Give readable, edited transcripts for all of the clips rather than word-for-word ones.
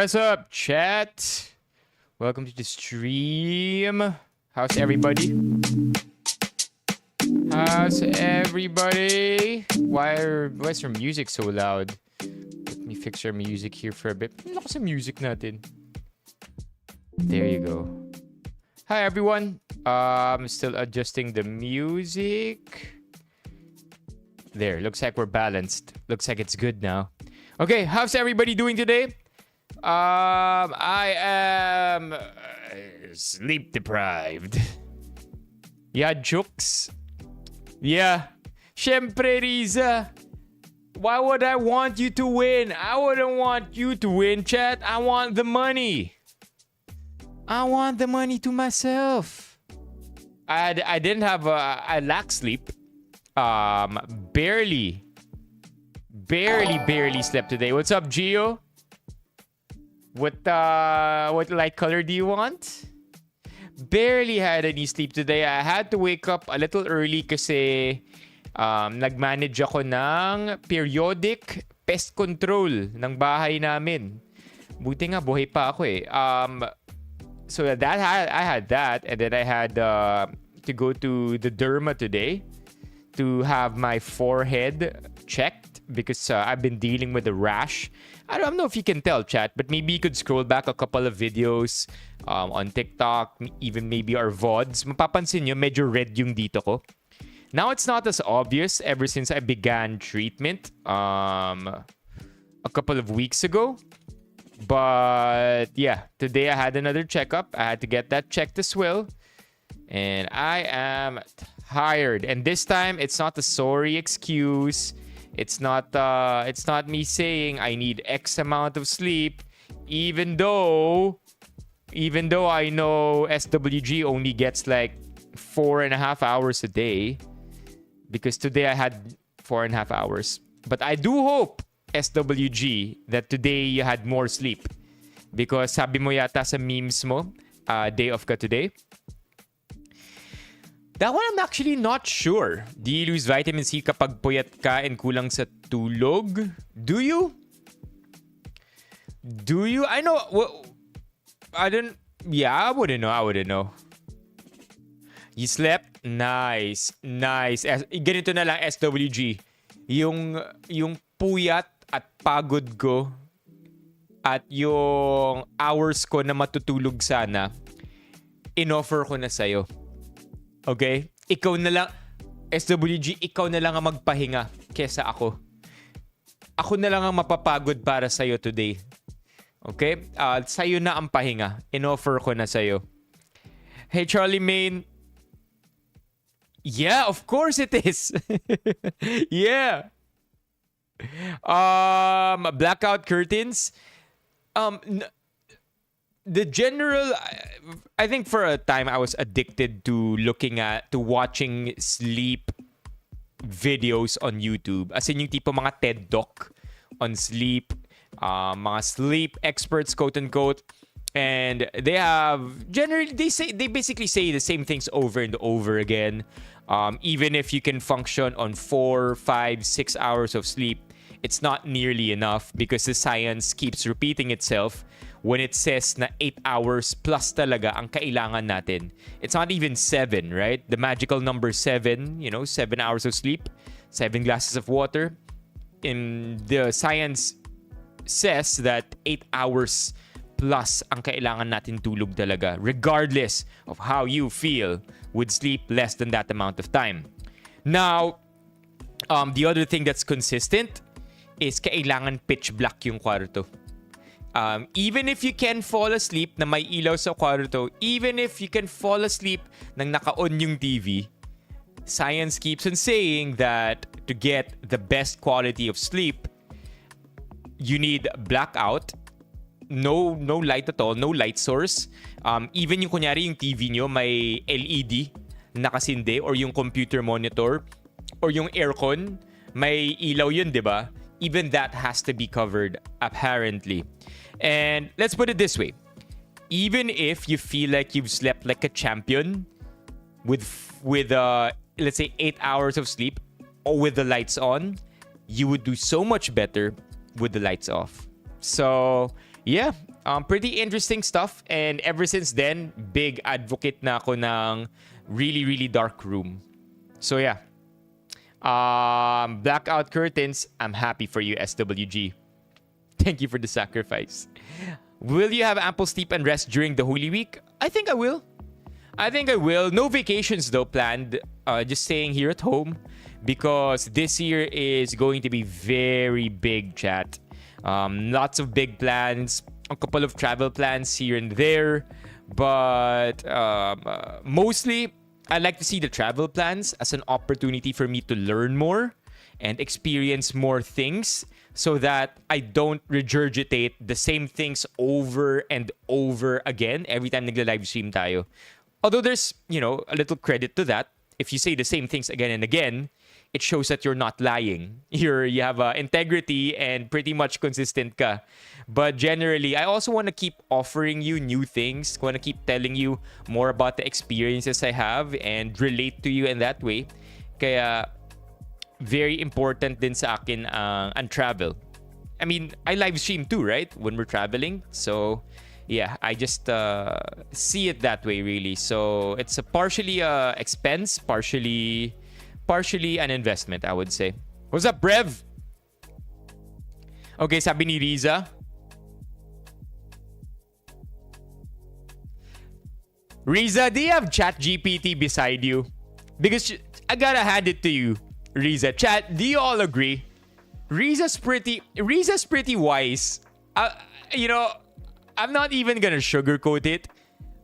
What's up, chat? Welcome to the stream. How's everybody? How's everybody? Why's your music so loud? Let me fix our music here for a bit. Lakas sa music natin. There you go. Hi everyone. I'm still adjusting the music. There, looks like we're balanced. Looks like it's good now. Okay, how's everybody doing today? I am sleep deprived. Yeah, jokes. Yeah. Syempre, Riza. Why would I want you to win? I wouldn't want you to win, chat. I want the money. I want the money to myself. I didn't have I lack sleep. Barely slept today. What's up, Gio? What light color do you want? Barely had any sleep today. I had to wake up a little early kasi nag-manage ako ng periodic pest control ng bahay namin. Buti nga buhay pa ako eh. So I had that, and then I had to go to the derma today to have my forehead checked because I've been dealing with a rash. I don't know if you can tell, chat, but maybe you could scroll back a couple of videos on TikTok, even maybe our VODs. Mapapansin nyo, medyo red yung dito ko. Now it's not as obvious ever since I began treatment a couple of weeks ago. But yeah, today I had another checkup. I had to get that checked as well. And I am tired. And this time, it's not a sorry excuse. It's not me saying I need X amount of sleep, even though I know SWG only gets like 4.5 hours a day, because today I had 4.5 hours. But I do hope, SWG, that today you had more sleep, because sabi mo yata sa memes mo, day off ka today. That one I'm actually not sure. Do you lose vitamin C kapag puyat ka and kulang sa tulog? Do you? I know. Well, I don't. Yeah, I wouldn't know. You slept? Nice. Ganito na lang, SWG. Yung puyat at pagod ko at yung hours ko na matutulog sana, in-offer ko na sa'yo. Okay? Ikaw na lang, SWG, ikaw na lang ang magpahinga kesa ako. Ako na lang ang mapapagod para sa'yo today. Okay? Sa'yo na ang pahinga. In-offer ko na sa'yo. Hey, Charlie Main. Yeah, of course it is. Yeah. Blackout curtains. The general, I think for a time I was addicted to watching sleep videos on YouTube. As in yung tipo mga TED Talk on sleep, mga sleep experts, quote unquote. And they basically say the same things over and over again. Even if you can function on 4, 5, 6 hours of sleep, it's not nearly enough because the science keeps repeating itself when it says na 8 hours plus talaga ang kailangan natin. It's not even 7, right? The magical number 7, 7 hours of sleep, 7 glasses of water. And the science says that 8 hours plus ang kailangan natin tulog talaga, regardless of how you feel with sleep less than that amount of time. Now, the other thing that's consistent is kailangan pitch black yung kwarto. Even if you can fall asleep na may ilaw sa kwarto, even if you can fall asleep nang naka-on yung TV, science keeps on saying that to get the best quality of sleep, you need blackout, no light at all, no light source. Even yung kunyari yung TV nyo may LED nakasindi, or yung computer monitor, or yung aircon, may ilaw yun, di ba? Even that has to be covered, apparently. And let's put it this way. Even if you feel like you've slept like a champion with let's say 8 hours of sleep or with the lights on, you would do so much better with the lights off. So, yeah, Pretty interesting stuff. And ever since then, big advocate na ako ng really, really dark room. So yeah. Blackout curtains, I'm happy for you, SWG. Thank you for the sacrifice. Will you have ample sleep and rest during the Holy Week? I think I will. No vacations though planned. Just staying here at home because this year is going to be very big, chat. Lots of big plans, a couple of travel plans here and there, but mostly I like to see the travel plans as an opportunity for me to learn more and experience more things so that I don't regurgitate the same things over and over again every time nagla-live stream tayo. Although there's, a little credit to that. If you say the same things again and again, it shows that you're not lying. You have integrity and pretty much consistent ka. But generally, I also want to keep offering you new things. I want to keep telling you more about the experiences I have and relate to you in that way. Kaya, very important din sa akin ang travel. I mean, I live stream too, right? When we're traveling. So, yeah, I just see it that way, really. So, it's a partially expense, partially an investment, I would say. What's up, Brev? Okay, sabi ni Riza. Riza, do you have ChatGPT beside you? Because I gotta hand it to you, Riza. Chat, do you all agree? Riza's pretty wise. I'm not even gonna sugarcoat it.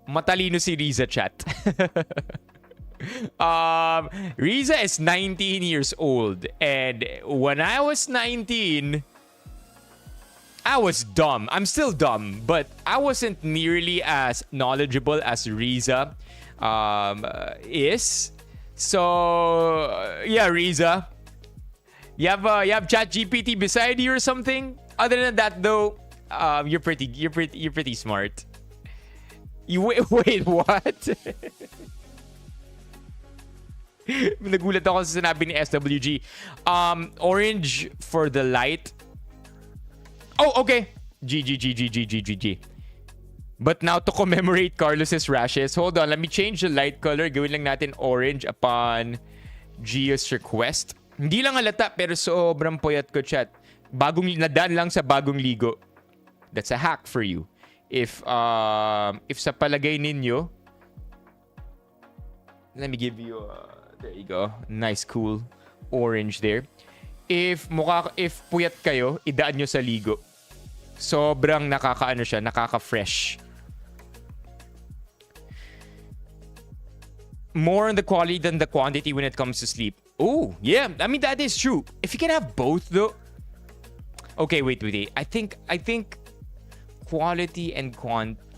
Matalino si Riza, chat. Riza is 19 years old, and when I was 19, I was dumb. I'm still dumb, but I wasn't nearly as knowledgeable as Riza is. So yeah, Riza, you have ChatGPT beside you or something. Other than that, though, you're pretty smart. You wait what? Nagulat ako sa sinabi ni SWG. Orange for the light. Oh, okay. G. But now to commemorate Carlos's rashes, hold on, let me change the light color. Gawin lang natin orange upon Gio's request. Hindi lang halata pero sobrang puyat ko, chat. Nadaan lang sa bagong ligo. That's a hack for you. If sa palagay ninyo, let me give you there you go. Nice cool orange there. If puyat kayo, idaan nyo sa ligo. Sobrang nakaka-fresh. More on the quality than the quantity when it comes to sleep. Oh, yeah. I mean, that is true. If you can have both, though. Okay, wait. I think quality and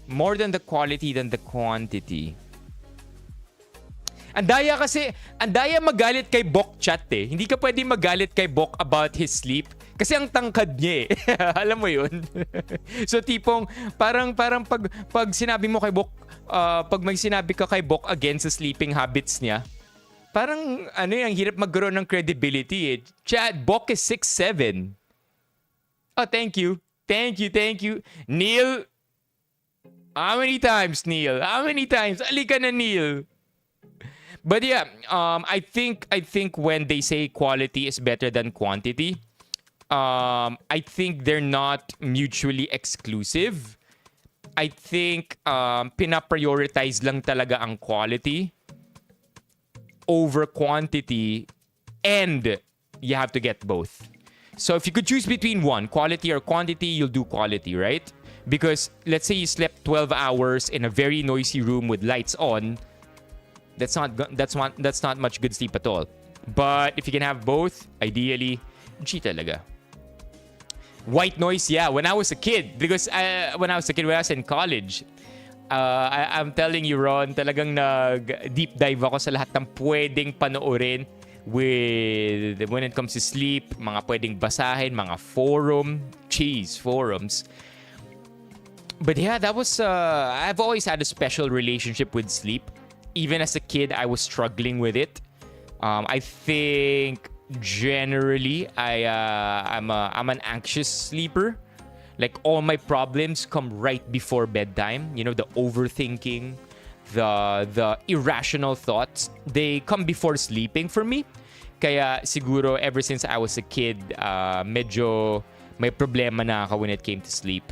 more than the quality than the quantity. Andaya magalit kay Bok, chat eh. Hindi ka pwede magalit kay Bok about his sleep kasi ang tangkad niya eh. Alam mo yun? So tipong parang pag sinabi mo kay Bok, pag may sinabi ka kay Bok against sa sleeping habits niya, parang ang hirap magkaroon ng credibility eh. Chat, Bok is 6'7". Oh, thank you. Neil, how many times, Neil? Alika na, Neil. But yeah, I think when they say quality is better than quantity, I think they're not mutually exclusive. I think pinaprioritize lang talaga ang quality over quantity, and you have to get both. So if you could choose between one, quality or quantity, you'll do quality, right? Because let's say you slept 12 hours in a very noisy room with lights on. That's not much good sleep at all. But if you can have both, ideally, G talaga. White noise, yeah. When I was a kid, when I was in college, I'm telling you, Ron, talagang nag-deep dive ako sa lahat ng pwedeng panoorin when it comes to sleep, mga pwedeng basahin, mga forums. But yeah, that was, I've always had a special relationship with sleep. Even as a kid, I was struggling with it. I think generally, I'm an anxious sleeper. Like, all my problems come right before bedtime. You know, the overthinking, the irrational thoughts, they come before sleeping for me. Kaya siguro ever since I was a kid, medyo may problema na ako when it came to sleep.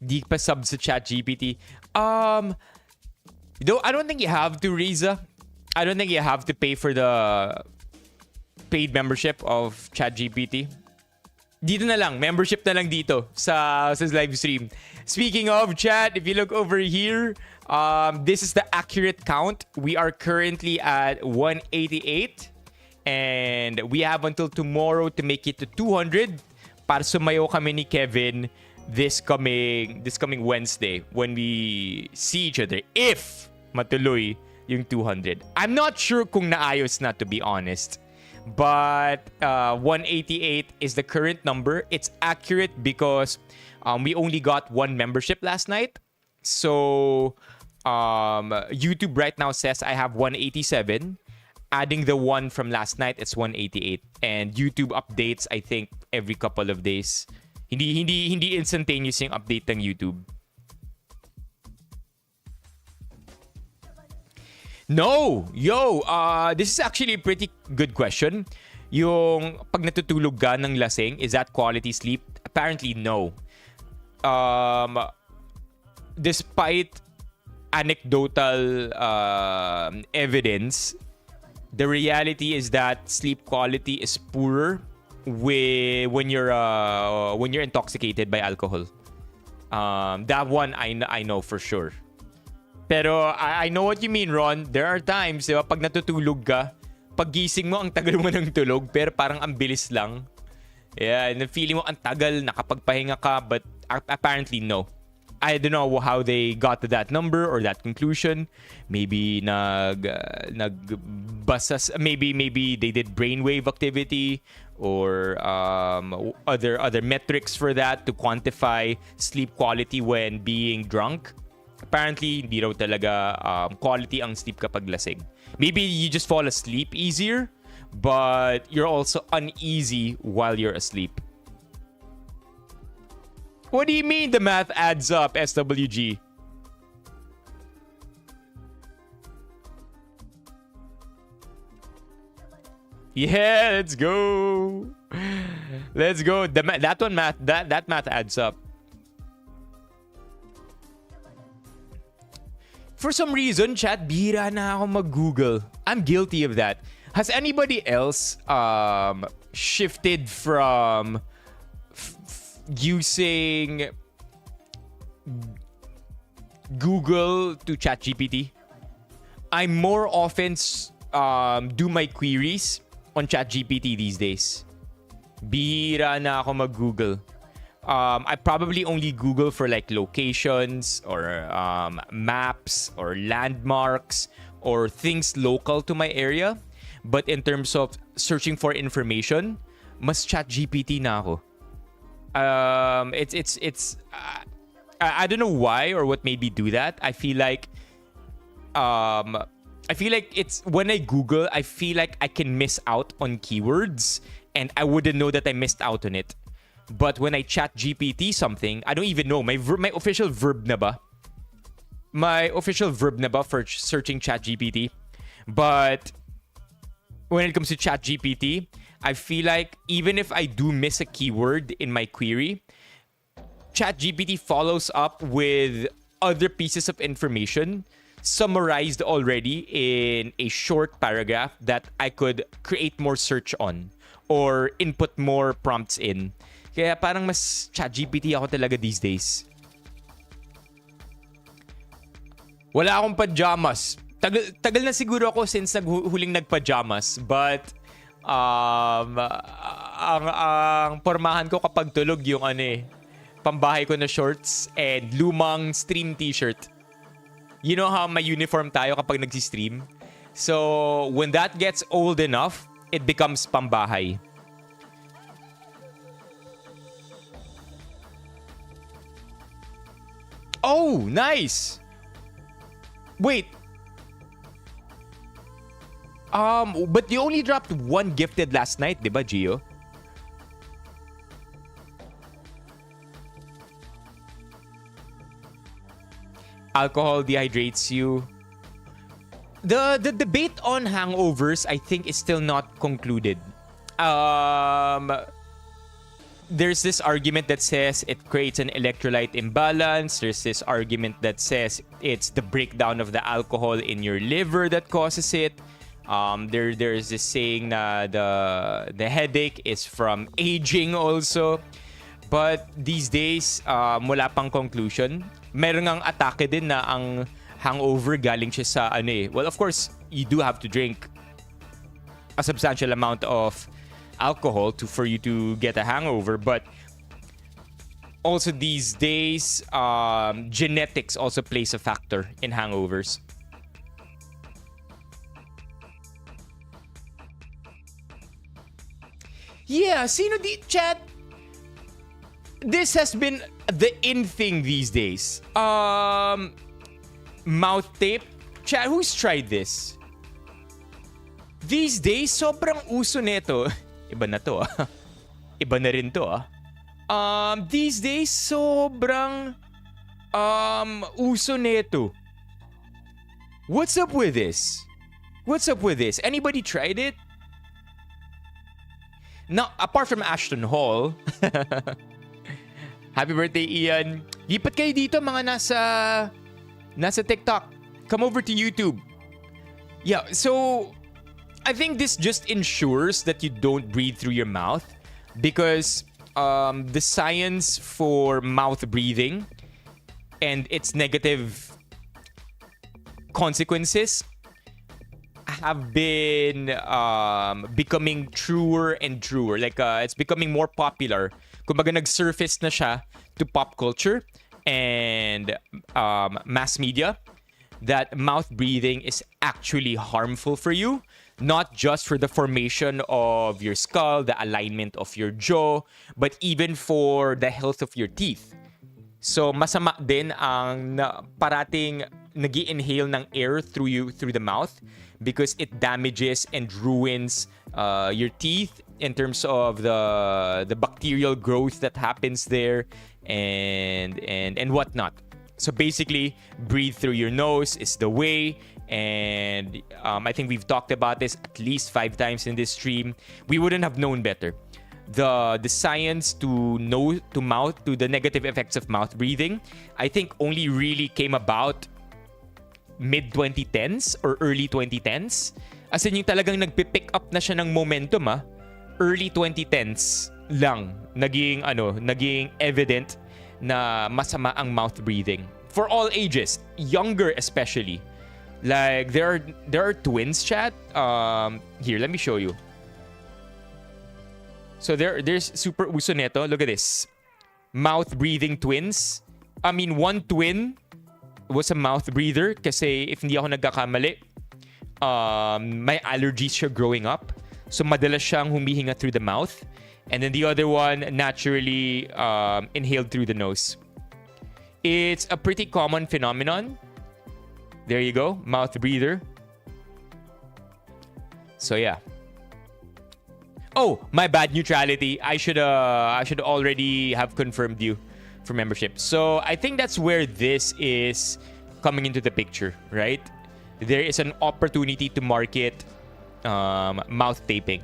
Di pa sub sa ChatGPT. Though I don't think you have to, Riza. I don't think you have to pay for the paid membership of ChatGPT. Dito na lang, membership na lang dito sa live stream. Speaking of chat, if you look over here, this is the accurate count. We are currently at 188 and we have until tomorrow to make it to 200 para sumayo kami ni Kevin this coming Wednesday when we see each other, if matuloy yung 200. I'm not sure kung naayos na, to be honest. But 188 is the current number. It's accurate because we only got one membership last night. So YouTube right now says I have 187. Adding the one from last night, it's 188. And YouTube updates, I think, every couple of days. Hindi instantaneous yung update ng YouTube. No! Yo! This is actually a pretty good question. Yung pag natutulog ka ng lasing, is that quality sleep? Apparently, no. Despite anecdotal evidence, the reality is that sleep quality is poorer when you're intoxicated by alcohol. That one I know for sure. Pero I know what you mean, Ron. There are times, diba, pag natutulog ka, paggising mo, ang tagal mo ng tulog, pero parang ang bilis lang. Yeah, and the feeling mo ang tagal, nakapagpahinga ka, but apparently no. I don't know how they got to that number or that conclusion. Maybe maybe they did brainwave activity or other metrics for that to quantify sleep quality when being drunk. Apparently, hindi raw talaga quality ang sleep kapag lasing. Maybe you just fall asleep easier, but you're also uneasy while you're asleep. What do you mean the math adds up, SWG? Yeah, let's go. Let's go. That math adds up. For some reason, chat, bihira na ako mag-Google. I'm guilty of that. Has anybody else shifted from using Google to ChatGPT? I more often do my queries on ChatGPT these days. Bihira na ako mag-Google. I probably only Google for like locations or maps or landmarks or things local to my area. But in terms of searching for information, mas ChatGPT na ako. I don't know why or what made me do that. I feel like it's when I Google, I feel like I can miss out on keywords and I wouldn't know that I missed out on it. But when I chat GPT something, I don't even know. My official verb na ba? My official verb na ba for searching chat GPT? But when it comes to chat GPT, I feel like even if I do miss a keyword in my query, chat GPT follows up with other pieces of information summarized already in a short paragraph that I could create more search on or input more prompts in. Kaya parang mas ChatGPT ako talaga these days. Wala akong pajamas. Tagal na siguro ako since huling nagpajamas. But ang pormahan ko kapag tulog yung pambahay ko na shorts and lumang stream t-shirt. You know how may uniform tayo kapag nagsi-stream? So when that gets old enough, it becomes pambahay. Oh, nice. Wait. But you only dropped one gifted last night, di ba, Gio? Alcohol dehydrates you. The debate on hangovers, I think, is still not concluded. There's this argument that says it creates an electrolyte imbalance. There's this argument that says it's the breakdown of the alcohol in your liver that causes it. There's this saying na the headache is from aging also. But these days, wala pang conclusion. Meron ngang atake din na ang hangover galing siya sa ano eh. Well, of course, you do have to drink a substantial amount of alcohol for you to get a hangover, but also these days, genetics also plays a factor in hangovers. Yeah, sino di chat? This has been the in thing these days. Mouth tape. Chat, who's tried this? These days, sobrang uso nito. Iba na to ah. Iba na rin to ah. These days, sobrang uso nito. What's up with this? What's up with this? Anybody tried it? Now, apart from Ashton Hall, happy birthday, Ian. Lipat kayo dito mga nasa TikTok. Come over to YouTube. Yeah, so I think this just ensures that you don't breathe through your mouth because the science for mouth breathing and its negative consequences have been becoming truer and truer. Like, it's becoming more popular. Kumbaga, nag-surface na siya to pop culture and mass media that mouth breathing is actually harmful for you. Not just for the formation of your skull, the alignment of your jaw, but even for the health of your teeth. So, masama din ang parating nag-i-inhale ng air through the mouth because it damages and ruins your teeth in terms of the bacterial growth that happens there and whatnot. So basically, breathe through your nose is the way. And I think we've talked about this at least 5 times in this stream. We wouldn't have known better. The science to the negative effects of mouth breathing, I think only really came about mid 2010s or early 2010s. As in yung talagang nagpipick up na siya ng momentum early 2010s lang naging evident na masama ang mouth breathing for all ages, younger especially. Like there are twins, chat. Here, let me show you. So there's super uso neto. Look at this. Mouth breathing twins. I mean, one twin was a mouth breather kasi if hindi ako nagkakamali, may allergies siya growing up. So madalas siyang humihinga through the mouth. And then the other one naturally inhaled through the nose. It's a pretty common phenomenon. There you go, mouth breather. So yeah. Oh, my bad, neutrality. I should already have confirmed you for membership. So I think that's where this is coming into the picture, right? There is an opportunity to market mouth taping.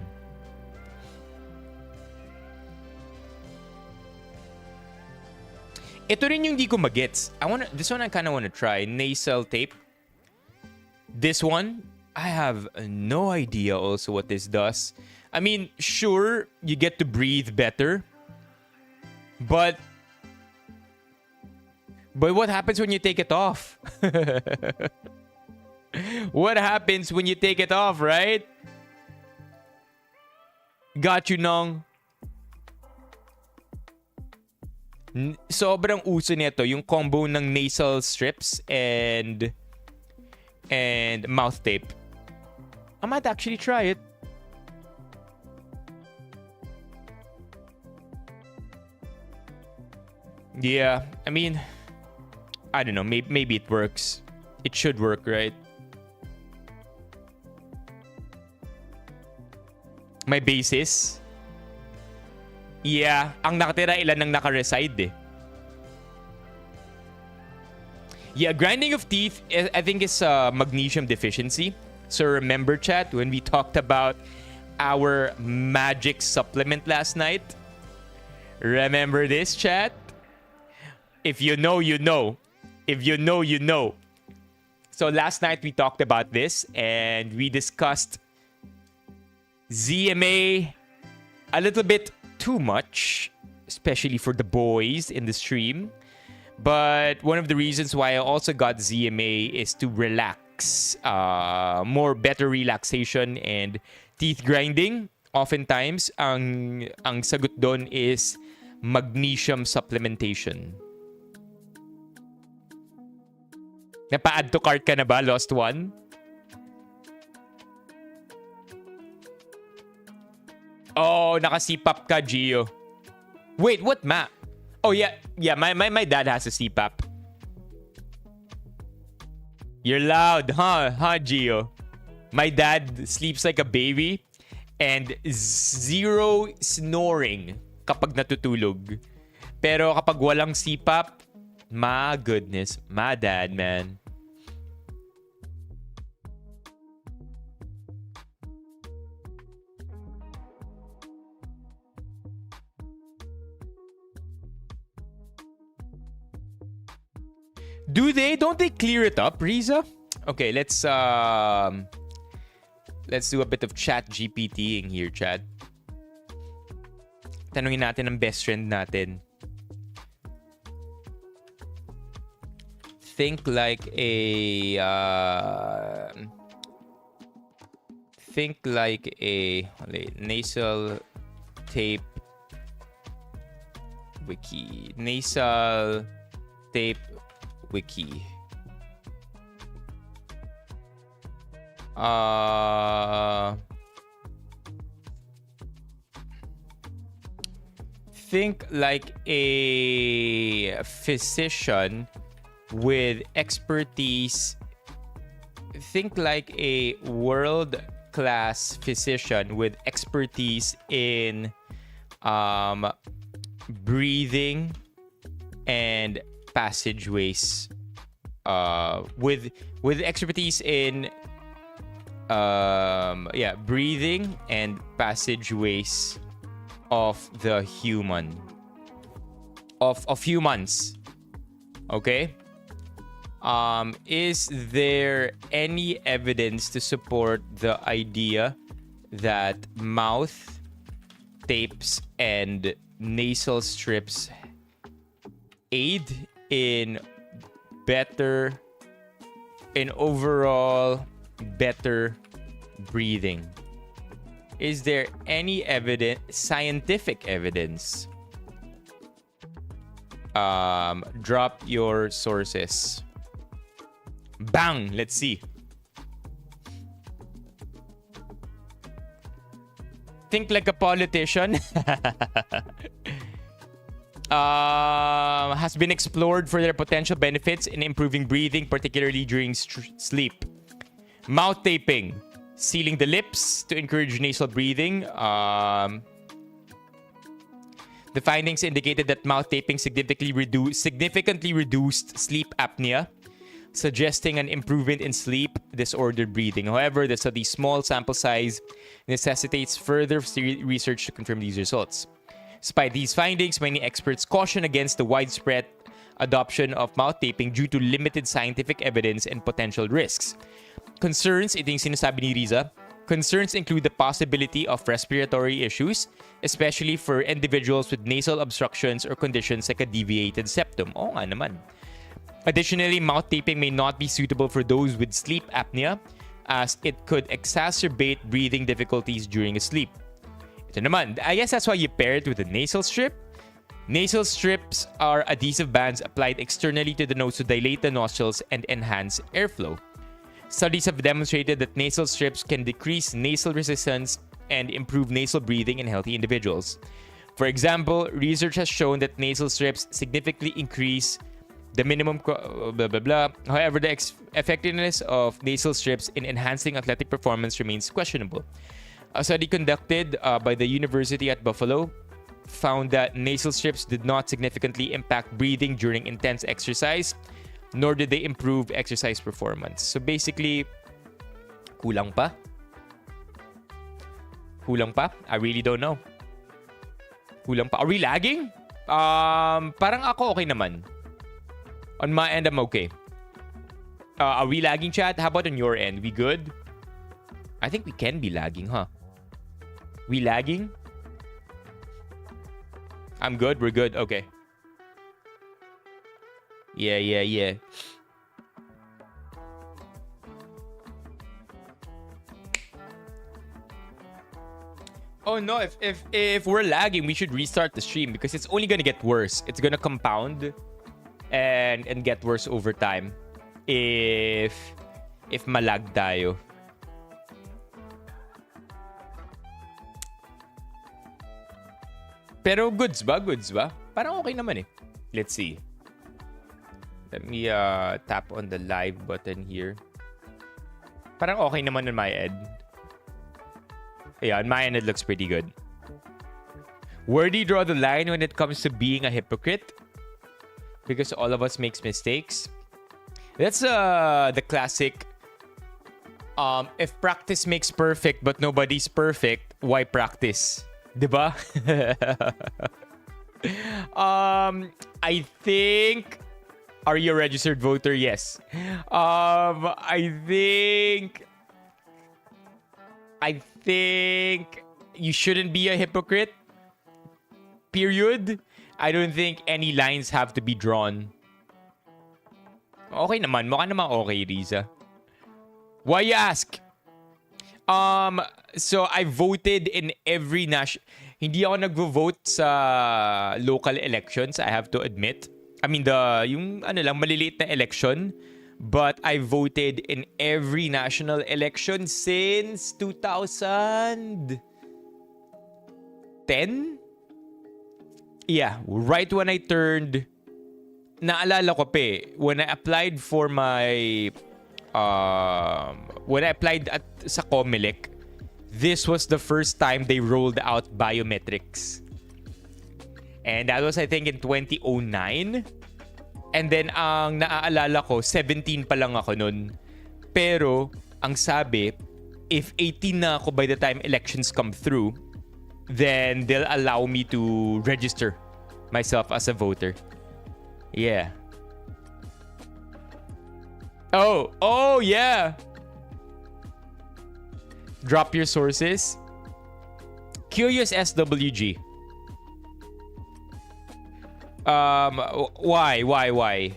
Ito rin yung di ko magets. This one I kind of want to try. Nasal tape. This one, I have no idea also what this does. I mean, sure, you get to breathe better. But what happens when you take it off? What happens when you take it off, right? Got you, Nong. Sobrang uso nito yung combo ng nasal strips and mouth tape. I might actually try it. Yeah, I mean, I don't know. Maybe it works. It should work, right? My basis? Yeah. Ang nakatira, ilan nang naka-reside eh. Yeah, grinding of teeth, I think, is magnesium deficiency. So remember, chat, when we talked about our magic supplement last night? Remember this, chat? If you know, you know. If you know, you know. So last night we talked about this and we discussed ZMA a little bit too much, especially for the boys in the stream. But one of the reasons why I also got ZMA is to relax, better relaxation and teeth grinding. Oftentimes, ang sagot doon is magnesium supplementation. Napa-add to cart ka na ba, Lost One? Oh, naka-CPAP ka, Gio. Wait, what map? Oh, yeah. Yeah, my dad has a CPAP. You're loud, huh, Gio? My dad sleeps like a baby and zero snoring kapag natutulog. Pero kapag walang CPAP, my goodness, my dad, man. Do they? Don't they clear it up, Riza? Okay, let's do a bit of chat GPTing here, chat. Tanungin natin ang best friend natin. Think like a nasal tape wiki. Nasal tape wiki. Think like a physician with expertise. Think like a world-class physician with expertise in breathing and passageways, with expertise in breathing and passageways of the humans. Okay? Is there any evidence to support the idea that mouth tapes and nasal strips aid in overall better breathing? Is there any scientific evidence? Drop your sources. Bang! Let's see. Think like a politician. Has been explored for their potential benefits in improving breathing, particularly during sleep. Mouth taping, sealing the lips to encourage nasal breathing. The findings indicated that mouth taping significantly reduced sleep apnea, suggesting an improvement in sleep disordered breathing. However, the study's small sample size necessitates further research to confirm these results. Despite these findings, many experts caution against the widespread adoption of mouth taping due to limited scientific evidence and potential risks. Concerns, ito yung sinasabi ni Riza, concerns include the possibility of respiratory issues, especially for individuals with nasal obstructions or conditions like a deviated septum. Oo nga naman. Additionally, mouth taping may not be suitable for those with sleep apnea, as it could exacerbate breathing difficulties during sleep. Ito naman, I guess that's why you pair it with a nasal strip. Nasal strips are adhesive bands applied externally to the nose to dilate the nostrils and enhance airflow. Studies have demonstrated that nasal strips can decrease nasal resistance and improve nasal breathing in healthy individuals. For example, research has shown that nasal strips significantly increase the minimum blah blah blah. However, the effectiveness of nasal strips in enhancing athletic performance remains questionable. A study conducted by the University at Buffalo found that nasal strips did not significantly impact breathing during intense exercise, nor did they improve exercise performance. So basically, kulang pa? Kulang pa? I really don't know. Kulang pa? Are we lagging? Parang ako okay naman. On my end, I'm okay. Are we lagging, chat? How about on your end? We good? I think we can be lagging, huh? We lagging? I'm good. We're good. Okay. Yeah. Oh no, if we're lagging, we should restart the stream because it's only gonna get worse. It's gonna compound and get worse over time if malag tayo. Pero goods ba? Parang okay naman eh. Let's see. Let me tap on the live button here. Parang okay naman on my end. Yeah, on my end it looks pretty good. Where do you draw the line when it comes to being a hypocrite? Because all of us makes mistakes. That's the classic if practice makes perfect but nobody's perfect, why practice? Diba? I think... Are you a registered voter? Yes. I think you shouldn't be a hypocrite. Period. I don't think any lines have to be drawn. Okay naman. Mukha naman okay, Riza. Why you ask? So I voted in every Hindi ako nagvo-vote sa local elections, I have to admit. I mean, yung maliliit na election. But I voted in every national election since 2010? Yeah, right when I turned... Naalala ko pa when I applied for my... when I applied sa Comelec, this was the first time they rolled out biometrics. And that was, I think, in 2009. And then, ang naaalala ko, 17 pa lang ako nun. Pero, ang sabi, if 18 na ako by the time elections come through, then they'll allow me to register myself as a voter. Yeah. Oh, yeah. Drop your sources. Curious SWG. Why?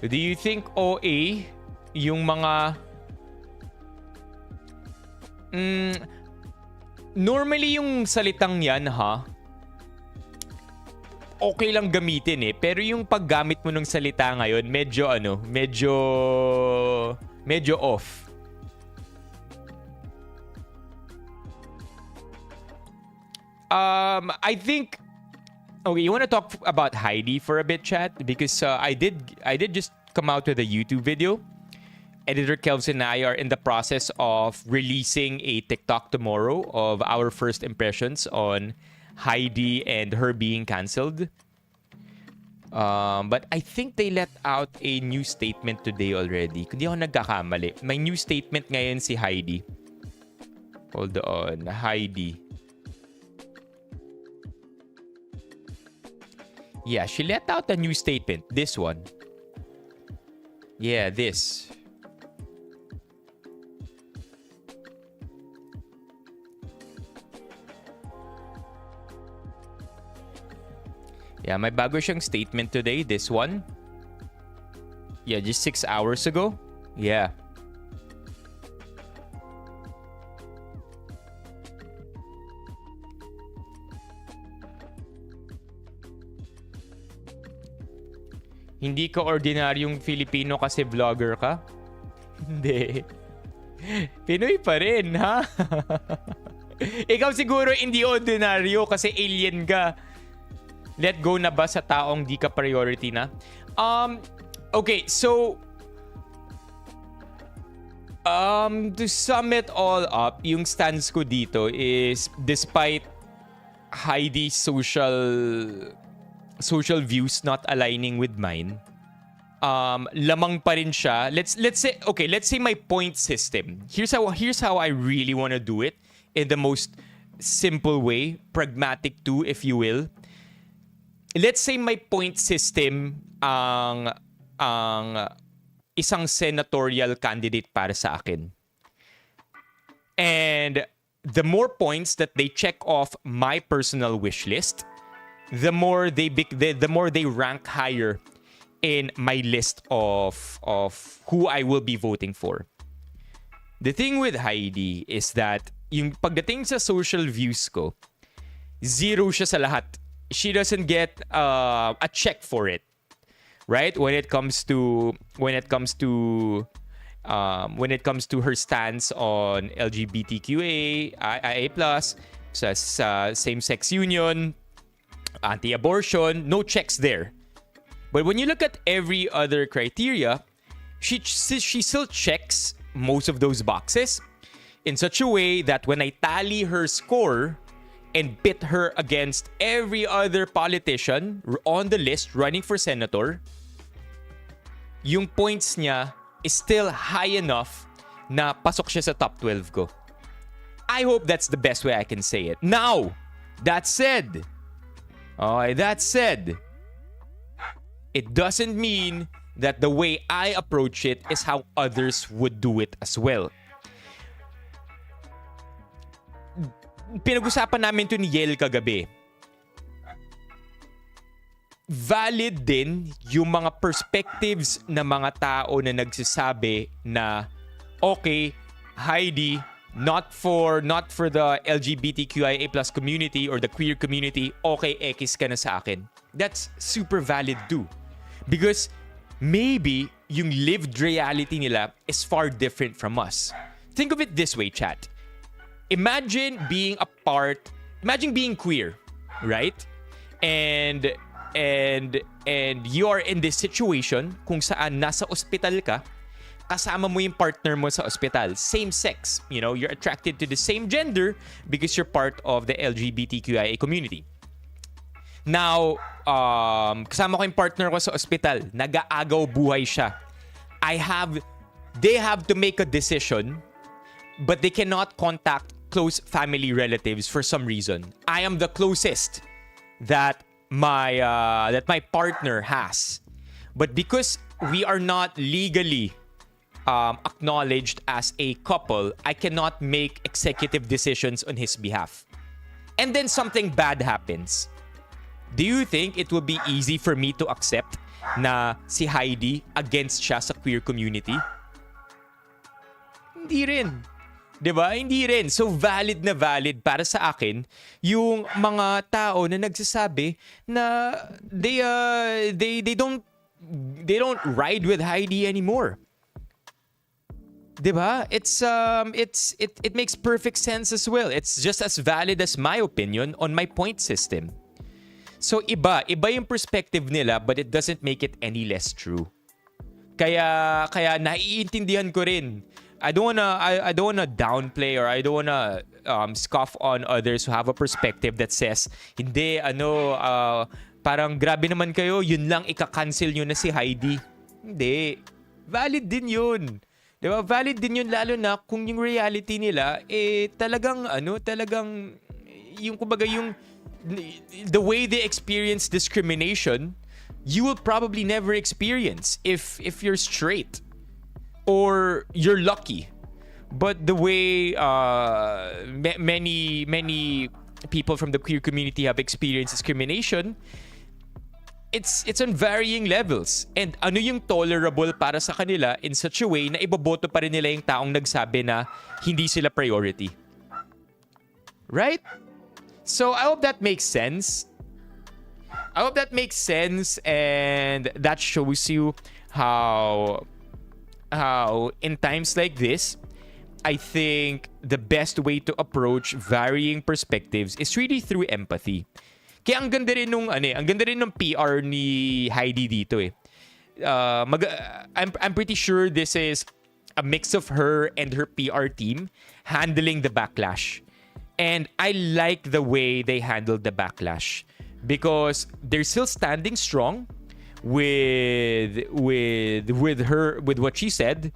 Do you think OA yung mga normally yung salitang yan okay lang gamitin pero yung paggamit mo ng salita ngayon medyo off. I think okay, you want to talk about Heidi for a bit, chat? Because I did just come out with a YouTube video. Editor Kelvs and I are in the process of releasing a TikTok tomorrow of our first impressions on Heidi and her being cancelled. But I think they let out a new statement today already. Kung di ako nagkakamali. May new statement ngayon si Heidi. Hold on. Heidi. Yeah, she let out a new statement. This one. Yeah, this. Yeah, may bago siyang statement today. This one. Yeah, just 6 hours ago. Yeah. Hindi ka ordinaryong Filipino kasi vlogger ka? Hindi. Pinoy pa rin, ha? Ikaw siguro hindi ordinaryo kasi alien ka. Let go na ba sa taong di ka priority na? Okay, so to sum it all up, yung stance ko dito is despite Heidi's social views not aligning with mine, lamang pa rin siya. Let's say my point system. Here's how I really want to do it in the most simple way, pragmatic too, if you will. Let's say my point system ang isang senatorial candidate para sa akin. And the more points that they check off my personal wish list, the more they rank higher in my list of who I will be voting for. The thing with Heidi is that yung pagdating sa social views ko, 0 siya sa lahat. She doesn't get a check for it, right? When it comes to her stance on LGBTQA, IA+, sa same-sex union, anti-abortion, no checks there. But when you look at every other criteria, she still checks most of those boxes in such a way that when I tally her score and pit her against every other politician on the list running for senator, yung points niya is still high enough na pasok siya sa top 12 ko. I hope that's the best way I can say it. Now, that said, it doesn't mean that the way I approach it is how others would do it as well. Pinag-usapan namin to ni Yel kagabi. Valid din yung mga perspectives na mga tao na nagsasabi na okay, Heidi, not for the LGBTQIA+ community or the queer community, okay, X ka na sa akin. That's super valid too. Because maybe yung lived reality nila is far different from us. Think of it this way, chat. Imagine being queer, right? And you are in this situation kung saan nasa ospital ka, kasama mo yung partner mo sa ospital, same sex, you're attracted to the same gender because you're part of the LGBTQIA community. Now, kasama ko yung partner ko sa ospital, nag-aagaw buhay siya. They have to make a decision, but they cannot contact close family relatives for some reason. I am the closest that my partner has, but because we are not legally acknowledged as a couple, I cannot make executive decisions on his behalf. And then something bad happens. Do you think it will be easy for me to accept na si Heidi against siya sa queer community? Hindi rin. Diba? Hindi rin. So valid na valid para sa akin yung mga tao na nagsasabi na they don't ride with Heidi anymore. Diba? It makes perfect sense as well. It's just as valid as my opinion on my point system. So iba yung perspective nila, but it doesn't make it any less true. Kaya naiintindihan ko rin. I don't wanna downplay or I don't wanna scoff on others who have a perspective that says, hindi, parang grabe naman kayo, yun lang ika-cancel nyo na si Heidi. Hindi. Valid din yun. Diba? Valid din yun lalo na kung yung reality nila, talagang yung kumbaga yung the way they experience discrimination, you will probably never experience if you're straight. Or you're lucky. But the way many people from the queer community have experienced discrimination, it's on varying levels. And ano yung tolerable para sa kanila in such a way na iboboto pa rin nila yung taong nagsabi na hindi sila priority. Right? So I hope that makes sense. And that shows you how in times like this, I think the best way to approach varying perspectives is really through empathy. Kaya ang ganda rin nung ang ganda rin ng PR ni Heidi dito eh. I'm pretty sure this is a mix of her and her PR team handling the backlash. And I like the way they handled the backlash because they're still standing strong with what she said.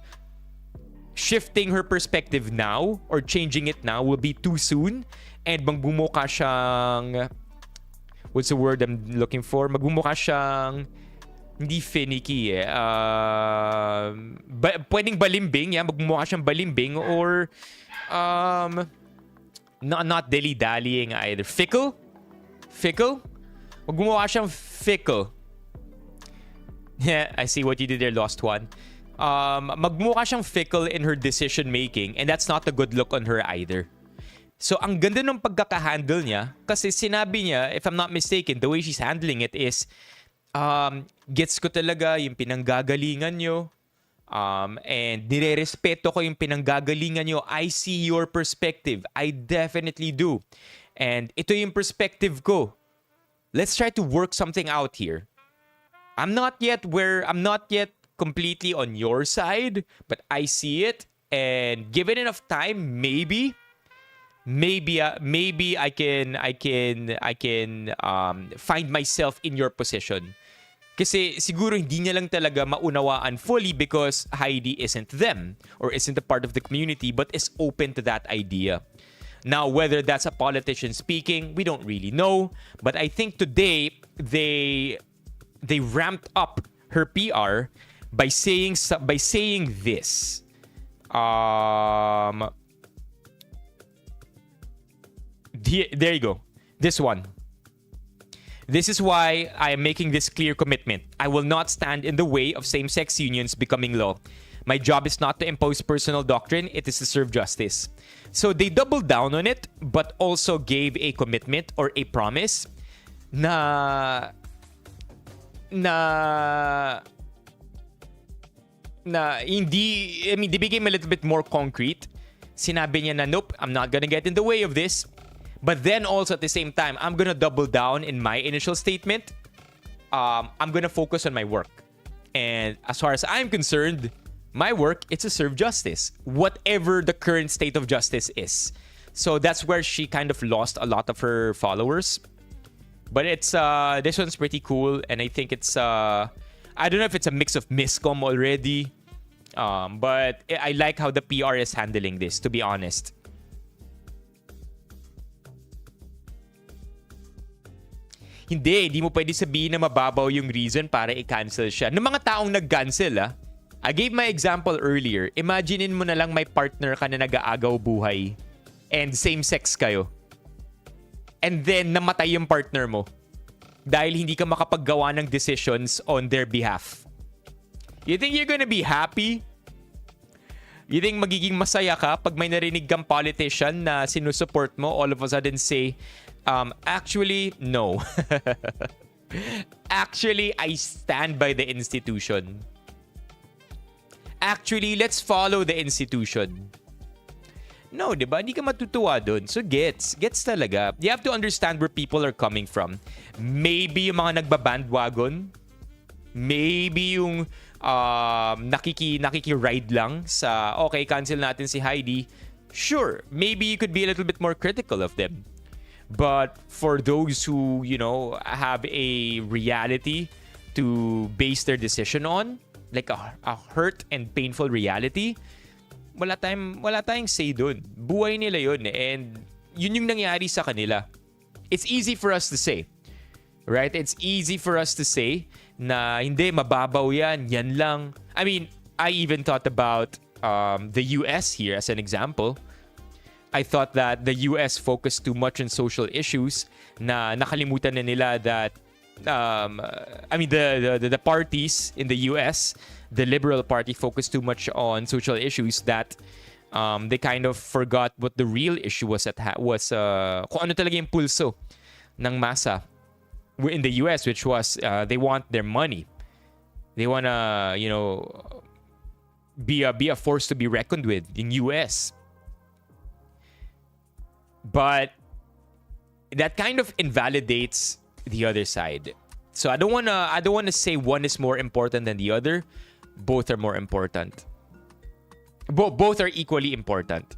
Shifting her perspective now or changing it now will be too soon, and magbumuka siyang, what's the word I'm looking for? Magbumuka siyang hindi finicky eh. Pwedeng balimbing, yeah, magbumuka siyang balimbing or not dilly-dallying either. Fickle? Magbumuka siyang fickle. Yeah, I see what you did there, Lost One. Magmukha siyang fickle in her decision making, and that's not a good look on her either. So ang ganda ng pagkaka-handle niya kasi sinabi niya, if I'm not mistaken, the way she's handling it is gets ko talaga yung pinanggagalingan nyo, and nire-respeto ko yung pinanggagalingan nyo. I see your perspective. I definitely do. And ito yung perspective ko. Let's try to work something out here. I'm not yet completely on your side, but I see it, and given enough time, maybe I can find myself in your position. Kasi siguro hindi niya lang talaga maunawaan fully because Heidi isn't them or isn't a part of the community, but is open to that idea. Now, whether that's a politician speaking, we don't really know, but I think today they ramped up her PR by saying this. There you go. This one. This is why I am making this clear commitment. I will not stand in the way of same-sex unions becoming law. My job is not to impose personal doctrine, it is to serve justice. So they doubled down on it, but also gave a commitment or a promise na hindi, I mean, they became a little bit more concrete. Sinabi niya na, nope, I'm not gonna get in the way of this. But then also at the same time, I'm gonna double down in my initial statement. I'm gonna focus on my work. And as far as I'm concerned, my work is to serve justice, whatever the current state of justice is. So that's where she kind of lost a lot of her followers. But it's this one's pretty cool, and I think it's I don't know if it's a mix of miscom already, but I like how the PR is handling this, to be honest. Hindi mo pwede sabihin na mababaw yung reason para i-cancel siya. Ng mga taong nag-cancel, I gave my example earlier. Imaginein mo na lang may partner ka na nag-aagaw buhay and same-sex kayo. And then, namatay yung partner mo dahil hindi ka makapaggawa ng decisions on their behalf. You think you're gonna be happy? You think magiging masaya ka pag may narinig kang politician na sinusupport mo, all of a sudden say, actually, no. Actually, I stand by the institution. Actually, let's follow the institution. No, di ba? Hindi ka matutuwa dun. So, gets talaga. You have to understand where people are coming from. Maybe yung mga nagbabandwagon. Maybe yung nakiki-ride lang sa, okay, cancel natin si Heidi. Sure, maybe you could be a little bit more critical of them. But for those who, you know, have a reality to base their decision on, like a hurt and painful reality, wala tayong say dun. Buhay nila yun, and yun yung nangyari sa kanila. It's easy for us to say, right? It's easy for us to say na hindi, mababaw yan lang. I mean, I even thought about the US here as an example. I thought that the US focused too much on social issues na nakalimutan na nila that I mean the parties in the US, the Liberal Party focused too much on social issues that they kind of forgot what the real issue was kung ano talaga yung pulso ng masa in the US, which was they want their money. They want to, you know, be a force to be reckoned with in US. But that kind of invalidates the other side. So I don't wanna say one is more important than the other. Both are more important. Both are equally important.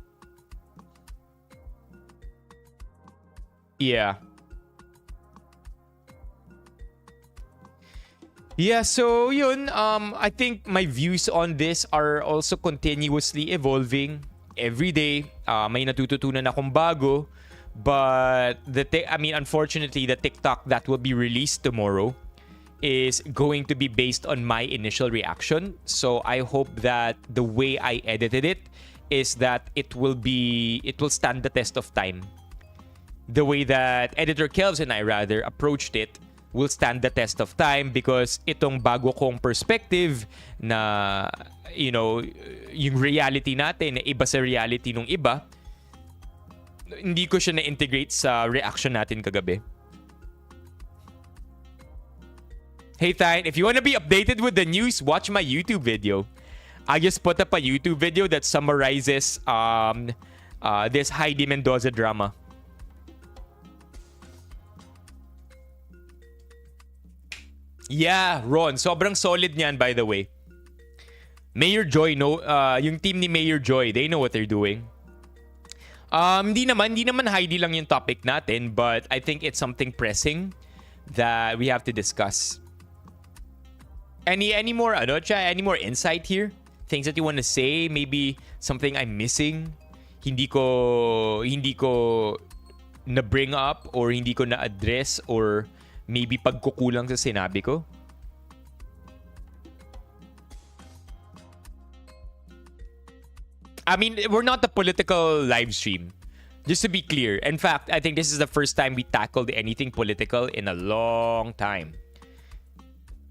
Yeah. Yeah, so yun, I think my views on this are also continuously evolving every day. May natututunan akong bago, but unfortunately, the TikTok that will be released tomorrow is going to be based on my initial reaction. So I hope that the way I edited it is that it will stand the test of time. The way that Editor Kelvs and I rather approached it will stand the test of time because itong bago kong perspective na, yung reality natin, iba sa reality nung iba, hindi ko siya na-integrate sa reaction natin kagabi. Hey Thain, if you want to be updated with the news, watch my YouTube video. I just put up a YouTube video that summarizes this Heidi Mendoza drama. Yeah, Ron. Sobrang solid niyan, by the way. Mayor Joy, yung team ni Mayor Joy, they know what they're doing. Hindi naman Heidi lang yung topic natin, but I think it's something pressing that we have to discuss. Any more insight here? Things that you want to say? Maybe something I'm missing? Hindi ko na bring up or hindi ko na address or maybe pagkukulang sa sinabi ko? I mean, we're not a political live stream. Just to be clear. In fact, I think this is the first time we tackled anything political in a long time.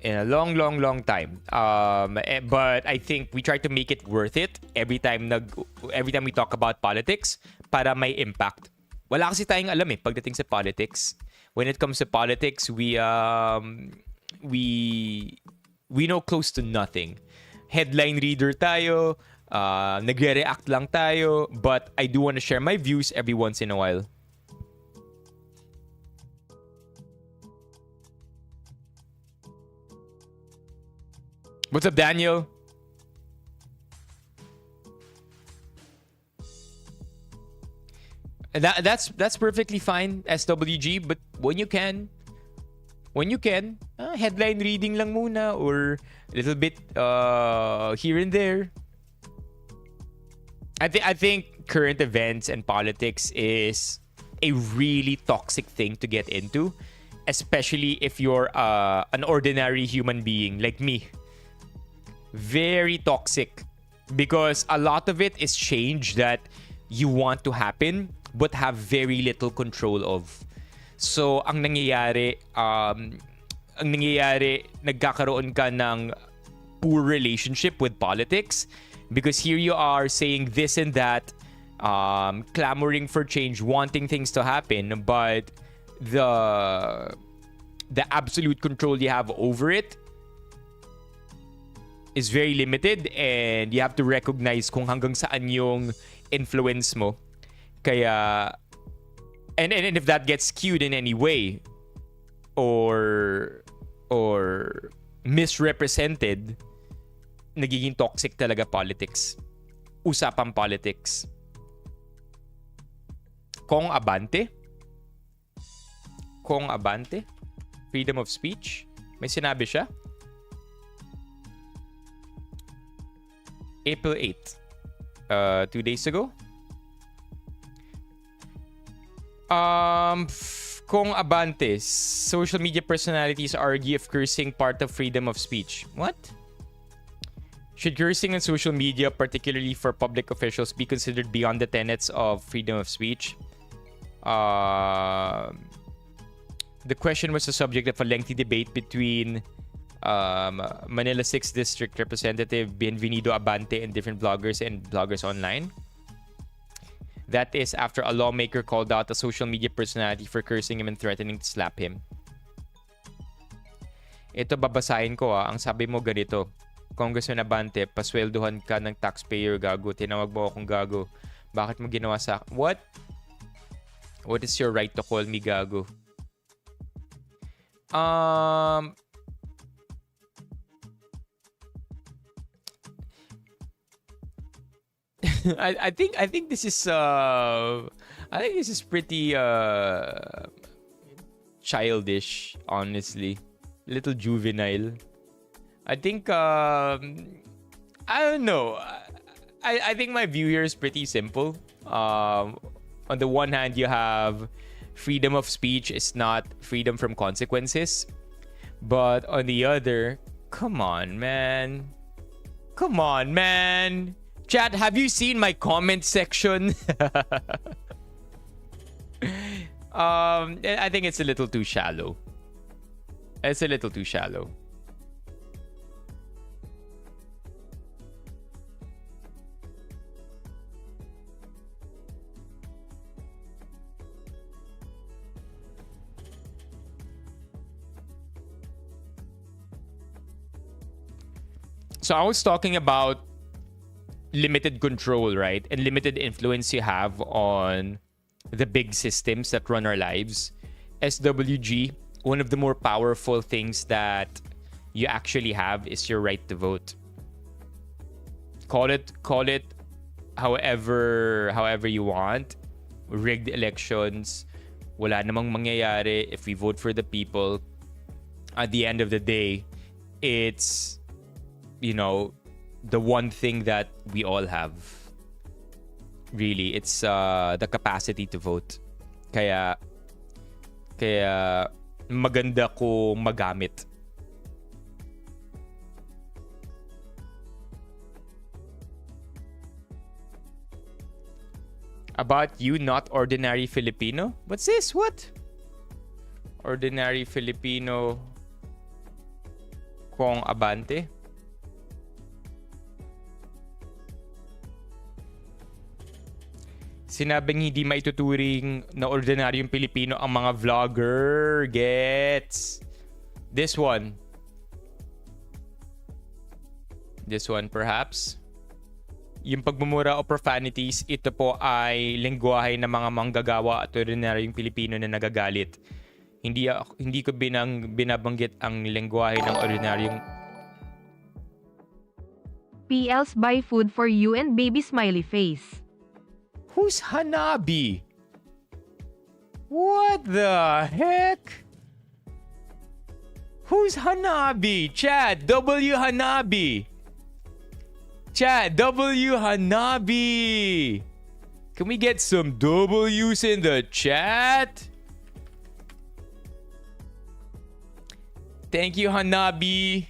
In a long time. But I think we try to make it worth it every time we talk about politics para may impact. Wala kasi tayong alam pagdating sa politics. When it comes to politics, we know close to nothing. Headline reader tayo, nagre-react lang tayo, but I do want to share my views every once in a while. What's up, Daniel? That's perfectly fine, SWG, but when you can, headline reading lang muna or a little bit here and there. I think current events and politics is a really toxic thing to get into, especially if you're an ordinary human being like me. Very toxic because a lot of it is change that you want to happen but have very little control of. So, ang nangyayari, nagkakaroon ka ng poor relationship with politics because here you are saying this and that, clamoring for change, wanting things to happen, but the absolute control you have over it is very limited and you have to recognize kung hanggang saan yung influence mo. Kaya, and if that gets skewed in any way or misrepresented, nagiging toxic talaga politics. Usapang politics. Kong Abante? Freedom of speech? May sinabi siya? April 8th. 2 days ago? Kong Abante, social media personalities argue if cursing part of freedom of speech. What? Should cursing on social media, particularly for public officials, be considered beyond the tenets of freedom of speech? The question was the subject of a lengthy debate between Manila 6th District Representative Bienvenido Abante and different bloggers and bloggers online. That is after a lawmaker called out a social media personality for cursing him and threatening to slap him. Ito babasahin ko Ang sabi mo ganito. Congressman Abante, pasweldohan ka ng taxpayer, gago. Tinawag mo akong gago. Bakit mo ginawa sa... What? What is your right to call me gago? Um, I think this is pretty childish, honestly. A little juvenile. I think I don't know. I think my view here is pretty simple. On the one hand, you have freedom of speech is not freedom from consequences. But on the other, come on, man. Come on, man. Chat, have you seen my comment section? I think it's a little too shallow. It's a little too shallow. So I was talking about limited control, right? And limited influence you have on the big systems that run our lives. SWG, one of the more powerful things that you actually have is your right to vote. Call it however you want. Rigged elections, wala namang mangyayari if we vote for the people. At the end of the day, it's, you know, the one thing that we all have. Really, it's the capacity to vote. Kaya maganda ko magamit. About you, not ordinary Filipino? What's this? What? Ordinary Filipino kung abante? Sinabing hindi maituturing na ordinaryong Pilipino ang mga vlogger. Gets. This one. This one perhaps. Yung pagmumura o profanities, ito po ay lengguwahe ng mga manggagawa at ordinaryong Pilipino na nagagalit. Hindi ko binabanggit ang lengguwahe ng ordinaryong... PLs buy food for you and baby smiley face. Who's Hanabi? What the heck? Who's Hanabi? Chat, W Hanabi. Chat, W Hanabi. Can we get some W's in the chat? Thank you, Hanabi.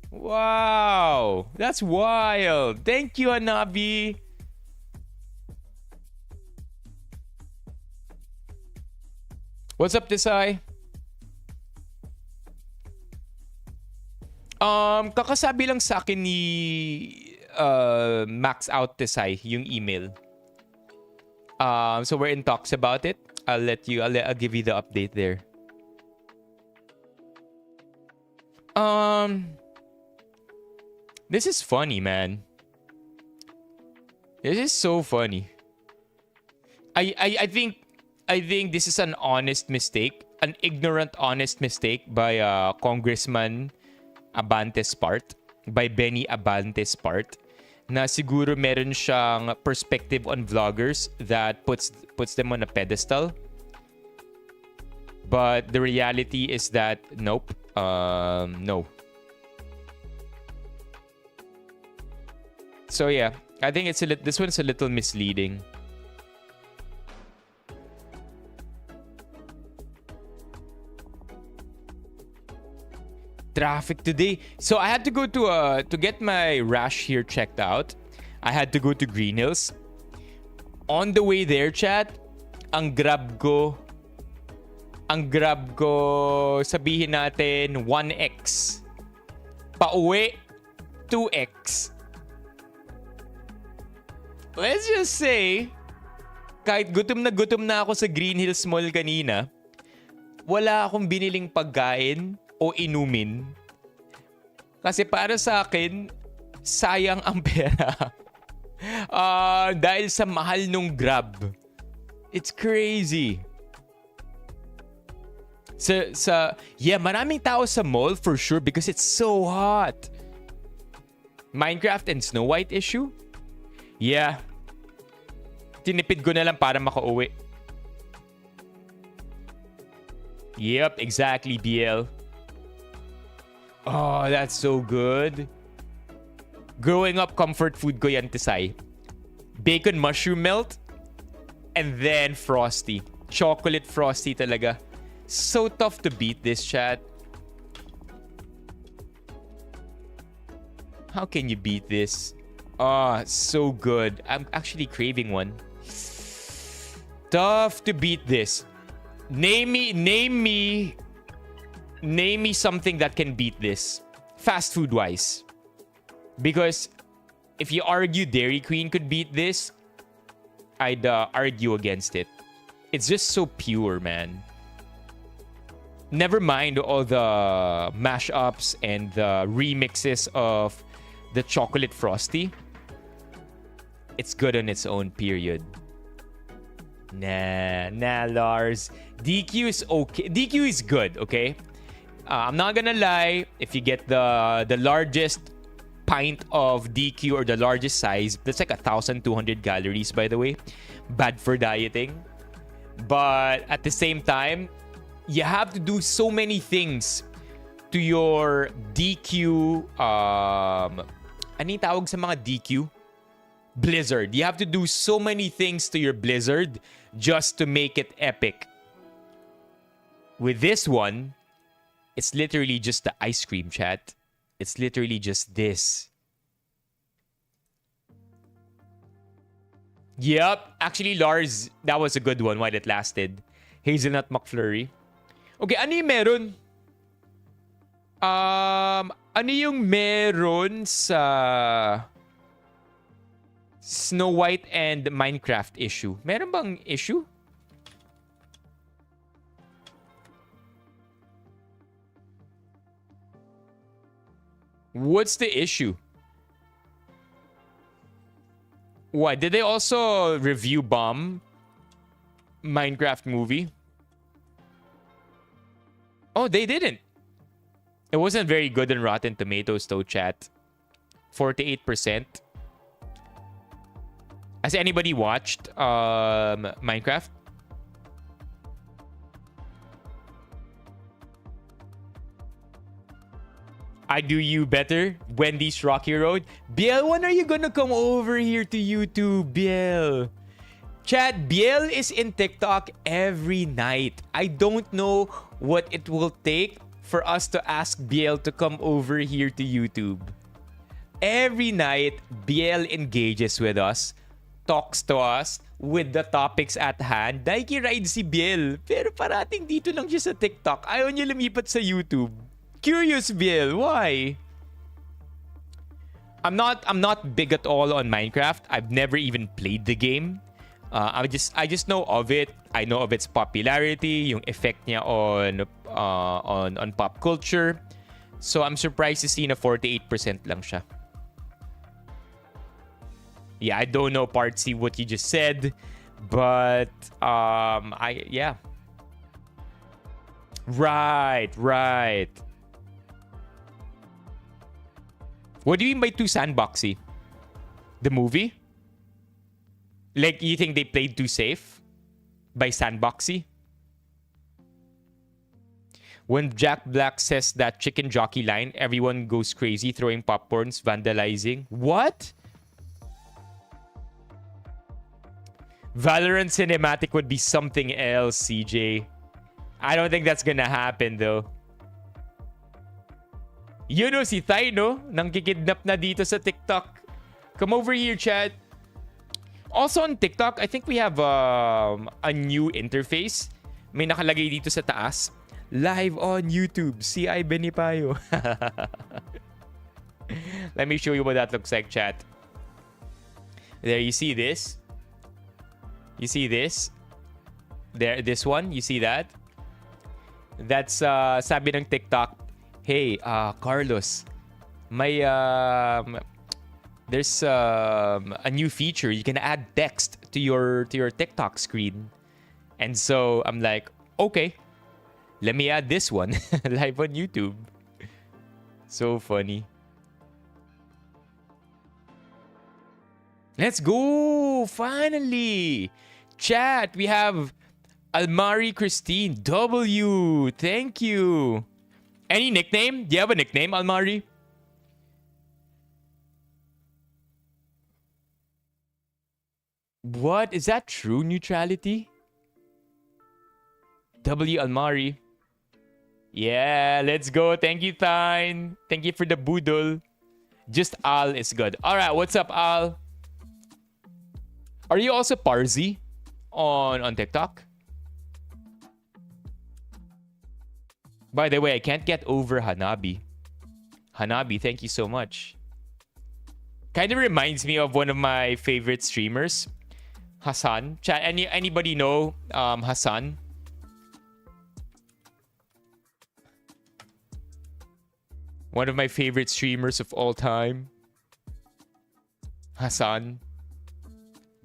Wow, that's wild. Thank you, Hanabi. What's up, Desai? Kakasabi lang sa akin ni Max Out Desai yung email. So we're in talks about it. I'll give you the update there. This is funny, man. This is so funny. I think this is an honest mistake, an ignorant honest mistake by Congressman Abante's part, by Benny Abante's part, na siguro meron siyang perspective on vloggers that puts them on a pedestal. But the reality is that nope, no. So yeah, I think this one's a little misleading. Traffic today. So I had to go to get my rash here checked out. I had to go to Green Hills. On the way there, chat, ang grab ko, sabihin natin 1x. Pauwi 2x. Let's just say, kahit gutom na ako sa Green Hills Mall kanina, wala akong biniling pagkain o inumin. Kasi para sa akin, sayang ang pera. Dahil sa mahal nung Grab. It's crazy. Yeah, maraming tao sa mall for sure because it's so hot. Minecraft and Snow White issue? Yeah. Tinipid ko na lang para makauwi. Yep, exactly, BL. Oh, that's so good. Growing up, comfort food ko yan, Tisay. Bacon mushroom melt. And then Frosty. Chocolate Frosty talaga. So tough to beat this, chat. How can you beat this? Ah, so good. I'm actually craving one. Tough to beat this. Name me something that can beat this. Fast food wise. Because if you argue Dairy Queen could beat this, I'd argue against it. It's just so pure, man. Never mind all the mashups and the remixes of the chocolate Frosty. It's good on its own, period. Nah, Lars. DQ is okay. DQ is good, okay? I'm not gonna lie. If you get the largest pint of DQ or the largest size, that's like 1,200 calories, by the way. Bad for dieting. But at the same time, you have to do so many things to your DQ. Ano yung tawag sa mga DQ? Blizzard. You have to do so many things to your Blizzard just to make it epic. With this one, it's literally just the ice cream, chat. It's literally just this. Yep. Actually, Lars, that was a good one while it lasted. Hazelnut McFlurry. Okay, ano yung meron? Ano yung meron sa Snow White and Minecraft issue? Meron bang issue? What's the issue? What? Did they also review bomb Minecraft movie? Oh, they didn't. It wasn't very good on Rotten Tomatoes though, chat. 48%. Has anybody watched Minecraft? I Do You Better, Wendy's Rocky Road. Biel, when are you gonna come over here to YouTube, Biel? Chat, Biel is in TikTok every night. I don't know what it will take for us to ask Biel to come over here to YouTube. Every night, Biel engages with us, talks to us with the topics at hand. Nakikiride si Biel, pero parating dito lang siya sa TikTok. Ayaw niya lumipat sa YouTube. Curious, Biel, why? I'm not big at all on Minecraft. I've never even played the game. I just know of it. I know of its popularity, yung effect niya on pop culture. So I'm surprised to see na 48% lang siya. Yeah, I don't know part C what you just said, but yeah. Right. What do you mean by too sandboxy? The movie? Like, you think they played too safe by sandboxy? When Jack Black says that chicken jockey line, everyone goes crazy, throwing popcorns, vandalizing. What? Valorant cinematic would be something else, CJ. I don't think that's gonna happen, though. You know si Thay, no? Nang kikidnap na dito sa TikTok. Come over here, chat. Also on TikTok, I think we have a new interface. May nakalagay dito sa taas. Live on YouTube, CI Benipayo. Let me show you what that looks like, chat. There, you see this? You see this? There, this one, you see that? That's sabi ng TikTok, hey, Carlos, may there's a new feature. You can add text to your TikTok screen. And so I'm like, okay, let me add this one live on YouTube. So funny. Let's go! Finally! Chat, we have Almari Christine W. Thank you. Any nickname? Do you have a nickname, Almari? What? Is that true neutrality? W. Almari. Yeah, let's go. Thank you, Thine. Thank you for the boodle. Just Al is good. Alright, what's up, Al? Are you also Parsi on TikTok? By the way, I can't get over Hanabi. Hanabi, thank you so much. Kind of reminds me of one of my favorite streamers, Hassan. Anybody know Hassan? One of my favorite streamers of all time. Hassan.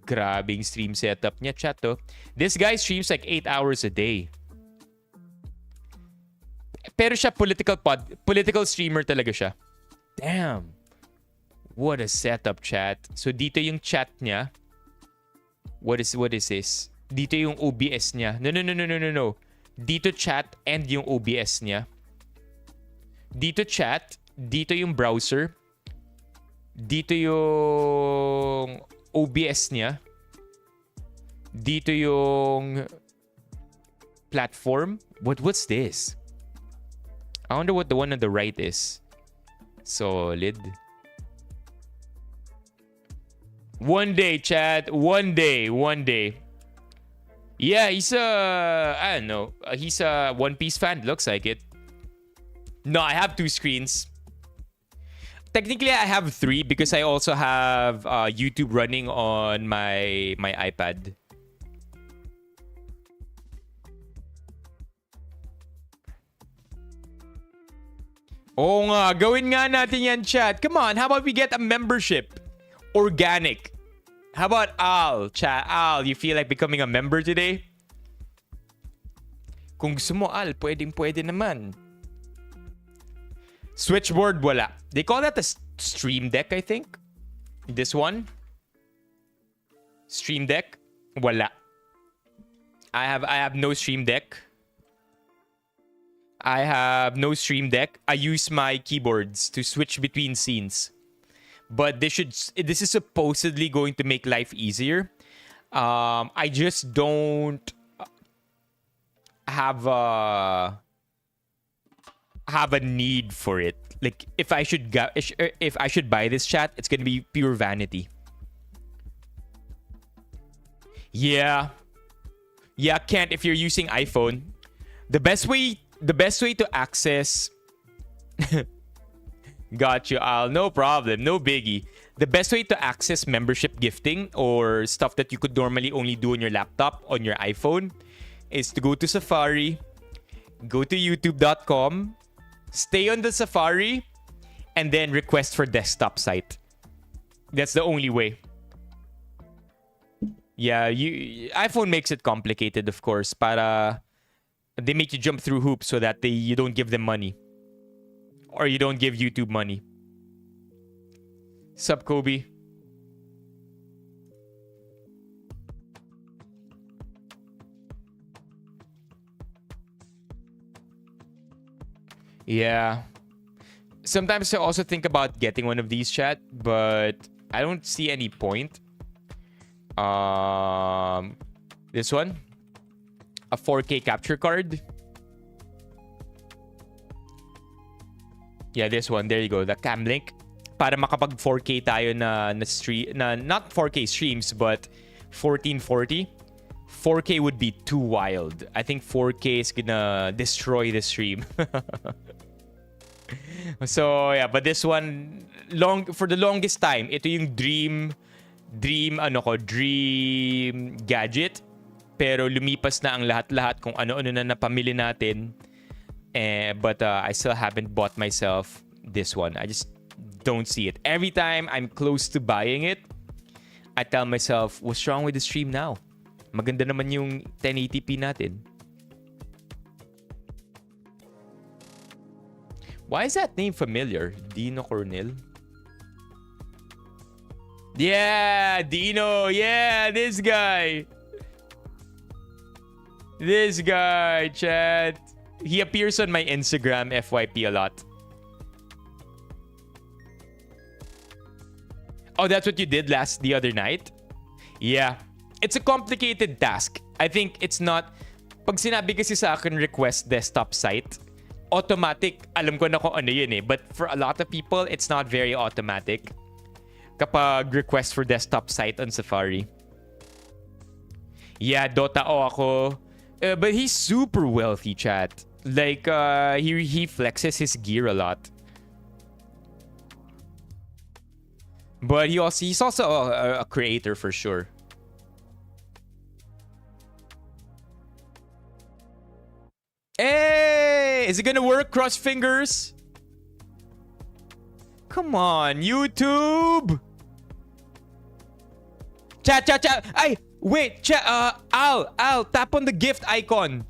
Grabing stream setup niya, chat to. This guy streams like 8 hours a day. Pero siya political streamer talaga siya. Damn. What a setup, chat. So dito yung chat niya. What is this? Dito yung OBS niya. No. Dito chat and yung OBS niya. Dito chat, dito yung browser. Dito yung OBS niya. Dito yung platform. What's this? I wonder what the one on the right is. Solid. One day, chat. One day. Yeah, he's I don't know. He's a One Piece fan. Looks like it. No, I have 2 screens. Technically, I have 3 because I also have YouTube running on my iPad. Oo nga, gawin nga natin yan, chat. Come on, how about we get a membership? Organic. How about Al? Chat, Al, you feel like becoming a member today? Kung gusto mo, Al, pwede naman. Switchboard, wala. They call that a stream deck, I think. This one. Stream deck, wala. I have no stream deck. I have no stream deck. I use my keyboards to switch between scenes. But this is supposedly going to make life easier. I just don't have a need for it. Like if I should buy this, chat, it's gonna be pure vanity. Yeah, Kent, if you're using iPhone, the best way to access got you, Al. No problem, no biggie. The best way to access membership gifting or stuff that you could normally only do on your laptop, on your iPhone, is to go to Safari, go to youtube.com, stay on the Safari, and then request for desktop site. That's the only way. Yeah, iPhone makes it complicated, of course. Para they make you jump through hoops so that you don't give them money. Or you don't give YouTube money. Sup, Kobe? Yeah. Sometimes I also think about getting one of these, chat, but I don't see any point. This one, a 4K capture card. Yeah, this one. There you go. The cam link. Para makapag 4K tayo na stream, not 4K streams, but 1440. 4K would be too wild. I think 4K is gonna destroy the stream. So yeah, but this one, for the longest time, ito yung dream gadget. Pero lumipas na ang lahat-lahat kung ano-ano na napamili natin. But I still haven't bought myself this one. I just don't see it. Every time I'm close to buying it, I tell myself, what's wrong with the stream now? Maganda naman yung 1080p natin. Why is that name familiar? Dino Cornel? Yeah, Dino. Yeah, this guy. This guy, chat. He appears on my Instagram FYP a lot. Oh, that's what you did the other night? Yeah. It's a complicated task. I think it's not... Pag sinabi kasi sa akin request desktop site, automatic, alam ko na kung ano yun eh. But for a lot of people, it's not very automatic. Kapag request for desktop site on Safari. Yeah, Dota O ako. But he's super wealthy, chat. Like, he flexes his gear a lot. But he's also a creator for sure. Hey! Is it gonna work? Cross fingers? Come on, YouTube! Chat. Ay! Wait, chat. Al, tap on the gift icon.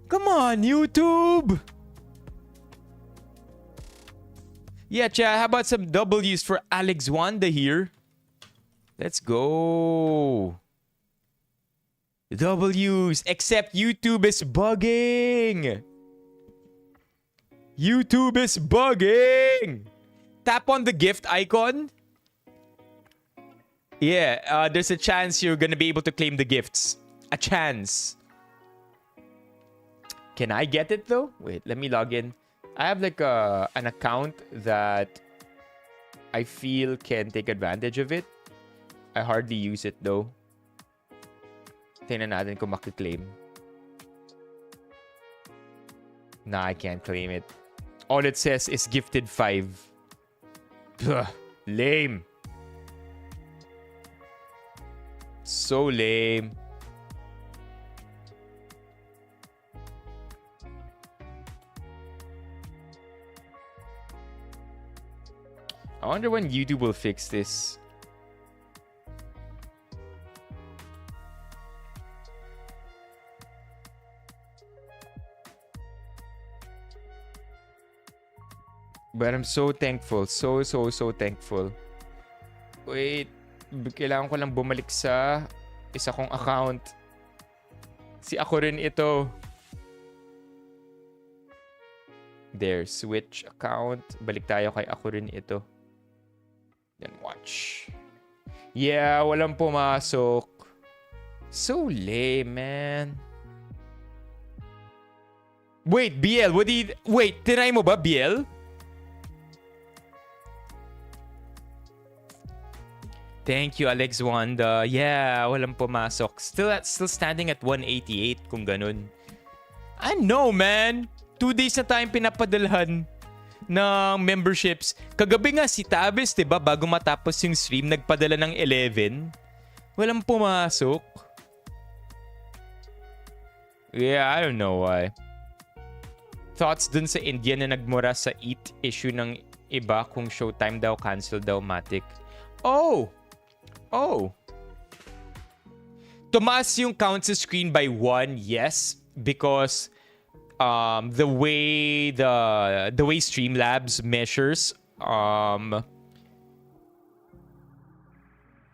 Come on, YouTube! Yeah, chat. How about some W's for Alex Wanda here? Let's go. W's. Except YouTube is bugging. YouTube is bugging. Tap on the gift icon. Yeah, there's a chance you're gonna be able to claim the gifts. A chance. Can I get it though? Wait, let me log in. I have like an account that I feel can take advantage of it. I hardly use it though. Tingnan natin kung makiklaim. Nah, I can't claim it. All it says is gifted 5. Ugh, lame. So lame. I wonder when YouTube will fix this. But I'm so thankful. So thankful. Wait. Kailangan ko lang bumalik sa isa kong account. Si ako rin ito. There. Switch account. Balik tayo kay ako rin ito. Then watch. Yeah, walang pumasok. So lame, man. Wait, BL, what did... Wait, tinry mo ba, BL? Thank you, Alex Wanda. Yeah, walang pumasok. Still standing at 188 kung ganun. I know, man. 2 days na tayong pinapadalhan ng memberships. Kagabi nga si Tabis, diba, bago matapos yung stream, nagpadala ng 11. Walang pumasok. Yeah, I don't know why. Thoughts dun sa India na nagmura sa EAT issue ng iba kung showtime daw, cancel daw, matic. Oh! Tumaas yung count sa screen by 1, yes, because the way Streamlabs measures an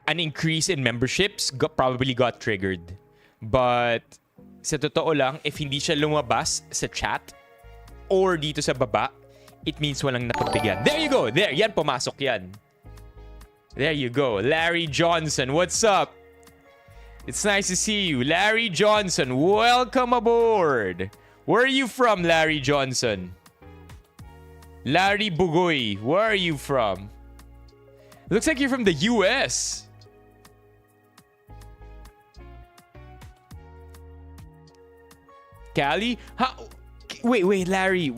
increase in memberships probably got triggered. But sa totoo lang, if hindi siya lumabas sa chat or dito sa baba, it means walang napagbigyan. There you go! There! Yan, pumasok yan. There you go. Larry Johnson, what's up? It's nice to see you. Larry Johnson, welcome aboard. Where are you from, Larry Johnson? Larry Bugoy, where are you from? Looks like you're from the US. Cali? Wait, Larry.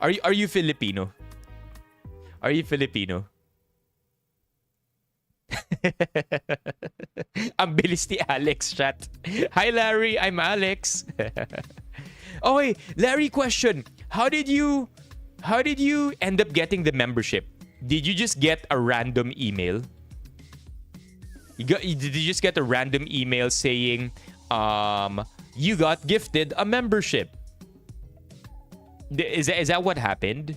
Are you Filipino? Are you Filipino? Ang bilis ni Alex, chat. Hi, Larry. I'm Alex. Oh, wait. Larry, question. How did you end up getting the membership? Did you just get a random email? Did you just get a random email saying, you got gifted a membership? Is that what happened?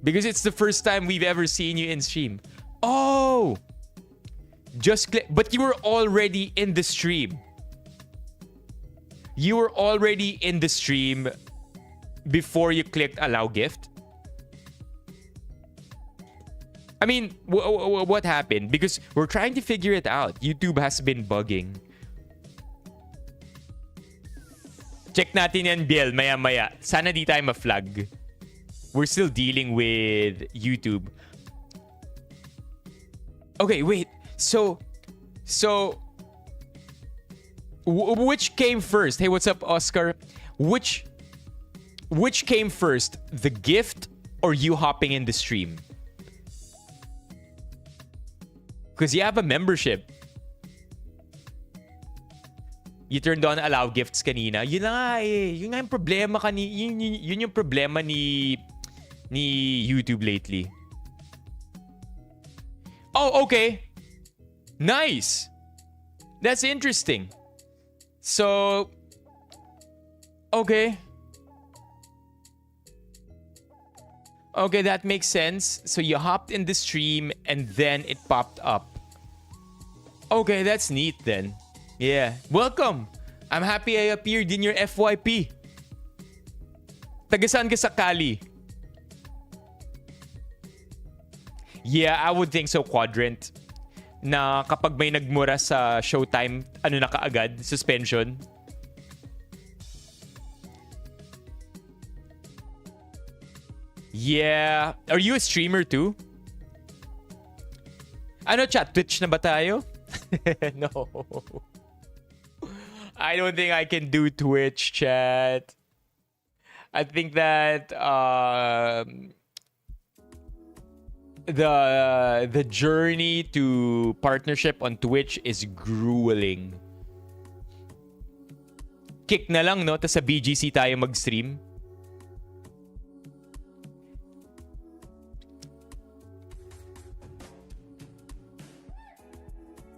Because it's the first time we've ever seen you in stream. Oh! Just click. But you were already in the stream. You were already in the stream before you clicked allow gift. I mean, what happened? Because we're trying to figure it out. YouTube has been bugging. Check natin yan, Biel, maya-maya. Sana di tayo ma-flag. We're still dealing with YouTube. Okay, wait. So, which came first? Hey, what's up, Oscar? Which came first? The gift or you hopping in the stream? Because you have a membership. You turned on allow gifts kanina. Yun na nga eh. Yun nga yung problema yun yung problema ni YouTube lately. Oh, okay. Nice. That's interesting. So, okay. Okay, that makes sense. So you hopped in the stream and then it popped up. Okay, that's neat then. Yeah. Welcome. I'm happy I appeared in your FYP. Taga saan ka sa Cali? Yeah, I would think so, Quadrant. Na kapag may nagmura sa Showtime, ano na kaagad? Suspension. Yeah. Are you a streamer too? Ano chat? Twitch na ba tayo? No. I don't think I can do Twitch, chat. I think that the journey to partnership on Twitch is grueling. Kick na lang, no? Tas sa BGC tayo mag-stream.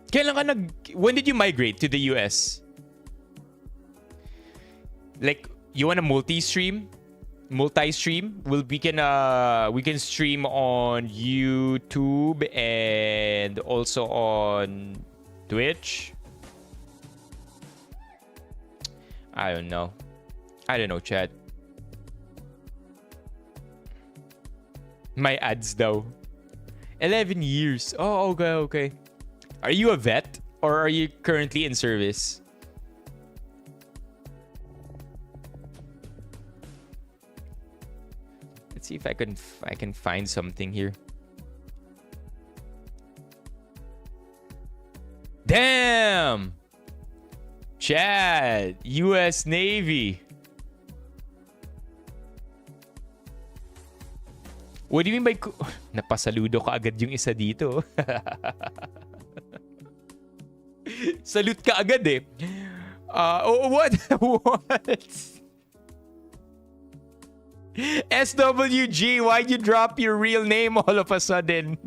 Kailan ka when did you migrate to the US? Like, you want a multi-stream? Multi-stream? We can stream on YouTube and also on Twitch. I don't know, chat. My ads though. 11 years. Oh, okay. Are you a vet or are you currently in service? Let's see if I can find something here. Damn! Chad, US Navy. What do you mean by napasaludo ka agad yung isa dito? Salute ka agad eh. What? SWG, why'd you drop your real name all of a sudden?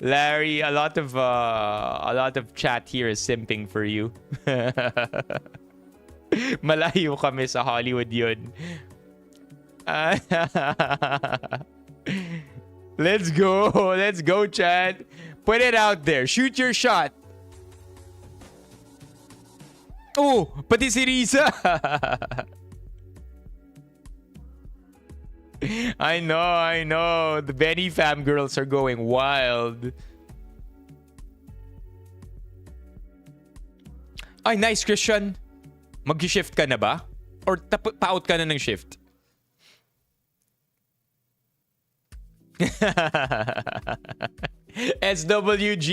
Larry, a lot of chat here is simping for you. Malayo kami sa Hollywood yun. Let's go, chat. Put it out there. Shoot your shot. Oh, pati si Risa. I know. The Benny fam girls are going wild. Ay, nice, Christian. Mag-shift ka na ba? Or pa-out ka na ng shift? SWG.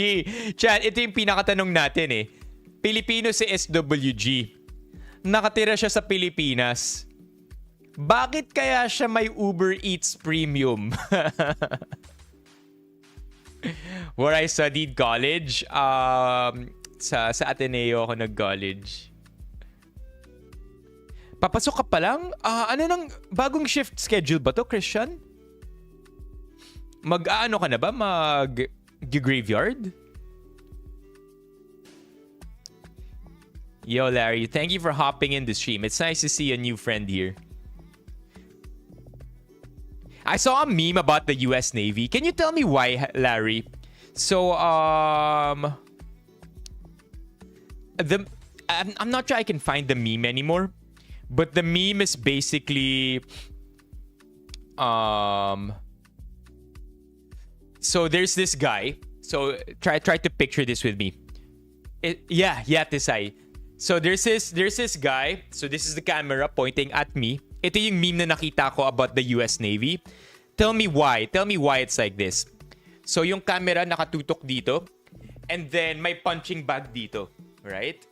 Chat, ito yung pinakatanong natin eh. Pilipino si SWG. Nakatira siya sa Pilipinas. Bakit kaya siya may Uber Eats Premium? Where I studied college, sa Ateneo ako nag-college. Papasok ka pa lang? Ano nang bagong shift schedule ba to, Christian? Mag-aano ka na ba? The graveyard? Yo, Larry, thank you for hopping in the stream. It's nice to see a new friend here. I saw a meme about the US Navy. Can you tell me why, Larry? So, I'm not sure I can find the meme anymore. But the meme is basically... So there's this guy. So try to picture this with me. Tisay. So there's this guy. So this is the camera pointing at me. Ito yung meme na nakita ko about the US Navy. Tell me why. Tell me why it's like this. So yung camera nakatutok dito. And then may punching bag dito. Right?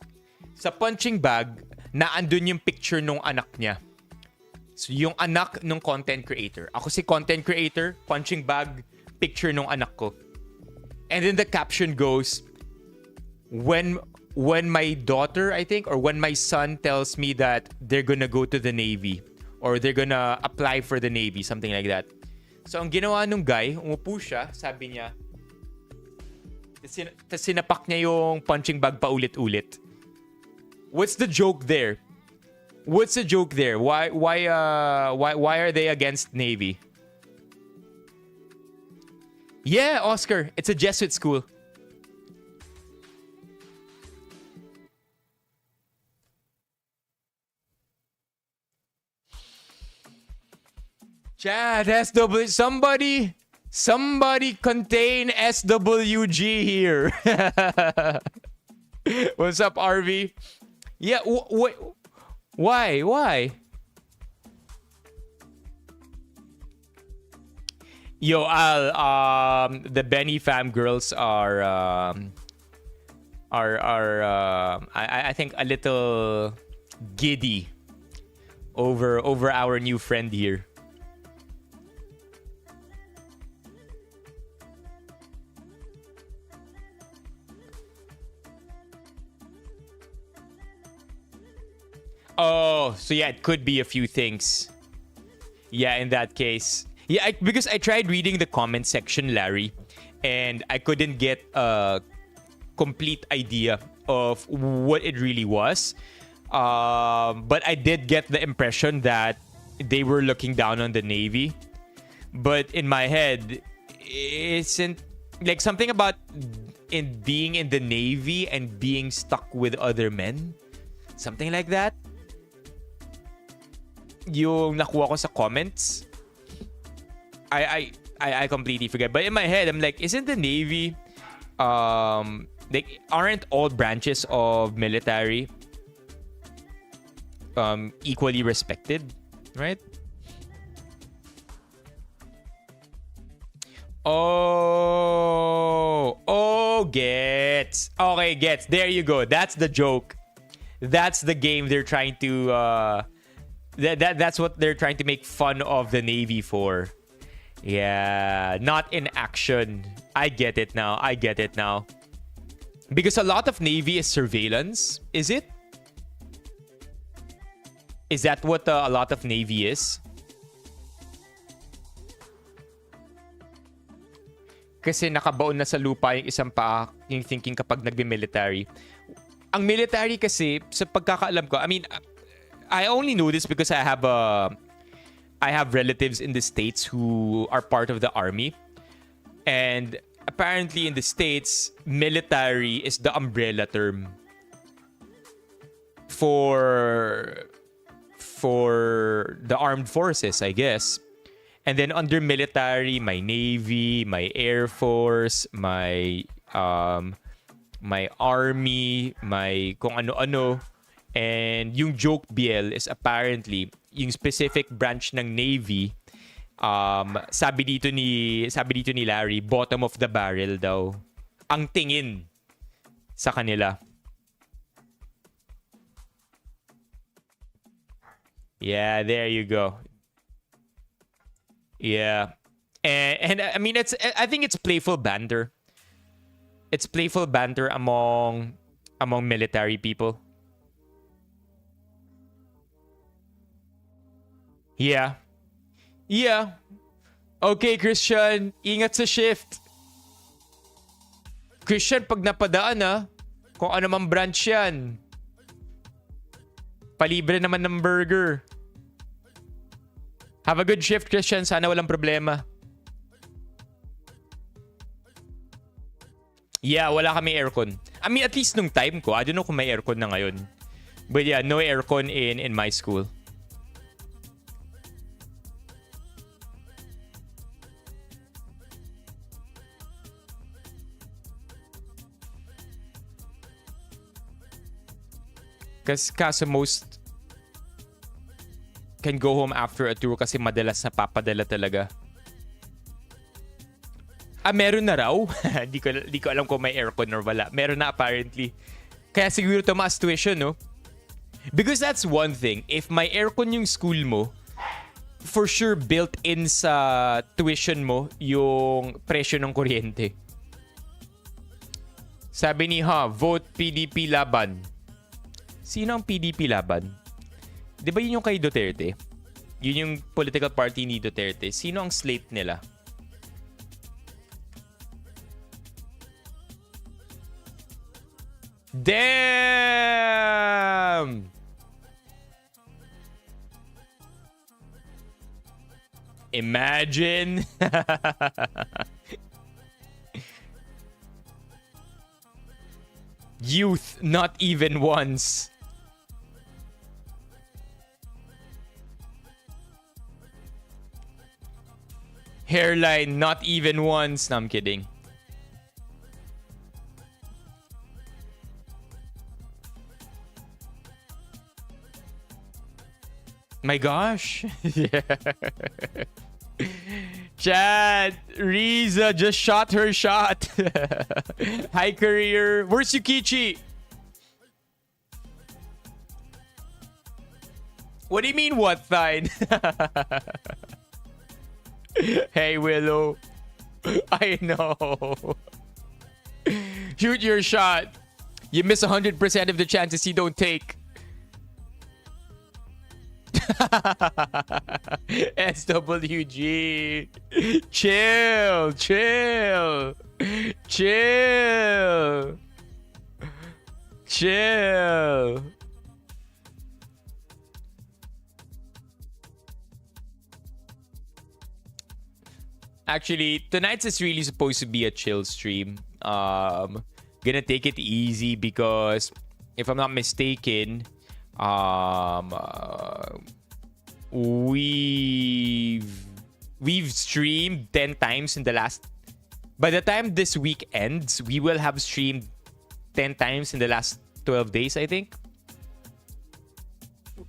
Sa punching bag, naandun yung picture nung anak niya. So yung anak nung content creator. Ako si content creator, punching bag, picture nung anak ko. And then the caption goes, when my daughter, I think, or when my son tells me that they're gonna go to the Navy or they're gonna apply for the Navy, something like that. So ang ginawa nung guy, umupo siya, sabi niya, tas sinapak niya yung punching bag paulit-ulit. What's the joke there? What's the joke there? Why are they against Navy? Yeah, Oscar, it's a Jesuit school. Chat, SW, somebody contain SWG here. What's up, RV? Yeah, why? Yo, Al, the Benny fam girls are I think a little giddy over our new friend here. Oh, so yeah, it could be a few things. Yeah, in that case. Yeah, because I tried reading the comment section, Larry, and I couldn't get a complete idea of what it really was. But I did get the impression that they were looking down on the Navy. But in my head, isn't like something about being in the Navy and being stuck with other men? Something like that? Yung nakuha ko sa comments. I completely forget. But in my head, I'm like, isn't the Navy like aren't all branches of military equally respected, right? Gets. Okay, gets. There you go. That's the joke. That's the game they're trying to that's what they're trying to make fun of the Navy for. Yeah, not in action. I get it now. Because a lot of Navy is surveillance, is it? Is that what a lot of Navy is? Kasi nakabaon na sa lupa yung isang paa, yung thinking kapag nagbe-military. Ang military kasi, sa pagkakaalam ko, I mean, I only know this because I have relatives in the States who are part of the army. And apparently in the States, military is the umbrella term for the armed forces, I guess. And then under military, my Navy, my Air Force, my army, my kung ano-ano. And yung joke BL is apparently yung specific branch ng Navy, sabi dito ni Larry, bottom of the barrel daw ang tingin sa kanila. Yeah, there you go. Yeah. And I mean, I think it's playful banter. It's playful banter among military people. Yeah. Okay, Christian. Ingat sa shift. Christian, pag napadaan kung ano mang branch yan. Palibre naman ng burger. Have a good shift, Christian. Sana walang problema. Yeah, wala kami aircon. I mean, at least nung time ko. I don't know kung may aircon na ngayon. But yeah, no aircon in my school. Kaso most can go home after a tour kasi madalas napapadala talaga. Meron na raw. Di ko alam kung may aircon or wala. Meron na apparently. Kaya siguro tumaas tuition, no? Because that's one thing. If may aircon yung school mo, for sure built in sa tuition mo yung presyo ng kuryente. Sabi ni vote PDP laban. Sino ang PDP laban? Di ba yun yung kay Duterte? Yun yung political party ni Duterte. Sino ang slate nila? Damn! Imagine. Youth, not even once. Hairline, not even once. No, I'm kidding. My gosh. Yeah. Chat, Riza just shot her shot. Hi, career. Where's Yukichi? What do you mean, what fine? Hey, Willow. I know. Shoot your shot. You miss 100% of the chances you don't take. SWG. Chill. Actually, tonight's is really supposed to be a chill stream. Gonna take it easy because if I'm not mistaken, we've streamed 10 times in the last. By the time this week ends, we will have streamed 10 times in the last 12 days, I think.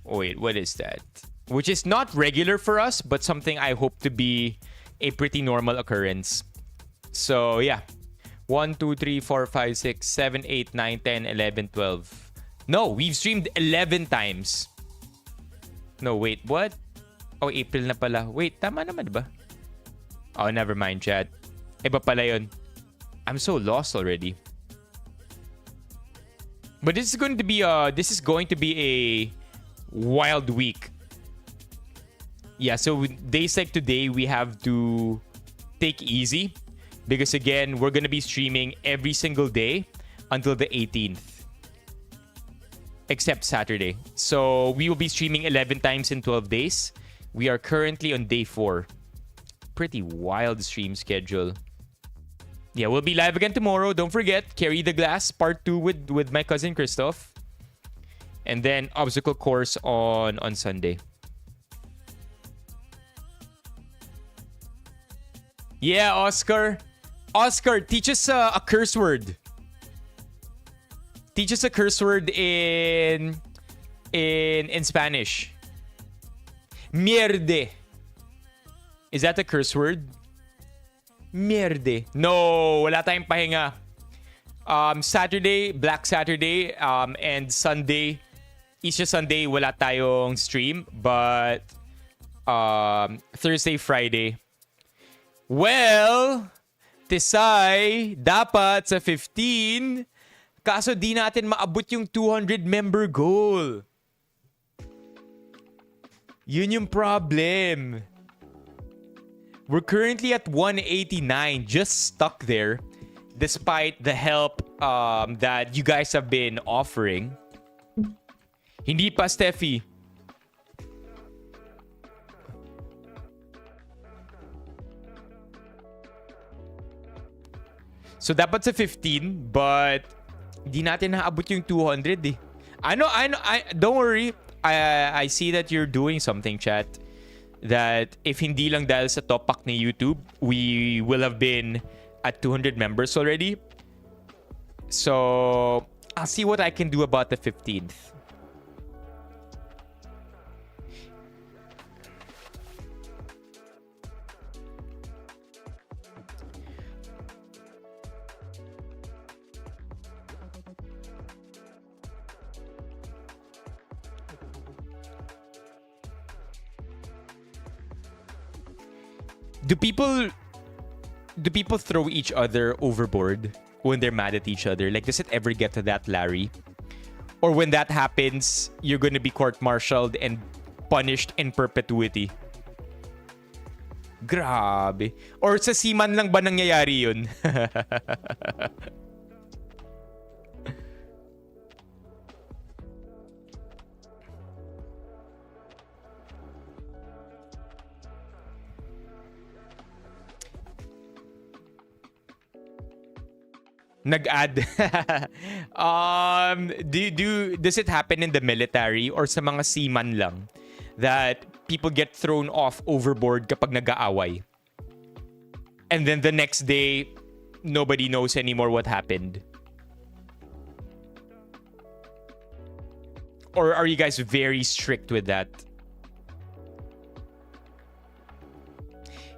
Oh, wait, what is that? Which is not regular for us, but something I hope to be a pretty normal occurrence. So, yeah. 1, 2, 3, 4, 5, 6, 7, 8, 9, 10, 11, 12. No, we've streamed 11 times. No, wait, what? Oh, April na pala. Wait, tama naman ba? Oh, never mind, chat. Iba pala yun. I'm so lost already. But this is going to be a wild week. Yeah, so days like today, we have to take easy. Because again, we're going to be streaming every single day until the 18th. Except Saturday. So we will be streaming 11 times in 12 days. We are currently on day 4. Pretty wild stream schedule. Yeah, we'll be live again tomorrow. Don't forget, Carry the Glass part 2 with my cousin Christoph. And then obstacle course on Sunday. Yeah, Oscar. Oscar, teach us a curse word. Teach us a curse word in Spanish. Mierde. Is that a curse word? Mierde. No, wala tayong pahinga. Saturday, Black Saturday, and Sunday, Easter Sunday, wala tayong stream. But Thursday, Friday. Well, Tisay, dapat sa 15. Kaso di natin maabot yung 200 member goal. Yun yung problem. We're currently at 189, just stuck there. despite the help that you guys have been offering. Hindi pa, Steffi. So dapat sa 15, but di natin naabot yung 200 eh. Don't worry. I see that you're doing something, chat. That if hindi lang dahil sa topak ni YouTube, we will have been at 200 members already. So I'll see what I can do about the 15th. Do people throw each other overboard when they're mad at each other? Like, does it ever get to that, Larry? Or when that happens, you're gonna be court-martialed and punished in perpetuity? Grabe. Or sa seaman lang ba nangyayari yun? Nag-add. Does it happen in the military or sa mga seaman lang that people get thrown off overboard kapag nag-aaway? And then the next day, nobody knows anymore what happened? Or are you guys very strict with that?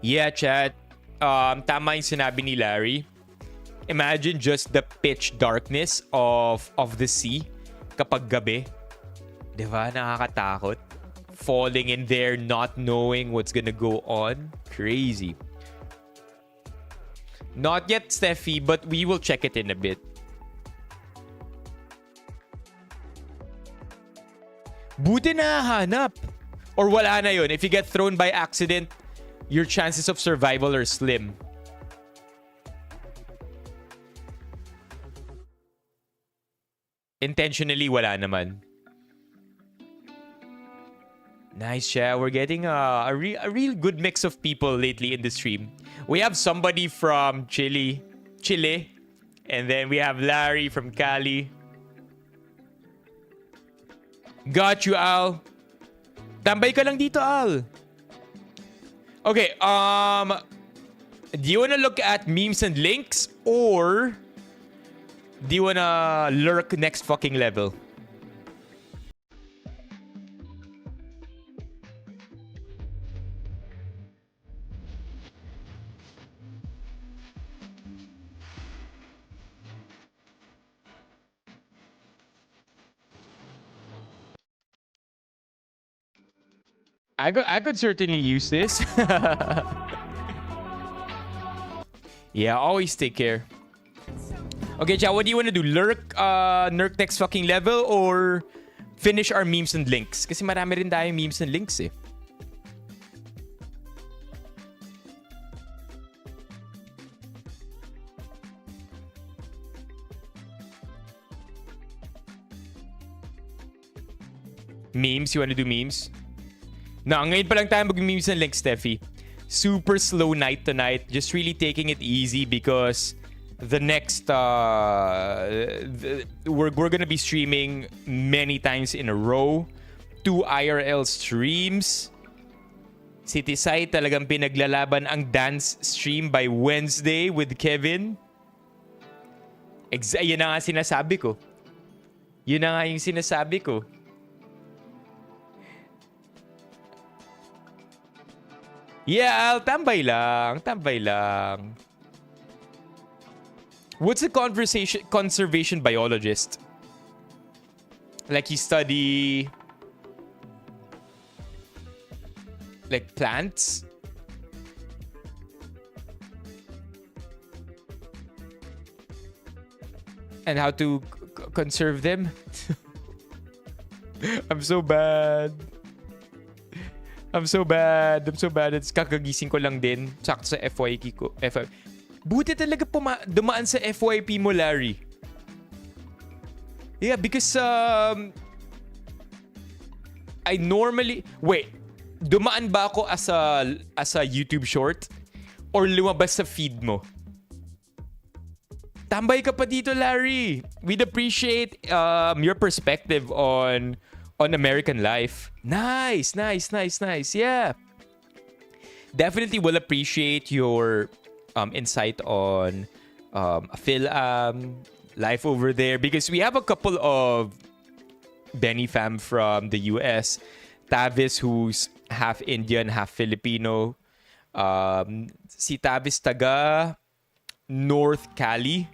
Yeah, chat. Tama yung sinabi ni Larry. Imagine just the pitch darkness of the sea kapag gabi. Diba? Nakakatakot. Falling in there, not knowing what's gonna go on. Crazy. Not yet, Steffi, but we will check it in a bit. Buti na hanap. Or wala na yun. If you get thrown by accident, your chances of survival are slim. Intentionally, wala naman. Nice, yeah. We're getting a real good mix of people lately in the stream. We have somebody from Chile. And then we have Larry from Cali. Got you, Al. Tambay ka lang dito, Al. Okay, do you wanna look at memes and links or do you wanna lurk next fucking level? I could certainly use this. Yeah, always take care. Okay, chat, what do you want to do? Lurk next fucking level or finish our memes and links? Kasi marami rin tayong memes and links eh. Memes? You want to do memes? No, ngayon pa lang tayo mag-memes and links, Steffi. Super slow night tonight. Just really taking it easy because the next we're gonna be streaming many times in a row. 2 IRL streams. City Side talagang pinaglalaban ang dance stream by Wednesday with Kevin. Yan na nga sinasabi ko. Yun na nga yung sinasabi ko. Yeah, tambay lang. Tambay lang. What's a conservation biologist? Like you study like plants? And how to conserve them? I'm so bad. It's kakagising ko lang din. Sakto sa FYI ko. Buti talaga dumaan sa FYP mo, Larry. Yeah, because I normally... Wait, dumaan ba ako as a YouTube short? Or lumabas sa feed mo? Tambay ka pa dito, Larry. We'd appreciate your perspective on American life. Nice. Yeah. Definitely will appreciate your insight on life over there, because we have a couple of Benny fam from the US. Tavis, who's half Indian, half Filipino. Si Tavis taga North Cali.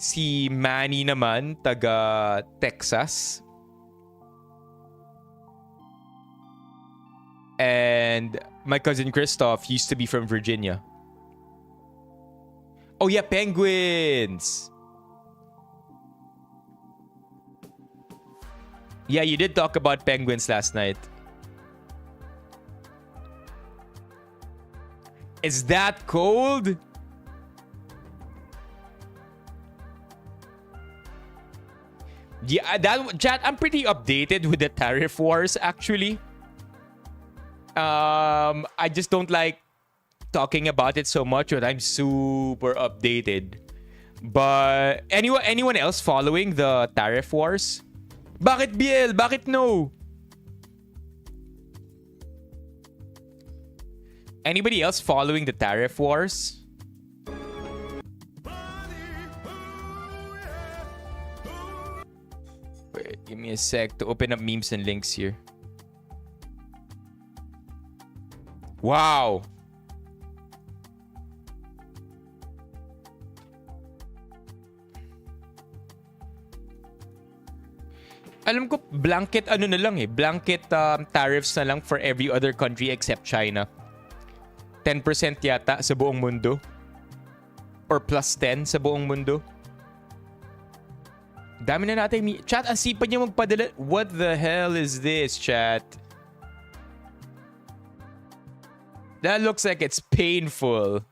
Si Manny naman taga Texas. And my cousin Christoph used to be from Virginia. Oh yeah, penguins. Yeah, you did talk about penguins last night. Is that cold? Yeah, chat, I'm pretty updated with the tariff wars actually. I just don't like talking about it so much, but I'm super updated. But anyone else following the tariff wars? Bakit BL? Bakit no? Anybody else following the tariff wars? Wait, give me a sec to open up memes and links here. Wow. Alam ko, blanket ano na lang eh. Blanket tariffs na lang for every other country except China. 10% yata sa buong mundo. Or plus 10 sa buong mundo. Dami na natin. Chat, ang sipag niya magpadala. What the hell is this, chat? That looks like it's painful.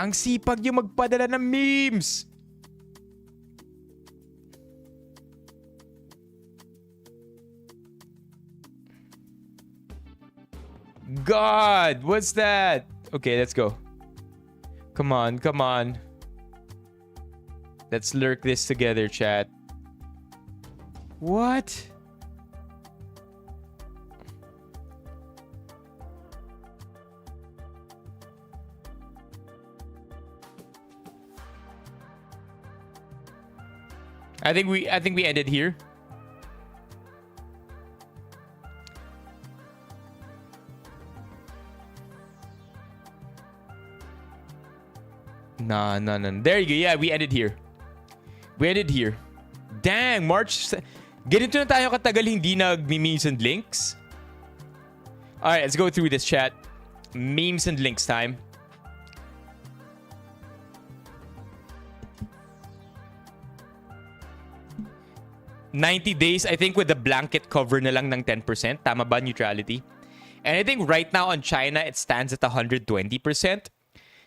Ang sipag niyo magpadala ng memes. God, what's that? Okay, let's go. Come on. Let's lurk this together, chat. What? I think we ended here. No. There you go. Yeah, we ended here. Dang, March. Ganito na tayo katagal hindi nag-memes and links. Alright, let's go through this, chat. Memes and links time. $90 days, I think with the blanket cover na lang ng 10%. Tama ba, neutrality? And I think right now on China, it stands at 120%.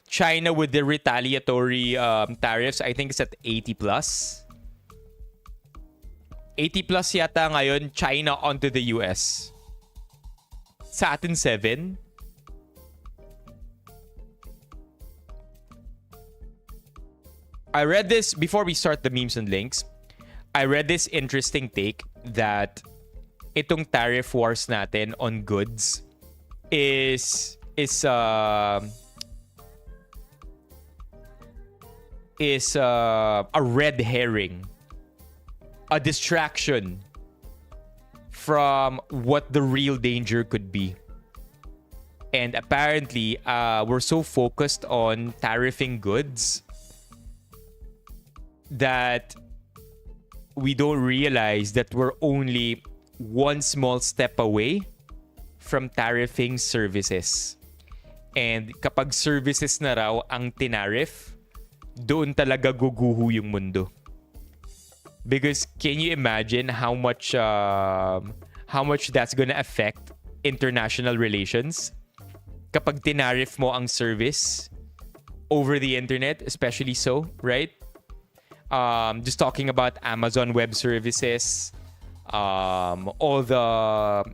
China with the retaliatory tariffs, I think it's at 80 plus. 80 plus yata ngayon, China onto the US. Sa atin, 7. I read this before we start the memes and links. I read this interesting take that itong tariff wars natin on goods is a red herring, a distraction from what the real danger could be. And apparently, we're so focused on tariffing goods that we don't realize that we're only one small step away from tariffing services. And kapag services na raw ang tinariff, doon talaga guguho yung mundo. Because can you imagine how much how much that's gonna affect international relations kapag tinarif mo ang service over the internet, especially so, right? Just talking about Amazon Web Services, all the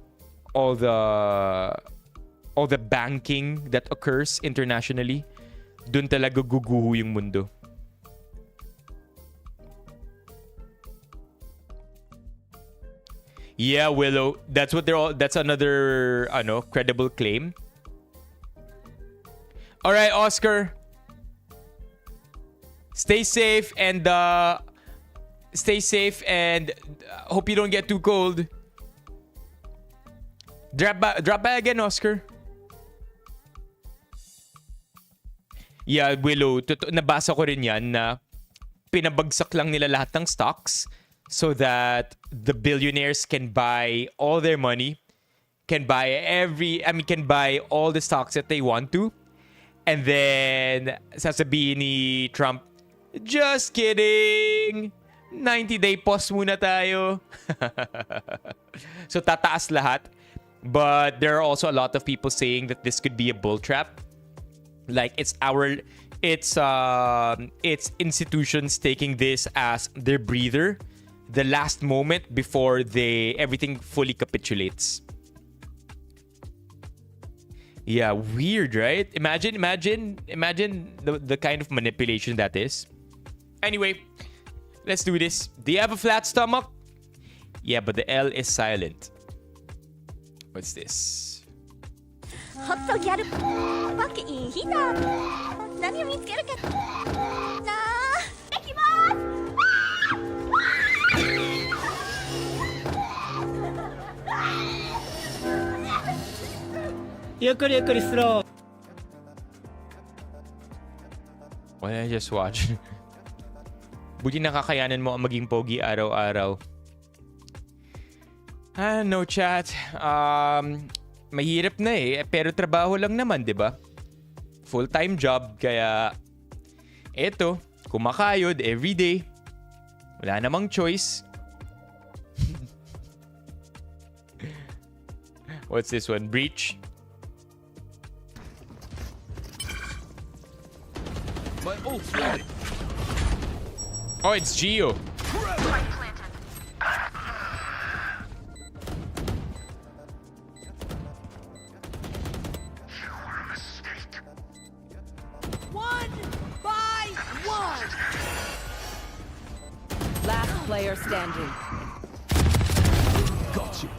banking that occurs internationally, dun talaga guguho yung mundo. Yeah, Willow. That's what they're all. That's another, credible claim. All right, Oscar. Stay safe and hope you don't get too cold. Drop by again, Oscar. Yeah, Willow. Nabasa ko rin yan na pinabagsak lang nila lahat ng stocks so that the billionaires can buy all their money, can buy all the stocks that they want to. And then sasabihin ni Trump, just kidding. 90-day pause muna tayo. So tataas lahat. But there are also a lot of people saying that this could be a bull trap. Like it's institutions taking this as their breather, the last moment before everything fully capitulates. Yeah, weird, right? Imagine the kind of manipulation that is. Anyway, let's do this. Do you have a flat stomach? Yeah, but the L is silent. What's this? Why did I just watch? Buti nakakayanan mo ang maging pogi araw-araw. No chat. Mahirap na eh. Pero trabaho lang naman, di ba? Full-time job. Kaya, eto, kumakayod everyday. Wala namang choice. What's this one? Breach? My ult's ready. Oh, it's Gio. One by one. Last player standing. Got you.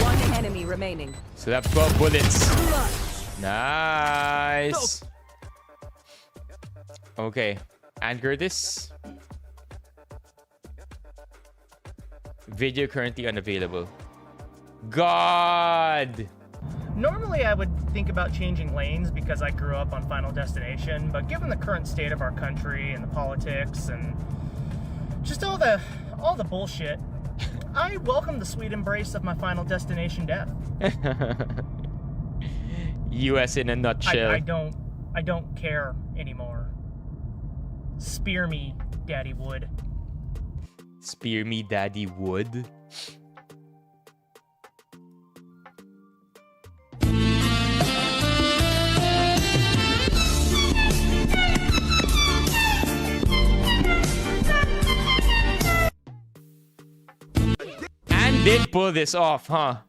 One enemy remaining. So that's 12 bullets. Nice. Okay. Anchor this. Video currently unavailable. God. Normally, I would think about changing lanes because I grew up on Final Destination, but given the current state of our country and the politics and just all the bullshit, I welcome the sweet embrace of my Final Destination death. US in a nutshell. I don't care anymore. Spear me, Daddy Wood. Spear me, Daddy Wood. And did pull this off, huh?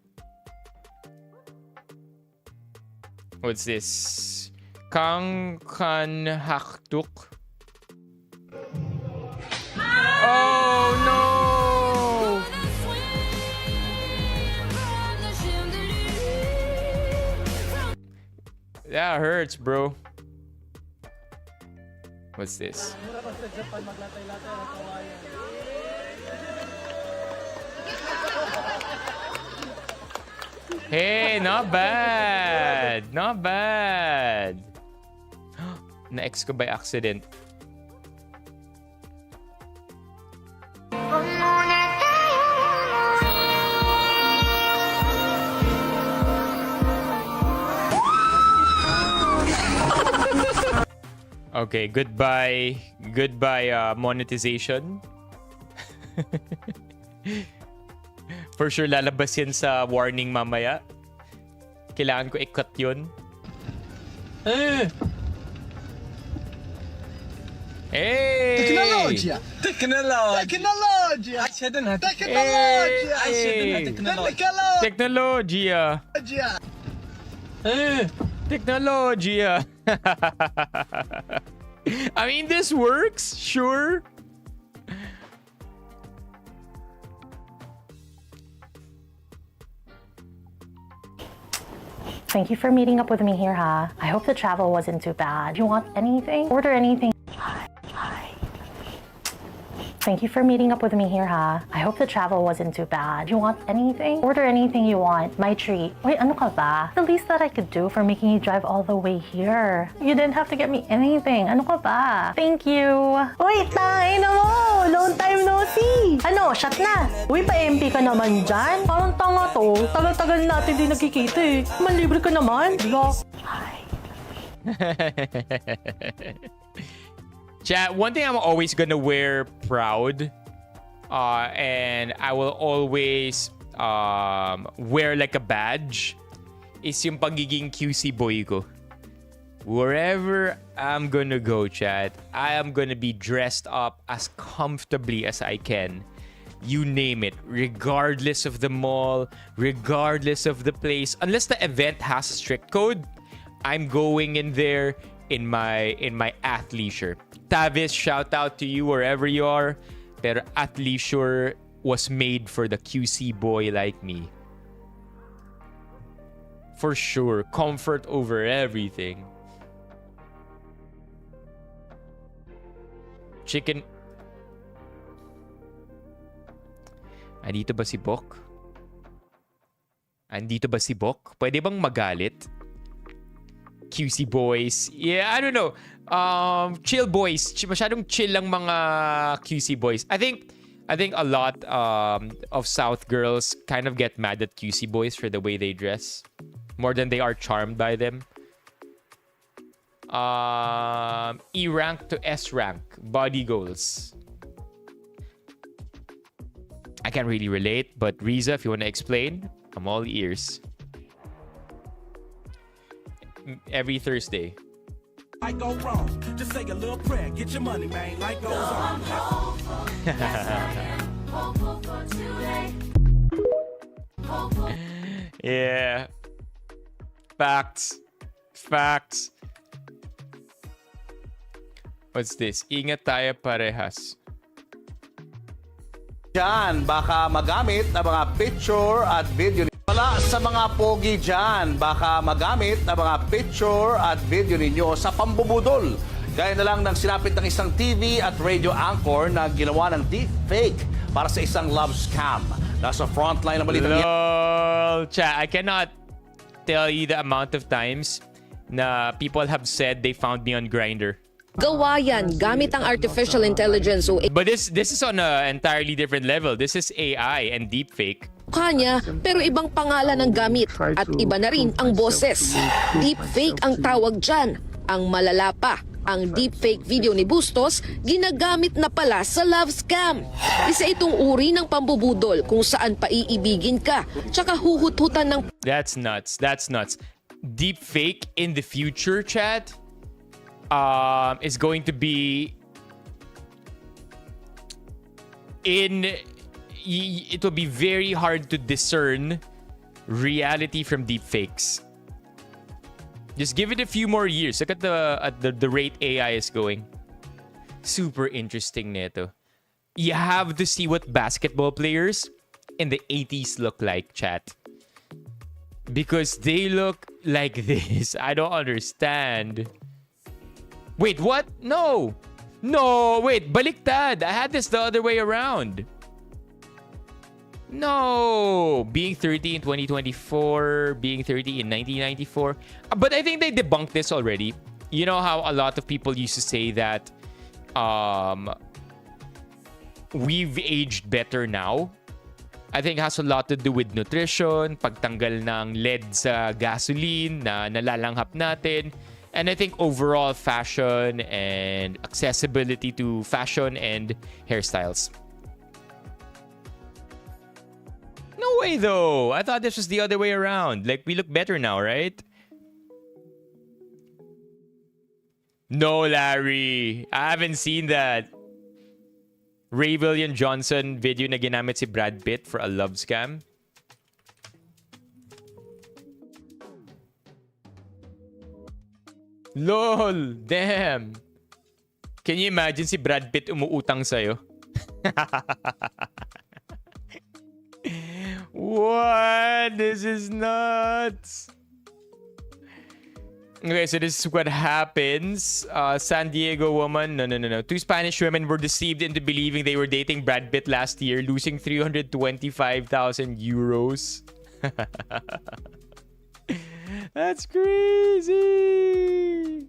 What's this? Kang Kan Haktuk. Oh no! That hurts, bro. What's this? Hey, not bad. Not bad. Na-ex ko by accident. Okay, goodbye. Goodbye, monetization. For sure, lalabas yan sa warning mamaya. Kailangan ko i-cut yun. Hey! Tecnologia! Tecnologia! Technologia! Technologia! I mean, this works, sure. Thank you for meeting up with me here, huh? I hope the travel wasn't too bad. You want anything? Order anything. Hi. Thank you for meeting up with me here, huh? I hope the travel wasn't too bad. You want anything? Order anything you want. My treat. Wait, ano ka ba? The least that I could do for making you drive all the way here. You didn't have to get me anything. Ano ka ba? Thank you. Wait, tangin na mo! Long time no see! Ano, shot na? Uy, pa-MP ka naman dyan? Parang tanga to. Tagal-tagal natin di nagkikita eh. Manlibre ka naman. Lock. Hi. Chat, one thing I'm always gonna wear proud, and I will always wear like a badge, is yung pagiging QC boy ko. Wherever I'm gonna go, chat, I am gonna be dressed up as comfortably as I can. You name it, regardless of the mall, regardless of the place. Unless the event has a strict code, I'm going in there in my athleisure. Tavis, shout out to you wherever you are. Pero athleisure was made for the QC boy like me. For sure, comfort over everything. Chicken. Andito ba si Bok? Andito ba si Bok? Pwede bang magalit? QC boys. Yeah, I don't know. Chill boys. Masyadong chill lang mga QC boys. I think a lot of South girls kind of get mad at QC boys for the way they dress more than they are charmed by them. E rank to S rank body goals. I can't really relate, but Riza, if you want to explain, I'm all ears. Every Thursday. I go wrong. Just say a little prayer. Get your money, man. Life goes on. Yeah. Facts. Facts. What's this? Ingat tayo parehas. Diyan, baka magamit ang mga picture at video. Wala sa mga pogi dyan, baka magamit ang mga picture at video ninyo sa pambubudol. Gaya na lang ng sinapit ng isang TV at radio anchor na ginawa ng deepfake para sa isang love scam. Nasa frontline ng balita niya. Lol, chat, I cannot tell you the amount of times na people have said they found me on Grindr. Gawa yan gamit ang artificial intelligence o But this is on an entirely different level. This is AI and deepfake. kanya pero ibang pangalan ang gamit at iba na rin ang boses. Deepfake ang tawag dyan. Ang malala pa, ang deepfake video ni Bustos ginagamit na pala sa love scam. Isa itong uri ng pambubudol kung saan paiibigin ka tsaka huhut-hutan ng... That's nuts. That's nuts. Deepfake in the future, chat, is going to be it will be very hard to discern reality from deepfakes. Just give it a few more years. Look at the rate AI is going. Super interesting neto. You have to see what basketball players in the 80s look like, chat. Because they look like this. I don't understand. Wait, what? No. No, wait, baliktad. I had this the other way around. No, being 30 in 2024, being 30 in 1994. But I think they debunked this already. You know how a lot of people used to say that we've aged better now? I think it has a lot to do with nutrition, pagtanggal ng lead sa gasoline na nalalanghap natin. And I think overall fashion and accessibility to fashion and hairstyles. No way though. I thought this was the other way around. Like, we look better now, right? No, Larry. I haven't seen that. Ray William Johnson video na ginamit si Brad Pitt for a love scam. LOL! Damn! Can you imagine si Brad Pitt umuutang sa'yo? What? This is nuts! Okay, so this is what happens. San Diego woman. No. 2 Spanish women were deceived into believing they were dating Brad Pitt last year, losing 325,000 euros. That's crazy.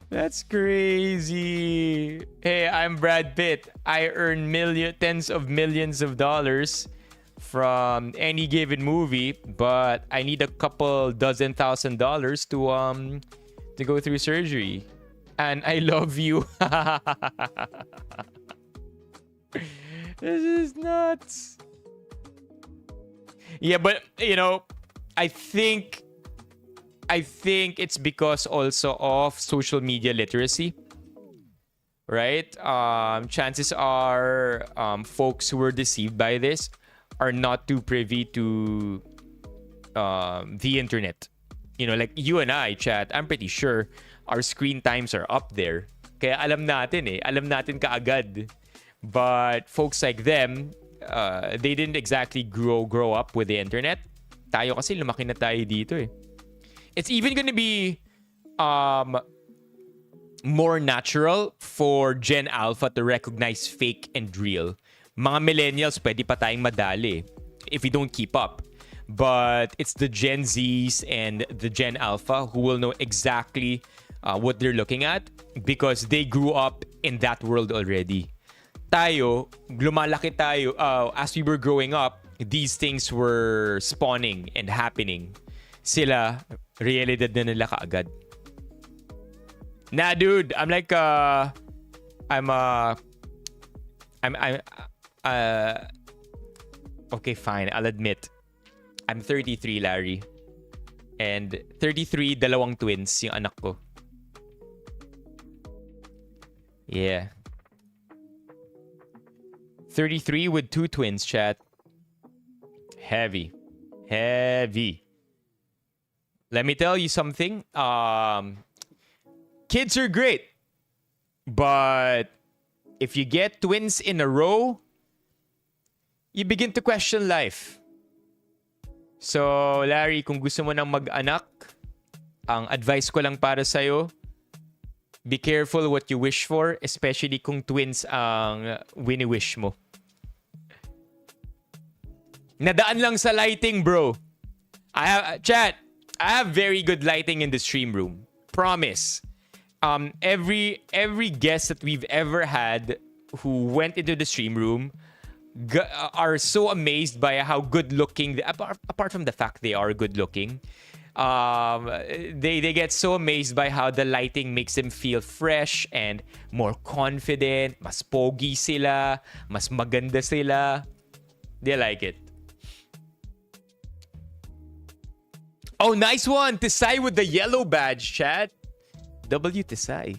That's crazy. Hey, I'm Brad Pitt. I earn tens of millions of dollars from any given movie, but I need a couple dozen $1,000 to go through surgery. And I love you. This is nuts. Yeah, but you know, I think it's because also of social media literacy, right? Chances are folks who were deceived by this are not too privy to the internet. You know, like you and I, chat, I'm pretty sure our screen times are up there. Kaya alam natin eh. Alam natin kaagad. But folks like them, they didn't exactly grow up with the internet. Tayo kasi lumaki na tayo dito eh. It's even gonna be more natural for Gen Alpha to recognize fake and real. Mga millennials, pwede pa tayong madali if we don't keep up. But it's the Gen Zs and the Gen Alpha who will know exactly what they're looking at because they grew up in that world already. Tayo, lumalaki tayo, as we were growing up, these things were spawning and happening. Sila, realidad na nila kaagad. Nah, dude, I'm like, okay, fine, I'll admit. I'm 33, Larry. And 33, dalawang twins yung anak ko. Yeah. 33 with 2 twins, chat. Heavy. Let me tell you something. Kids are great. But if you get twins in a row, you begin to question life. So, Larry, kung gusto mo nang mag-anak, ang advice ko lang para sa'yo, be careful what you wish for, especially kung twins ang wini-wish mo. Nadaan lang sa lighting, bro. I have very good lighting in the stream room. Promise. Every guest that we've ever had who went into the stream room are so amazed by how good looking, apart from the fact they are good looking, they get so amazed by how the lighting makes them feel fresh and more confident. Mas pogi sila, mas maganda sila. They like it. Oh, nice one! Tisay with the yellow badge, chat. W Tisay.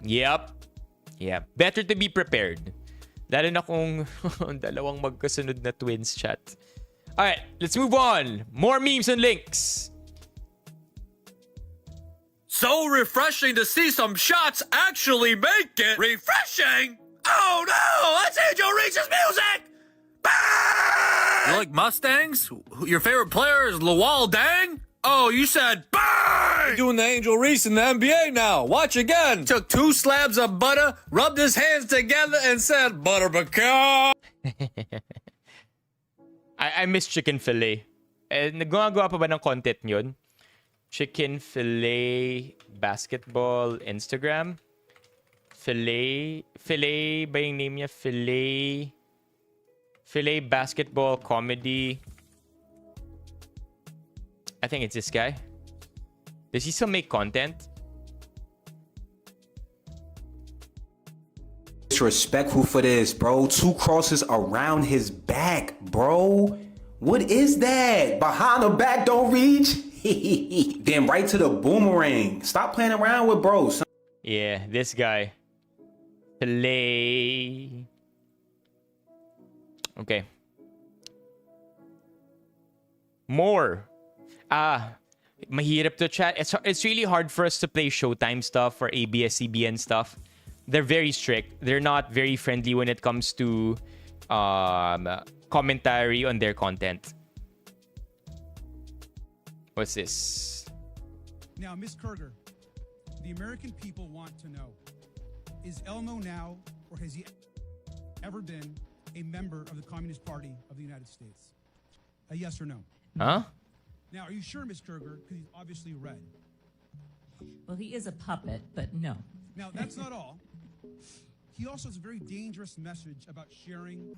Yep. Better to be prepared. Lalo na kung dalawang magkasunod na twins, chat. Alright, let's move on. More memes and links. So refreshing to see some shots actually make it refreshing. Oh no, that's Angel Reese's music. Bang! You like Mustangs? Your favorite player is Lawal Dang? Oh, you said bang! Doing the Angel Reese in the NBA now. Watch again. Took 2 slabs of butter, rubbed his hands together, and said butter pecan. I miss chicken fillet. Nagagawa pa ba ng content yun? Chicken fillet basketball Instagram? Fillet ba yung name niya? Fillet basketball comedy. I think it's this guy. Does he still make content? Disrespectful for this, bro. 2 crosses around his back, bro. What is that? Behind the back don't reach? Then right to the boomerang. Stop playing around with bro. Son. Yeah, this guy. Play. Okay. More. Mahirap to chat. It's really hard for us to play Showtime stuff or ABS-CBN stuff. They're very strict. They're not very friendly when it comes to commentary on their content. What's this? Now, Ms. Kurger, the American people want to know, is Elmo now, or has he ever been, a member of the Communist Party of the United States? A yes or no? Huh? Now, are you sure, Ms. Kurger? Because he's obviously red. Well, he is a puppet, but no. Now, that's not all. He also has a very dangerous message about sharing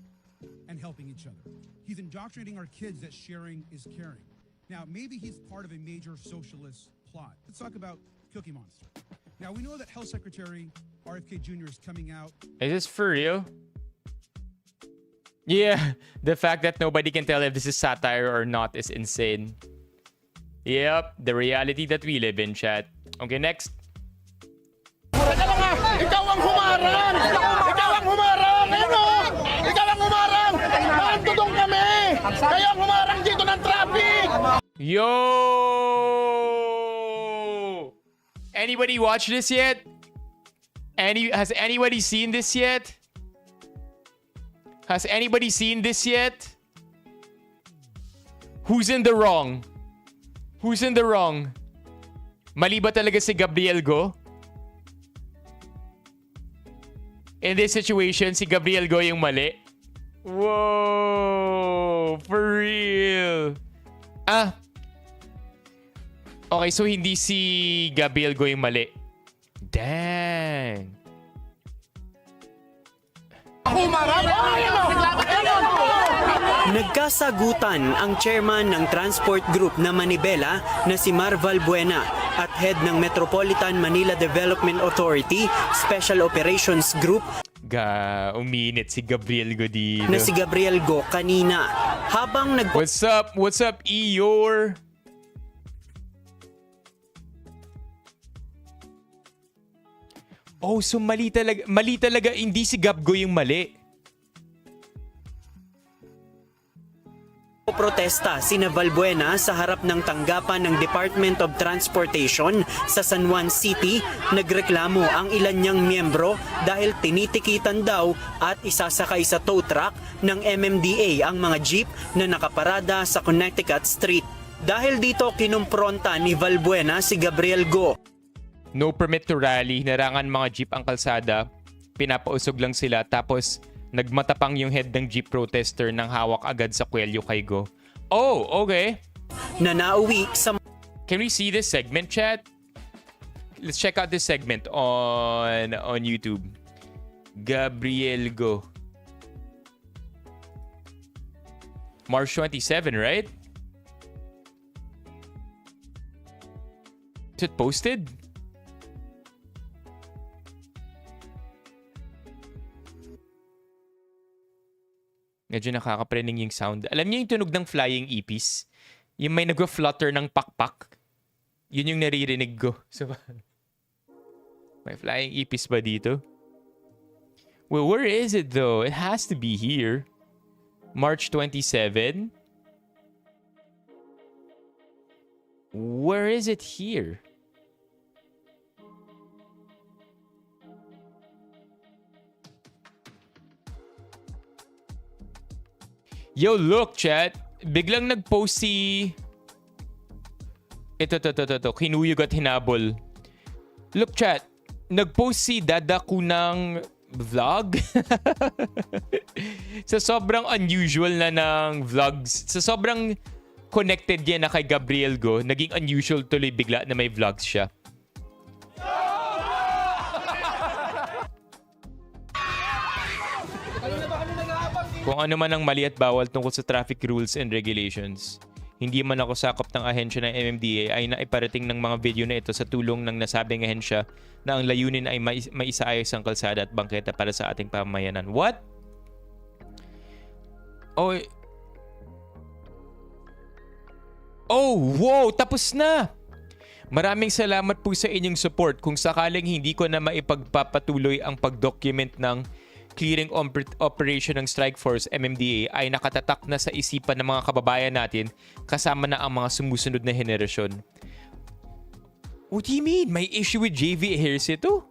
and helping each other. He's indoctrinating our kids that sharing is caring. Now, maybe he's part of a major socialist plot. Let's talk about Cookie Monster. Now, we know that Health Secretary RFK Jr. is coming out. Is this for real? Yeah, the fact that nobody can tell if this is satire or not is insane. Yep, the reality that we live in, chat. Okay, next. Ikaw ang humarang! Ikaw ang humarang! Ano? Ikaw ang humarang! Nandudong kami! Kaya ang humarang dito ng traffic! Yo! Anybody watch this yet? Has anybody seen this yet? Has anybody seen this yet? Who's in the wrong? Who's in the wrong? Mali ba talaga si Gabriel Go? In this situation, si Gabriel Go yung mali. Whoa! For real. Okay, so hindi si Gabriel Go yung mali. Dang. Nagkasagutan ang chairman ng transport group na Manibela na si Marval Buena at head ng Metropolitan Manila Development Authority Special Operations Group Uminit si Gabriel Go dito. na si Gabriel Go kanina. Habang What's up? What's up, Eeyore? Oh, so mali talaga, hindi si Gabgo yung mali. protesta sina Valbuena sa harap ng tanggapan ng Department of Transportation sa San Juan City, nagreklamo ang ilan niyang miyembro dahil tinitikitan daw at isasakay sa tow truck ng MMDA ang mga jeep na nakaparada sa Connecticut Street. Dahil dito kinumpronta ni Valbuena si Gabriel Go. No permit to rally, narangan mga jeep ang kalsada, pinapausog lang sila tapos nagmatapang yung head ng jeep protester nang hawak agad sa kwelyo kay Go. Oh, okay. Na nauwi sa... Can we see this segment, chat? Let's check out this segment on YouTube. Gabriel Go. March 27, right? Is it posted? Medyo nakakaprening yung sound. Alam niyo yung tunog ng flying ipis? Yung may nagwa-flutter ng pakpak? Yun yung naririnig ko. So, may flying ipis ba dito? Well, where is it though? It has to be here. March 27. Where is it here? Yo, look, chat. Biglang nag-post si... Ito. Kinuyog at hinabol. Look, chat. Nag-post si Dadaku ng vlog. Sa sobrang unusual na ng vlogs. Sa sobrang connected niya na kay Gabriel Go, naging unusual tuloy bigla na may vlogs siya. Kung ano man ang mali at bawal tungkol sa traffic rules and regulations, hindi man ako sakop ng ahensya ng MMDA ay naiparating ng mga video na ito sa tulong ng nasabing ahensya na ang layunin ay maisaayos ang kalsada at bangketa para sa ating pamayanan. What? Oh, wow! Tapos na! Maraming salamat po sa inyong support. Kung sakaling hindi ko na maipagpapatuloy ang pag-document ng clearing operation ng Strike Force MMDA ay nakatatak na sa isipan ng mga kababayan natin kasama na ang mga sumusunod na henerasyon. What do you mean? May issue with JV Hersey ito?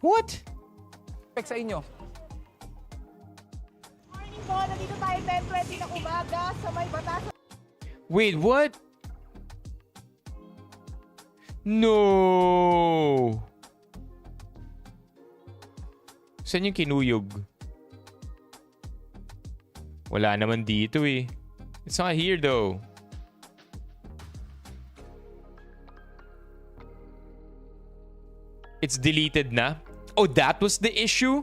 What? Sa inyo. Morning po, nandito tayo 10:20 ng umaga sa may batas. Wait, what? No! Saan yung kinuyog? Wala naman dito eh. It's not here though. It's deleted na? Oh, that was the issue?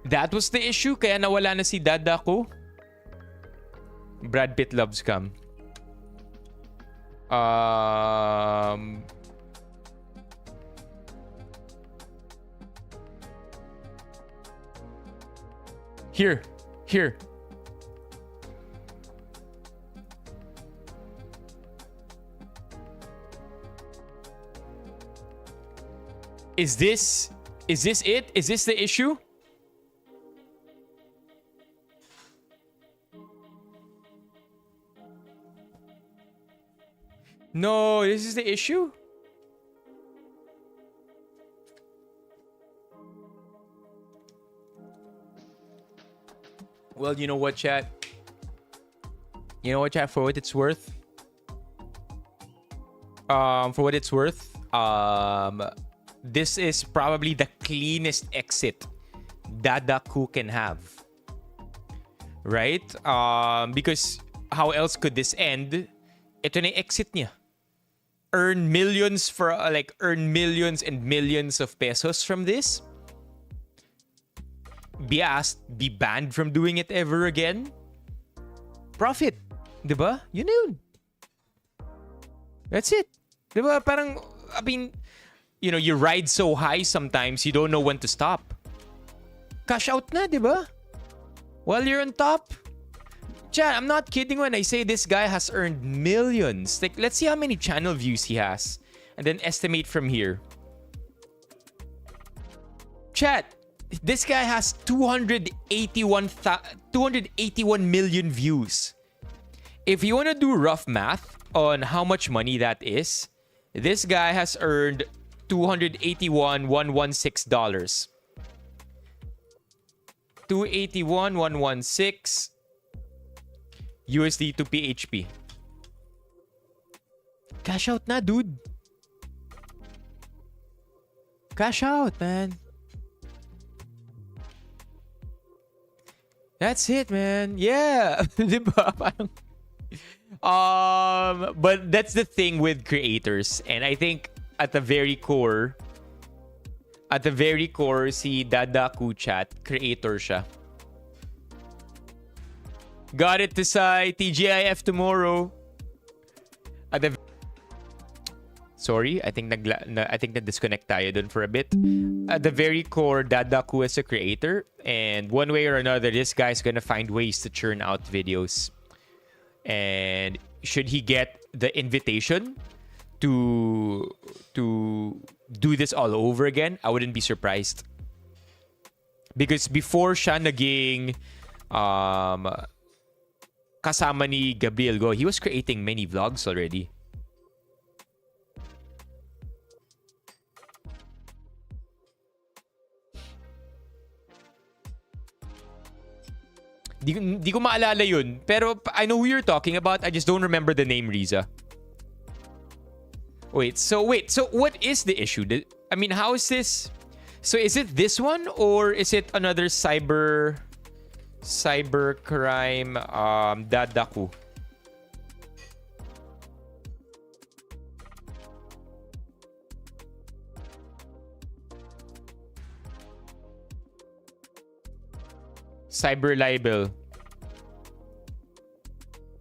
That was the issue? Kaya nawala na si Dada ko? Brad Pitt loves scam. Here. Is this it? Is this the issue? No, this is the issue? Well, you know what, chat? For what it's worth? This is probably the cleanest exit Dadaku can have. Right? Because how else could this end? Ito na yung exit niya. Earn millions and millions of pesos from this. Be asked, be banned from doing it ever again. Profit. Diba? Yun. That's it. Diba? Parang, I mean, you ride so high sometimes, you don't know when to stop. Cash out na, diba? While you're on top. Chat, I'm not kidding when I say this guy has earned millions. Like, let's see how many channel views he has. And then estimate from here. Chat, this guy has 281 million views. If you want to do rough math on how much money that is, this guy has earned $281,116. $281,116 USD to PHP. Cash out na, dude. Cash out, man. That's it, man. Yeah. Diba? But that's the thing with creators. And I think at the very core, si Dadaku Chat, creator siya. Got it, Tisay. TGIF tomorrow. Sorry, I think na-disconnect tayo dun for a bit. At the very core, Dadaku is a creator. And one way or another, this guy's gonna find ways to churn out videos. And should he get the invitation to do this all over again, I wouldn't be surprised. Because before siya naging kasama ni Gabriel Go, he was creating many vlogs already. Di ko maalala yun. Pero I know who you're talking about. I just don't remember the name, Riza. So what is the issue? I mean, how is this? So is it this one or is it another cyber crime Dadaku? cyber libel.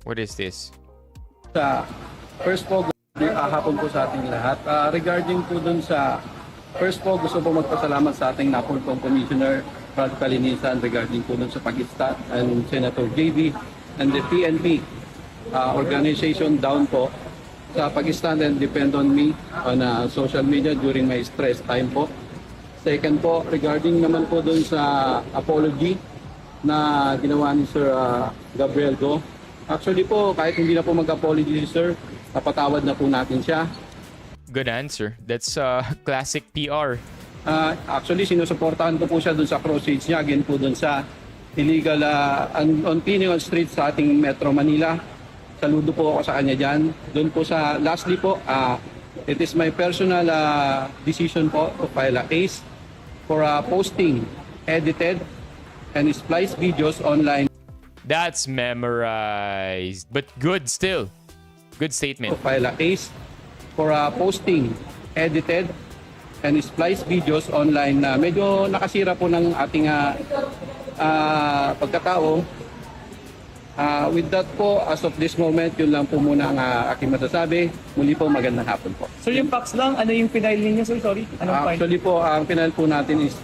What is this? First po, hapon po sa ating lahat. Regarding po dun sa first po, gusto po magpasalamat sa ating Napolcom Commissioner Brad Kalinisan regarding po dun sa Pakistan and Senator JB and the PNP organization down po sa Pakistan and depend on me on social media during my stress time po. Second po, regarding naman po dun sa apology na ginawa ni Sir Gabriel Go. Actually po, kahit hindi na po mag-apology si Sir, napatawad na po natin siya. Good answer. That's classic PR. Actually, sinusuportahan ko po siya dun sa crusades niya, again po dun sa illegal on Pineal Street sa ating Metro Manila. Saludo po ako sa kanya dyan. Dun po sa, lastly po, it is my personal decision po to file a case for posting edited and spliced videos online. That's memorized, but good still. Good statement. To file a case for posting edited and spliced videos online na medyo nakasira po ng ating pagkatao. With that po, as of this moment, yun lang po muna ang aking masasabi. Muli po, magandang hapon po. So yung fax lang, ano yung final ninyo, sir? Sorry? Anong file? Actually po, ang final po natin is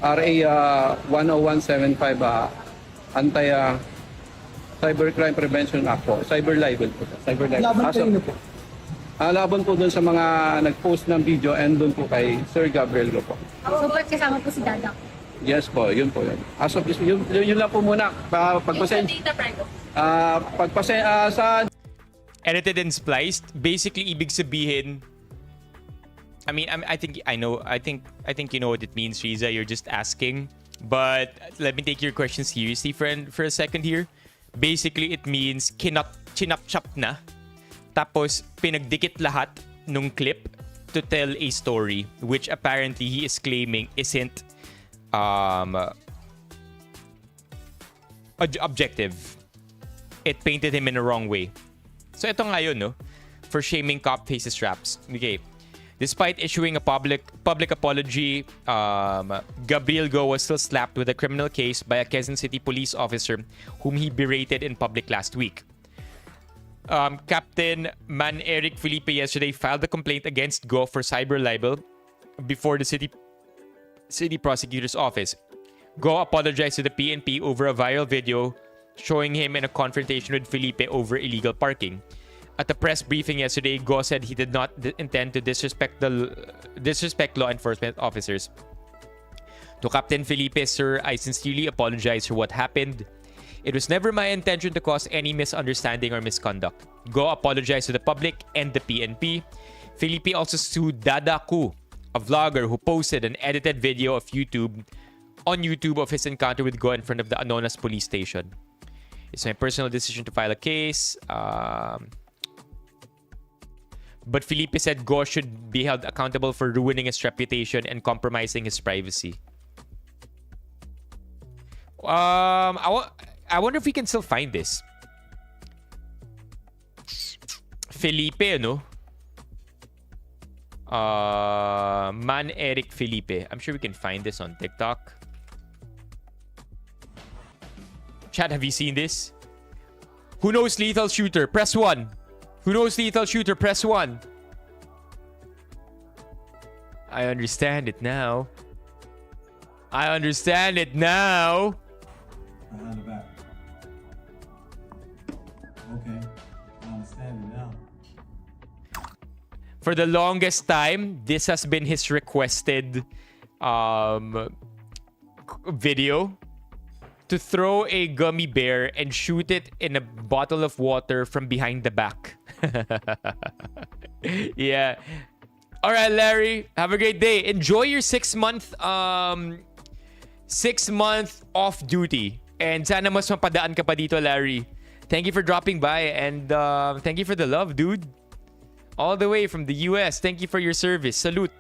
RA 10175 Cybercrime Prevention Act po. Cyber libel po. Cyber libel. Laban kayo po? Laban po doon sa mga nag-post ng video and doon po kay Sir Gabriel Go po. So, ba't kasama po si Dada? Yes po, yun po yun. As of this, yun lang po muna. Sa Edited and spliced, basically ibig sabihin, I think you know what it means, Riza. You're just asking. But let me take your question seriously for a second here. Basically, it means chinap-chap na. Tapos, pinagdikit lahat nung clip to tell a story, which apparently he is claiming isn't objective. It painted him in the wrong way. So, ito nga yun, no? For shaming cop faces straps. Okay. Despite issuing a public apology, Gabriel Go was still slapped with a criminal case by a Quezon City police officer whom he berated in public last week. Captain Man Eric Felipe yesterday filed a complaint against Go for cyber libel before the city prosecutor's office. Go apologized to the PNP over a viral video showing him in a confrontation with Felipe over illegal parking. At the press briefing yesterday, Go said he did not intend to disrespect law enforcement officers. To Captain Felipe, sir, I sincerely apologize for what happened. It was never my intention to cause any misunderstanding or misconduct. Go apologized to the public and the PNP. Felipe also sued Dada Ku, a vlogger who posted an edited video of on YouTube of his encounter with Go in front of the Anonas police station. It's my personal decision to file a case. But Felipe said Go should be held accountable for ruining his reputation and compromising his privacy. I wonder if we can still find this. Felipe, no? Man Eric Felipe. I'm sure we can find this on TikTok. Chat, have you seen this? Who knows lethal shooter? Press 1. Who knows lethal shooter? Press 1. I understand it now. I understand it now. Behind the back. Okay. I understand it now. For the longest time, this has been his requested video. To throw a gummy bear and shoot it in a bottle of water from behind the back. Yeah. All right, Larry. Have a great day. Enjoy your 6-month off duty. And sana mas mapadaan ka pa dito, Larry. Thank you for dropping by and thank you for the love, dude. All the way from the US. Thank you for your service. Salute.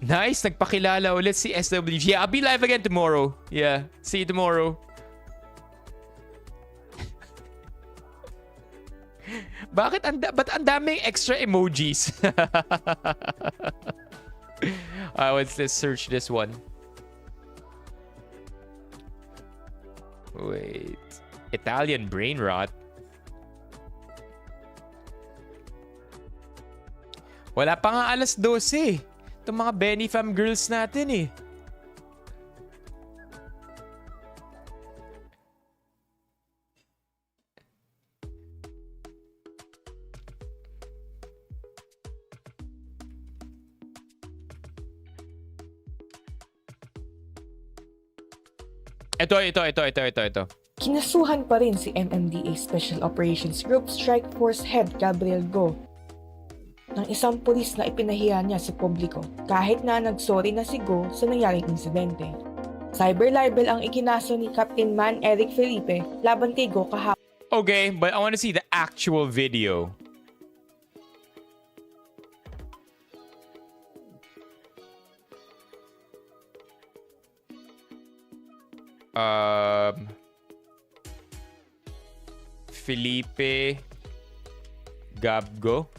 Nice, nagpakilala ulit si SWG. Yeah, I'll be live again tomorrow. Yeah, see you tomorrow. Ba't ang daming extra emojis? Let's search this one. Wait. Italian brain rot. Wala pa nga alas 12. Itong mga Benifam girls natin eh. Ito. Kinasuhan pa rin si MMDA Special Operations Group Strike Force Head Gabriel Go ng isang pulis na ipinahiya niya sa publiko kahit na nagsorry na si Go sa nangyaring insidente. Cyber libel ang ikinaso ni Captain Man Eric Felipe laban kay Go kahapon. Okay, but I want to see the actual video. Felipe Gabgo.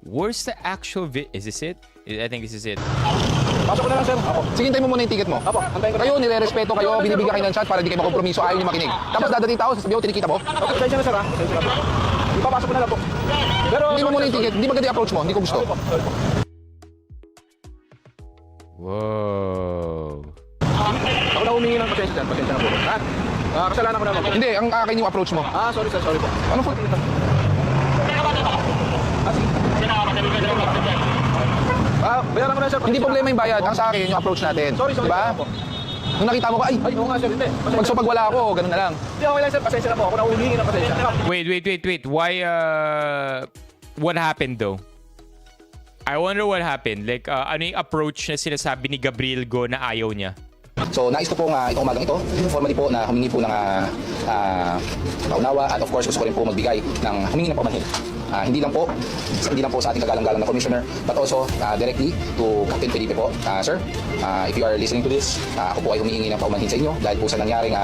Where's the actual Is this it? I think this is it. Pasok na lang, sir. Apo. Sige, hintayin mo muna yung ticket mo. Apo, antayin ko na. Kayo, nire-respeto kayo, binibigyan kayo ng chance para hindi kayo makompromiso, ayaw niyo makinig. Tapos dadating tao, sasabihin ko, tinikita mo. Okay, pasensya na, sir, ha? Pasensya na po. Ipapasok ko na lang po. Pero, hindi mo muna yung ticket. Hindi maganda yung approach mo. Hindi ko gusto. Sorry po. Wow. Ako na humingi ng pasensya, sir. Pasensya na po. Ha? Kasalanan ko naman po. Hindi, ang akin yung approach mo. Sorry, sir. Sorry po. Anong fault? Bayaran ko na, sir. Hindi problema yung bayad. Ang sa akin yung approach natin. Sorry, diba? Nung nakita mo ko, ay, oo nga, sir. Hindi. Pag wala ako, ganun na lang. Hindi, okay lang, sir. Pasensya na po. Ako na humingi ng pasensya. Wait. Why, what happened though? I wonder what happened. Like, ano yung approach na sinasabi ni Gabriel Go na ayaw niya? So, nais ko po nga itong umagang ito, formally po na humingi po ng paunawa at of course gusto ko rin po magbigay ng humingi ng pamanhin. Hindi lang po sa ating kagalang-galang na commissioner but also directly to Captain Felipe po. Sir, if you are listening to this, ako po ay humihingi ng paumanhin sa inyo dahil po sa nangyaring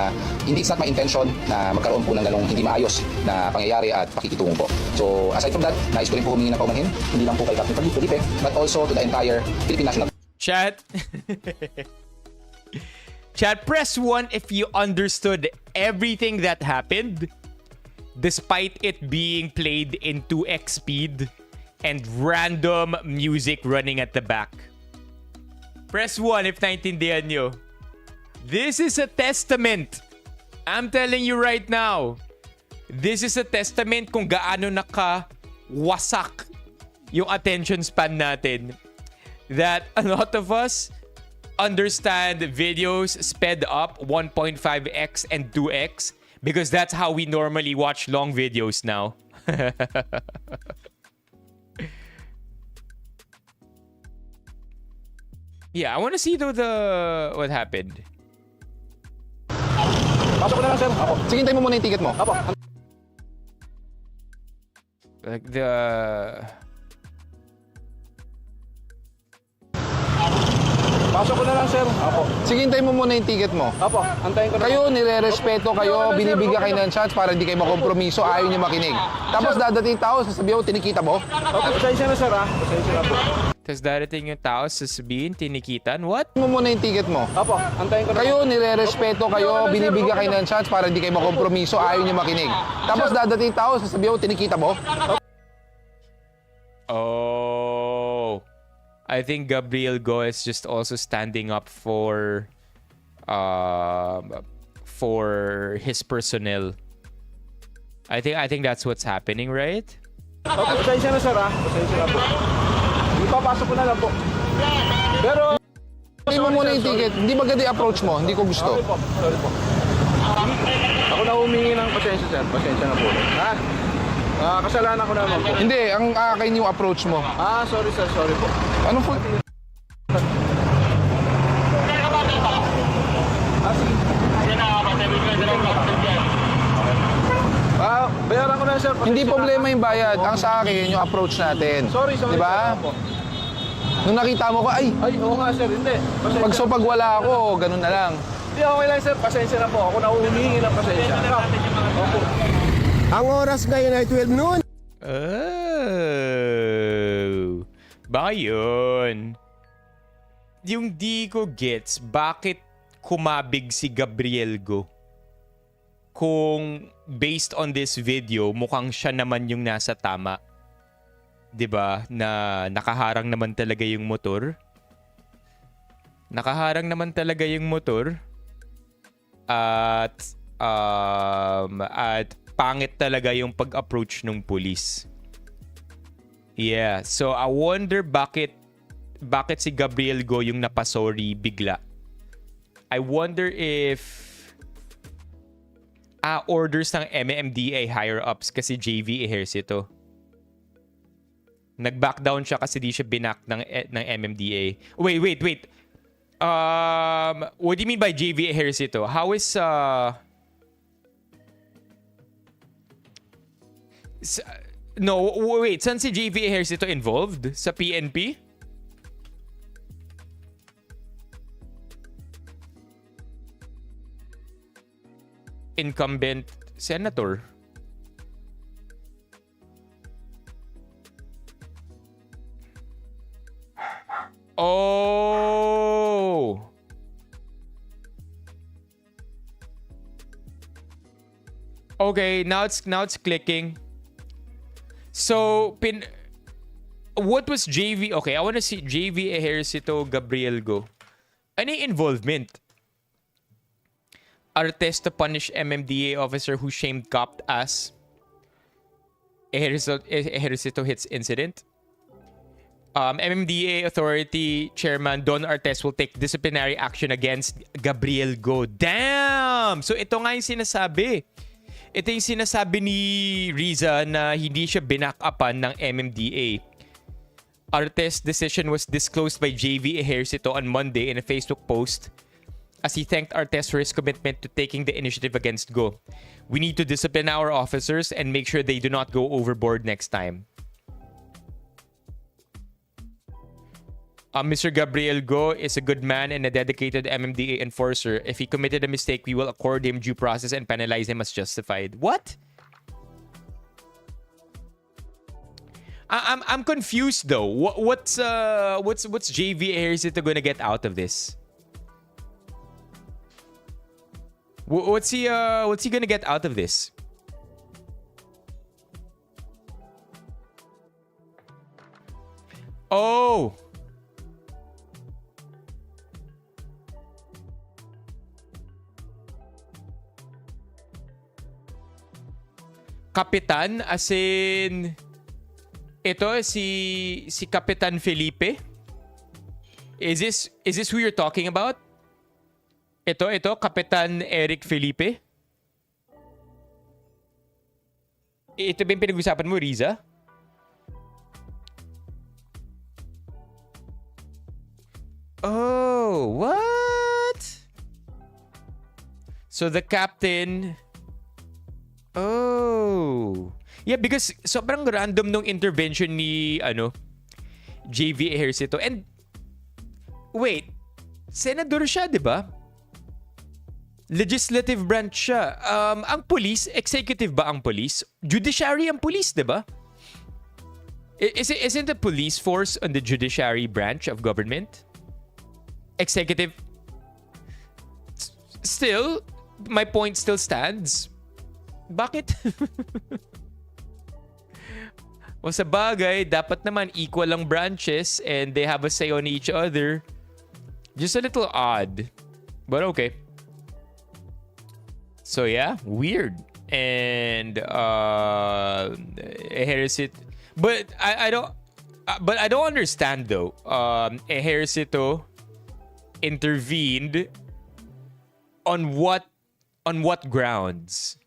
it's not my intention na magkaroon po ng ganong hindi maayos na pangyayari at pakikitungo po. So, aside from that, nais ko rin po humingi ng paumanhin, hindi lang po kay Captain Felipe but also to the entire Philippine National Chat. Chat, press 1 if you understood everything that happened despite it being played in 2x speed and random music running at the back. Press 1 if naintindihan nyo. This is a testament. I'm telling you right now. This is a testament kung gaano nakawasak yung attention span natin. That a lot of us understand videos sped up 1.5x and 2x because that's how we normally watch long videos now. Yeah, I want to see though what happened. Pasok ko na lang, sir. Apo. Sige, hintayin mo muna yung ticket mo. Apo. Like Pasok ko na lang, sir. Apo. Sige, hintayin mo muna yung ticket mo. Apo, antayin ko na. Kayo, nire-respeto kayo, binibigyan kayo ng chance para hindi kayo makompromiso, ayaw niyo makinig. Tapos dadating tao, sasabihin ko, tinikita mo. Okay, pasensya na, sir, ha? Pasensya na po. Tapos darating yung tao, sasabihin, tinikitan. What? Mo muna yung ticket mo. Apo, antayin ko na. Kayo, nire-respeto kayo, binibigyan kayo ng chance para hindi kayo makompromiso, ayaw niyo makinig. Tapos dadating tao, sasabihin ko, tinikita mo. Oh, I think Gabriel Go is just also standing up for his personnel. I think that's what's happening, right? Okay, pasensya na, sir, ha? Pasensya na po. Ipapasok ko na lang po. Pero hindi mo muna yung ticket. Hindi maganda yung approach mo. Hindi ko gusto. Sorry po. Sorry po. Ako na humingi ng pasensya, sir. Pasensya na po. Ha? Kasalanan ko naman po. Hindi, ang akin yung approach mo. Sorry, sir. Sorry po. Ano po? Bayaran ko na, sir. Hindi problema yung bayad. Ang sa akin yung approach natin. Sorry. Diba? Nung nakita mo ko, ay, oo nga, sir. Hindi. Pag wala ako, ganun na lang. Hindi, okay lang sir. Pasensya na po. Ako na humingi ng pasensya. Opo. Ang oras ngayon ay 12 noon. Oh. Baka yun. Yung di ko gets, bakit kumabig si Gabriel Go? Kung based on this video, mukhang siya naman yung nasa tama. 'Di ba? Na nakaharang naman talaga yung motor. Nakaharang naman talaga yung motor. At pangit talaga yung pag-approach ng police. Yeah, so I wonder bakit si Gabriel Go yung napasorry bigla. I wonder if orders ng MMDA higher ups kasi JV Ejercito. Nag-back down siya kasi di siya binak ng MMDA. Wait. What do you mean by JV Ejercito? How is no, wait. Saan si JV Ejercito involved? Sa PNP? Incumbent senator. Oh. Okay, now it's clicking. So, what was JV? Okay, I want to see JV Ejercito Gabriel Go. Ano yung involvement? Arrest to punish MMDA officer who shamed cop as Ejercito hits incident. MMDA Authority Chairman Don Artes will take disciplinary action against Gabriel Go. Damn! So ito nga yung sinasabi. Ito yung sinasabi ni Riza na hindi siya binak-upan ng MMDA. Artes' decision was disclosed by JV Ejercito on Monday in a Facebook post as he thanked Artes for his commitment to taking the initiative against Go. We need to discipline our officers and make sure they do not go overboard next time. Mr. Gabriel Go is a good man and a dedicated MMDA enforcer. If he committed a mistake, we will accord him due process and penalize him as justified. What? I'm confused though. What's JV Ejercito gonna get out of this? What's he gonna get out of this? Oh. Kapitan, as in ito si Kapitan Felipe. Is this who you're talking about? Ito Kapitan Eric Felipe. Ito ba yung pinag-usapan mo, Riza? Oh, what? So the captain. Oh. Yeah, because sobrang random nung intervention ni JV Ejercito. And wait, senador siya, 'di ba? Legislative branch siya. Ang police, executive ba ang police? Judiciary ang police, 'di ba? Isn't the police force on the judiciary branch of government? Executive. Still, my point still stands. Bakit? O sa bagay, dapat naman equal ang branches and they have a say on each other. Just a little odd. But okay. So yeah, weird. And Ejercito. But I don't understand though. Ejercito intervened on what grounds?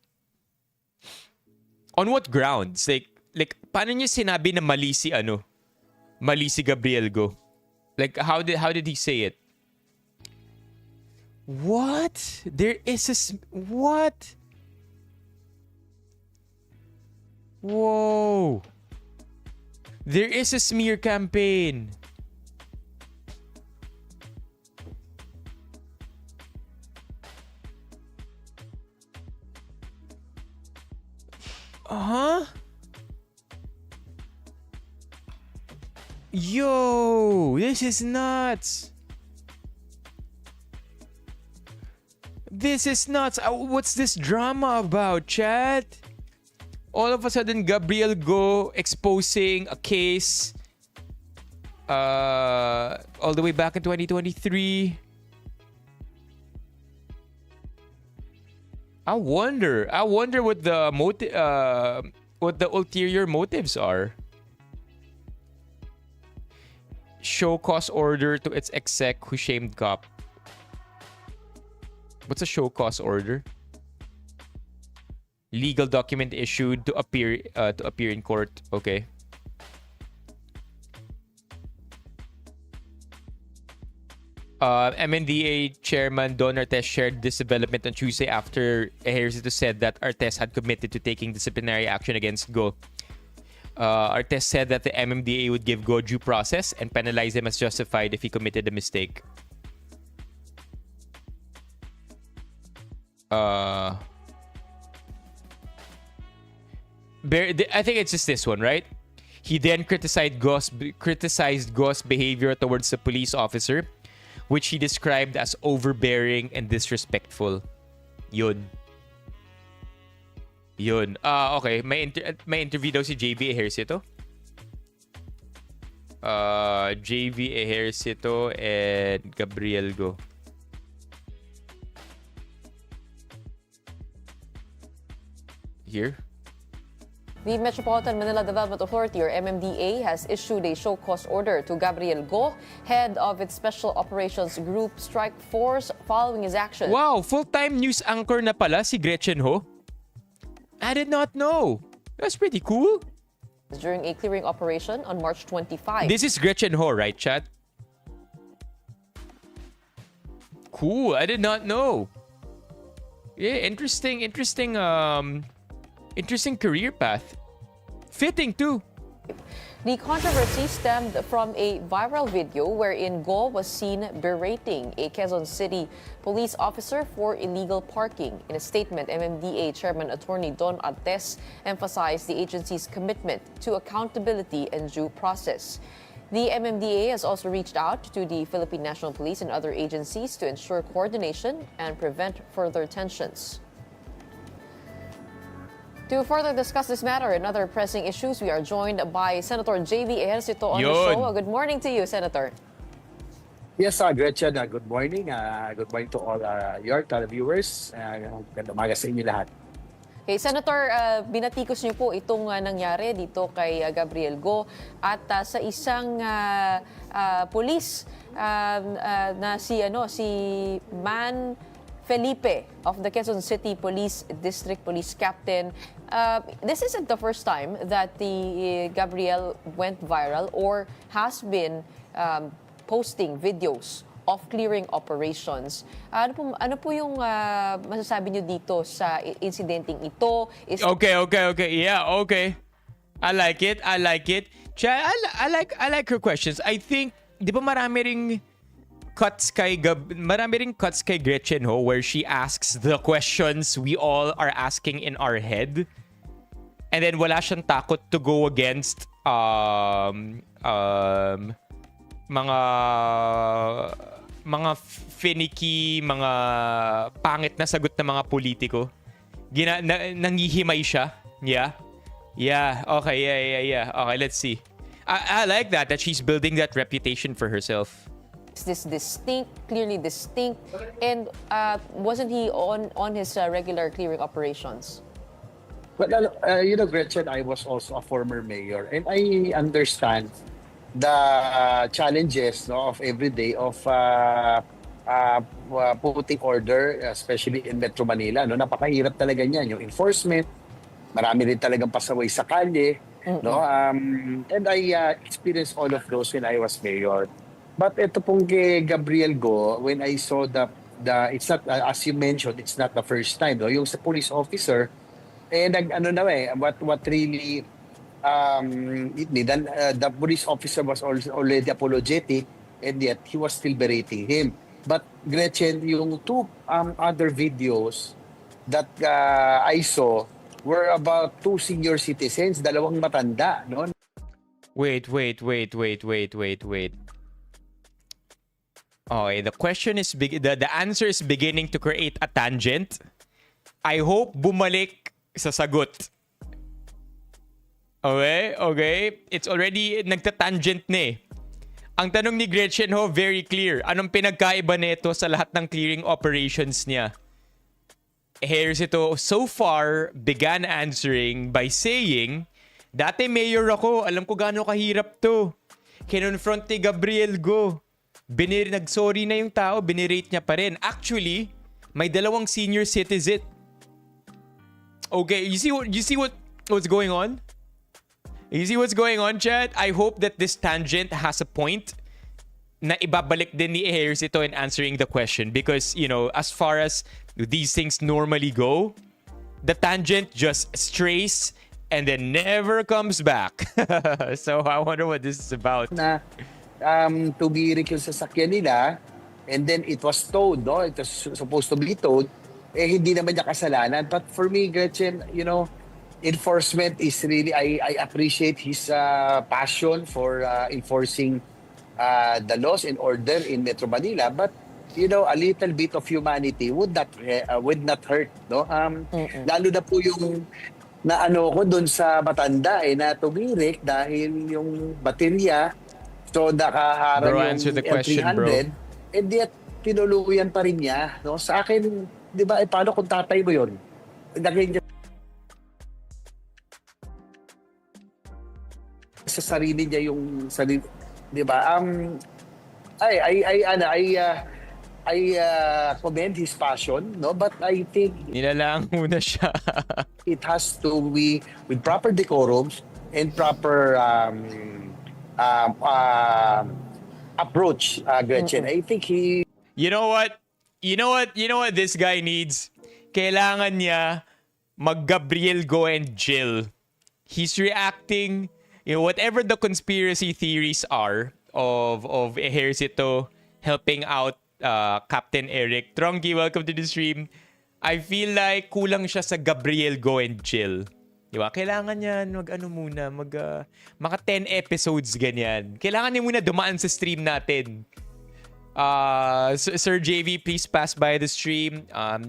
On what grounds? Like paano niya sinabi na mali si Gabriel Go? Like how did he say it? What? There is what? Whoa. There is a smear campaign. Huh? Yo, this is nuts. This is nuts. What's this drama about, chat? All of a sudden, Gabriel Go exposing a case all the way back in 2023. I wonder what the what the ulterior motives are. Show cause order to its exec who shamed cop. What's a show cause order? Legal document issued to appear in court. Okay. MNDA chairman Don Artes shared this development on Tuesday after Ejercito said that Artes had committed to taking disciplinary action against Go. Artes said that the MMDA would give Go due process and penalize him as justified if he committed a mistake. I think it's just this one, right? He then criticized Go's behavior towards the police officer, which he described as overbearing and disrespectful. Yun. Okay. May interview daw si JV Ejercito. JV Ejercito and Gabriel Go. Here. The Metropolitan Manila Development Authority, or MMDA, has issued a show cause order to Gabriel Go, head of its Special Operations Group Strike Force, following his action. Wow, full-time news anchor na pala si Gretchen Ho. I did not know. That's pretty cool. During a clearing operation on March 25. This is Gretchen Ho, right, chat? Cool, I did not know. Yeah, interesting career path. Fitting too. The controversy stemmed from a viral video wherein Go was seen berating a Quezon City police officer for illegal parking. In a statement, MMDA Chairman Attorney Don Artes emphasized the agency's commitment to accountability and due process. The MMDA has also reached out to the Philippine National Police and other agencies to ensure coordination and prevent further tensions. To further discuss this matter and other pressing issues, we are joined by Senator J.V. Ejercito on the show. Good morning to you, Senator. Yes, Gretchen, good morning. Good morning to all your televiewers. Ganda umaga sa inyo lahat. Okay, Senator, binatikos niyo po itong nangyari dito kay Gabriel Go at sa isang pulis na si Man Felipe of the Quezon City Police District Police Captain. This isn't the first time that the Gabriel went viral or has been posting videos of clearing operations. Ano po yung masasabi niyo dito sa incidenting ito? Okay. Yeah, okay. I like it. I like her questions. I think, di ba marami ring cuts kay Gretchen Ho where she asks the questions we all are asking in our head. And then wala siyang takot to go against mga finicky, mga pangit na sagot ng mga politiko. Nangihimay siya. Yeah. Okay, yeah. Okay, let's see. I like that she's building that reputation for herself. This clearly distinct, and wasn't he on his regular clearing operations? Well, Gretchen, I was also a former mayor, and I understand the challenges of every day of putting order, especially in Metro Manila. Napakahirap talaga niyan. Yung enforcement, marami rin talagang pasaway sa kalye. And I experienced all of those when I was mayor. But ito pong kay Gabriel Go, when I saw it's not, as you mentioned, it's not the first time. Yung sa police officer, what really the police officer was already apologetic, and yet he was still berating him. But Gretchen, yung two other videos that I saw, were about 2 senior citizens, 2 matanda, no? Wait. Okay, the question is the answer is beginning to create a tangent. I hope bumalik sa sagot. Okay. It's already nagta-tangent na eh. Ang tanong ni Gretchen ho, very clear. Anong pinagkaiba nito sa lahat ng clearing operations niya? Here's ito, so far, began answering by saying, dati mayor ako, alam ko gaano kahirap to. Kinonfront ni Gabriel Go. Nag-sorry na yung tao, binirate niya pa rin. Actually, may 2 senior citizen. Okay, you see what's going on? You see what's going on, chat? I hope that this tangent has a point na ibabalik din ni Harris ito in answering the question. Because, you know, as far as these things normally go, the tangent just strays and then never comes back. So, I wonder what this is about. Na tumirik yung sasakyan nila, and then it was towed, no? It was supposed to be towed. Hindi naman niya kasalanan. But for me, Gretchen, you know, enforcement is really, I appreciate his passion for enforcing the laws and order in Metro Manila, but you know, a little bit of humanity would not hurt, no? Lalo na po yung naano ko doon sa matanda na tumirik dahil yung baterya, so nakaharang Bro, yung answer the question, L300, bro. and yet tinuluyan pa rin niya, no? Sa akin, di ba, paano kung tatay mo yun? Naging sa sarili niya yung sarili, di ba? I commend his passion, no? But I think nilalang muna siya. It has to be with proper decorums and proper approach, Gretchen. I think he... You know what this guy needs? Kailangan niya mag-Gabriel Go and Jill. He's reacting, you know, whatever the conspiracy theories are of Ejercito helping out Captain Eric. Tronky, welcome to the stream. I feel like kulang siya sa Gabriel Go and Jill. Diba? Kailangan niya mga 10 episodes ganyan. Kailangan niya muna dumaan sa stream natin. Sir JV, please pass by the stream.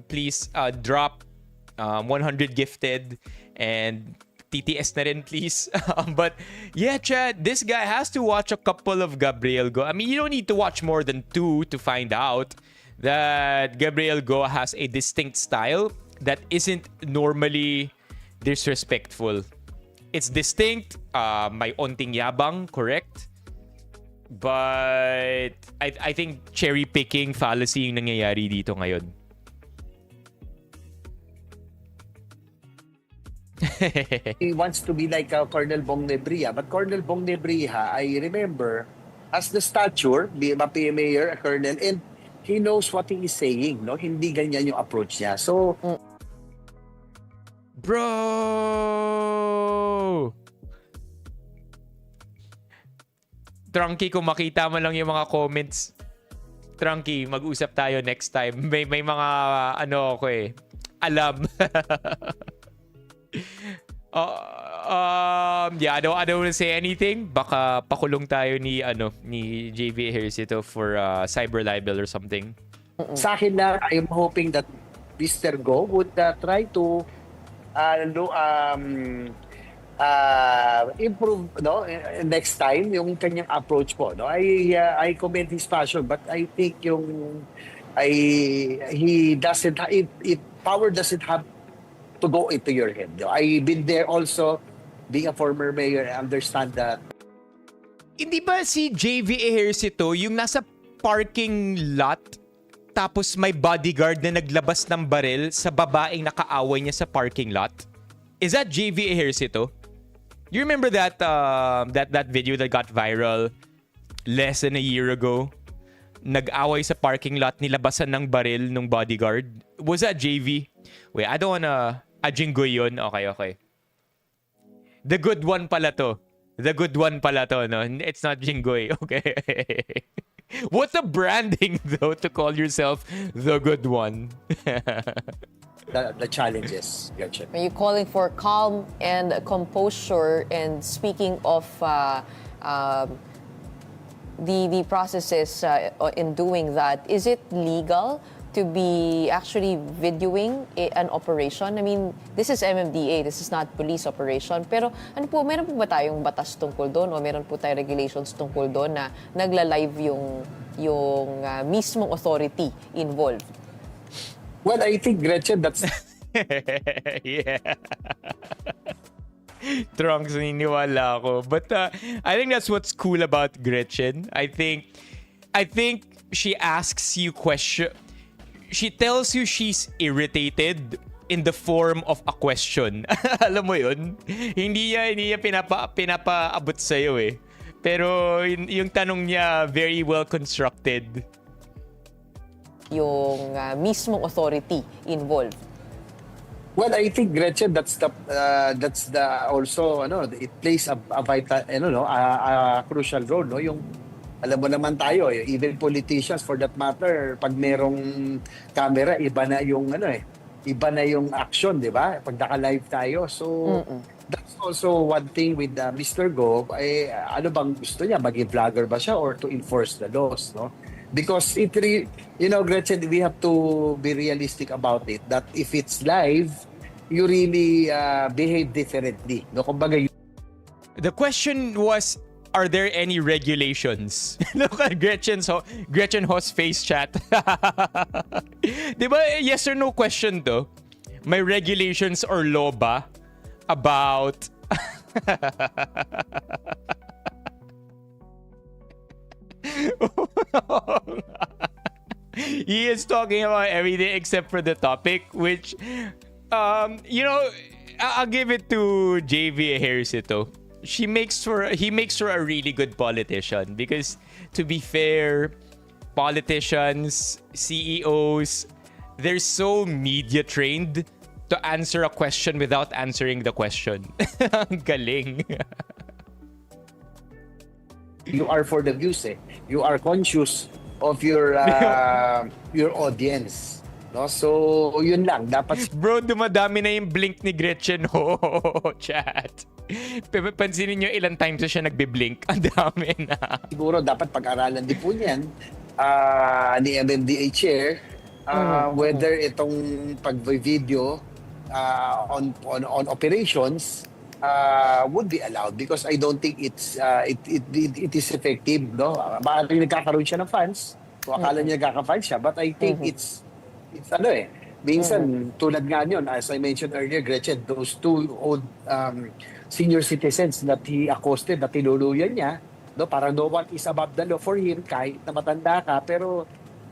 Please drop 100 gifted and TTS na rin, please. But yeah, Chad, this guy has to watch a couple of Gabriel Go. I mean, you don't need to watch more than 2 to find out that Gabriel Go has a distinct style that isn't normally disrespectful. It's distinct, may onting yabang, correct? But I think cherry picking fallacy yung nangyayari dito ngayon. He wants to be like Colonel Bong Nebria. But Colonel Bong Nebria, I remember, as the stature, PMA mayor, a colonel, and he knows what he is saying, no? Hindi ganyan yung approach niya. So, bro! Trunky, kung makita mo lang yung mga comments, Trunky, mag-usap tayo next time. May mga, ano ako eh, alam. Yeah, I don't want to say anything. Baka pakulong tayo ni JV Ejercito for cyber libel or something. Sa akin lang, I am hoping that Mr. Go would try to improve, no, next time yung kanyang approach po, no. I commend his passion, but I think he doesn't, if power doesn't have to go into your head. I've been there also, being a former mayor, I understand that. Hindi ba si JV Ejercito yung nasa parking lot tapos may bodyguard na naglabas ng baril sa babaeng nakaaway niya sa parking lot? Is that JV Ejercito? You remember that that video that got viral less than a year ago? Nag-away sa parking lot, nilabasan ng baril ng bodyguard. Was that JV? Wait, I don't wanna... Jinggoy yun? Okay. The good one pala to. No? It's not Jinggoy. Okay. What's the branding, though, to call yourself the good one? the challenges, Gretchen. Are you calling for calm and composure? And speaking of the processes in doing that, is it legal to be actually videoing an operation? I mean, this is MMDA, this is not police operation. Pero ano po, meron po ba tayong batas tungkol doon o meron po tayong regulations tungkol doon na nagla-live yung mismong authority involved? Well, I think, Gretchen, that's... Yeah. Trunks, naniniwala ako. But I think that's what's cool about Gretchen. I think she asks you question. She tells you she's irritated in the form of a question. Alam mo yun? Hindi niya pinapaabot sa'yo eh. Pero yung tanong niya, very well constructed. Yung mismong authority involved. Well, I think, Gretchen, that's the also it plays a vital a crucial role, no? Yung alam mo naman tayo, even politicians for that matter, pag merong camera, iba na yung action, di ba? Pag naka-live tayo. So that's also one thing with Mr. Go. Ano bang gusto niya? Maging vlogger ba siya or to enforce the laws, no? Because Gretchen, we have to be realistic about it. That if it's live, you really behave differently. No, kumbaga. The question was, are there any regulations? Look at Gretchen Ho's face chat. Diba, yes or no question to? May regulations or law ba about he is talking about everything except for the topic, which I'll give it to JV Harris ito. He makes for a really good politician because, to be fair, politicians, CEOs, they're so media trained to answer a question without answering the question. Ang galing. You are for the views, eh. You are conscious of your audience. No? So, yun lang. Dapat... Bro, dumadami na yung blink ni Gretchen Ho. Chat. Pansinin nyo ilang times siya nagbe-blink. Ang dami na. Siguro dapat pag-aralan din po niyan ni MMDA Chair whether itong pag-video on operations would be allowed, because I don't think it is effective, no? Maaaring nagkakaroon siya ng fans, so akala niya nagkaka-fans siya, but I think it's minsan tulad nga yun, as I mentioned earlier, Gretchen, those two old senior citizens that he accosted, na tinuluyan niya, no, parang no one is above the law for him, kahit na matanda ka, pero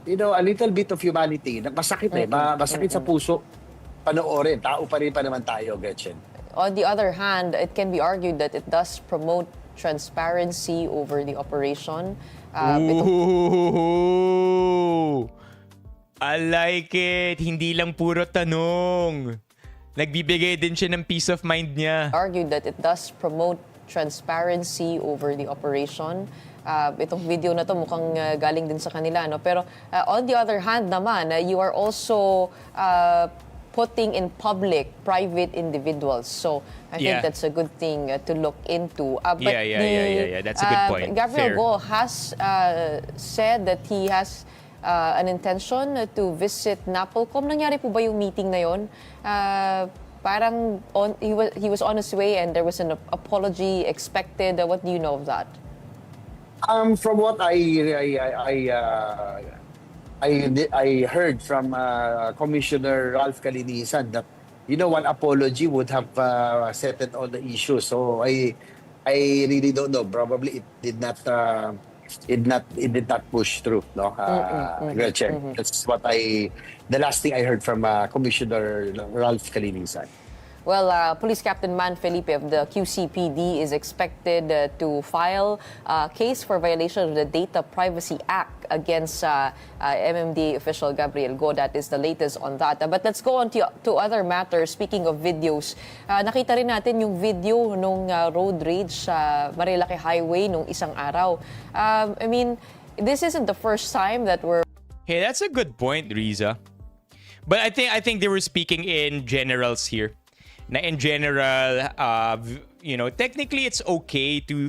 a little bit of humanity, masakit masakit sa puso panoorin, tao pa rin pa naman tayo, Gretchen. On the other hand, it can be argued that it does promote transparency over the operation. Ooh, I like it. Hindi lang puro tanong. Nagbibigay din siya ng peace of mind niya. Argued that it does promote transparency over the operation. Itong video na to mukhang galing din sa kanila, no? Pero on the other hand naman, you are also putting in public private individuals. So I think that's a good thing to look into. But yeah. That's a good point. Gabriel Go has said that he has an intention to visit Napolcom. Nangyari po ba yung meeting na yon? Parang he was on his way and there was an apology expected. What do you know of that? From what I heard from Commissioner Ralph Calinisan that one apology would have settled all the issues. So I really don't know. Probably it did not push through. No, Gretchen. That's what the last thing I heard from Commissioner Ralph Calinisan. Well, Police Captain Man Felipe of the QCPD is expected to file a case for violation of the Data Privacy Act against MMDA official Gabriel Go. That is the latest on that. But let's go on to other matters. Speaking of videos, nakita rin natin yung video nung road rage sa Marilaki Highway nung isang araw. I mean, this isn't the first time that we're... Hey, that's a good point, Riza. But I think they were speaking in generals here. Na in general, technically it's okay to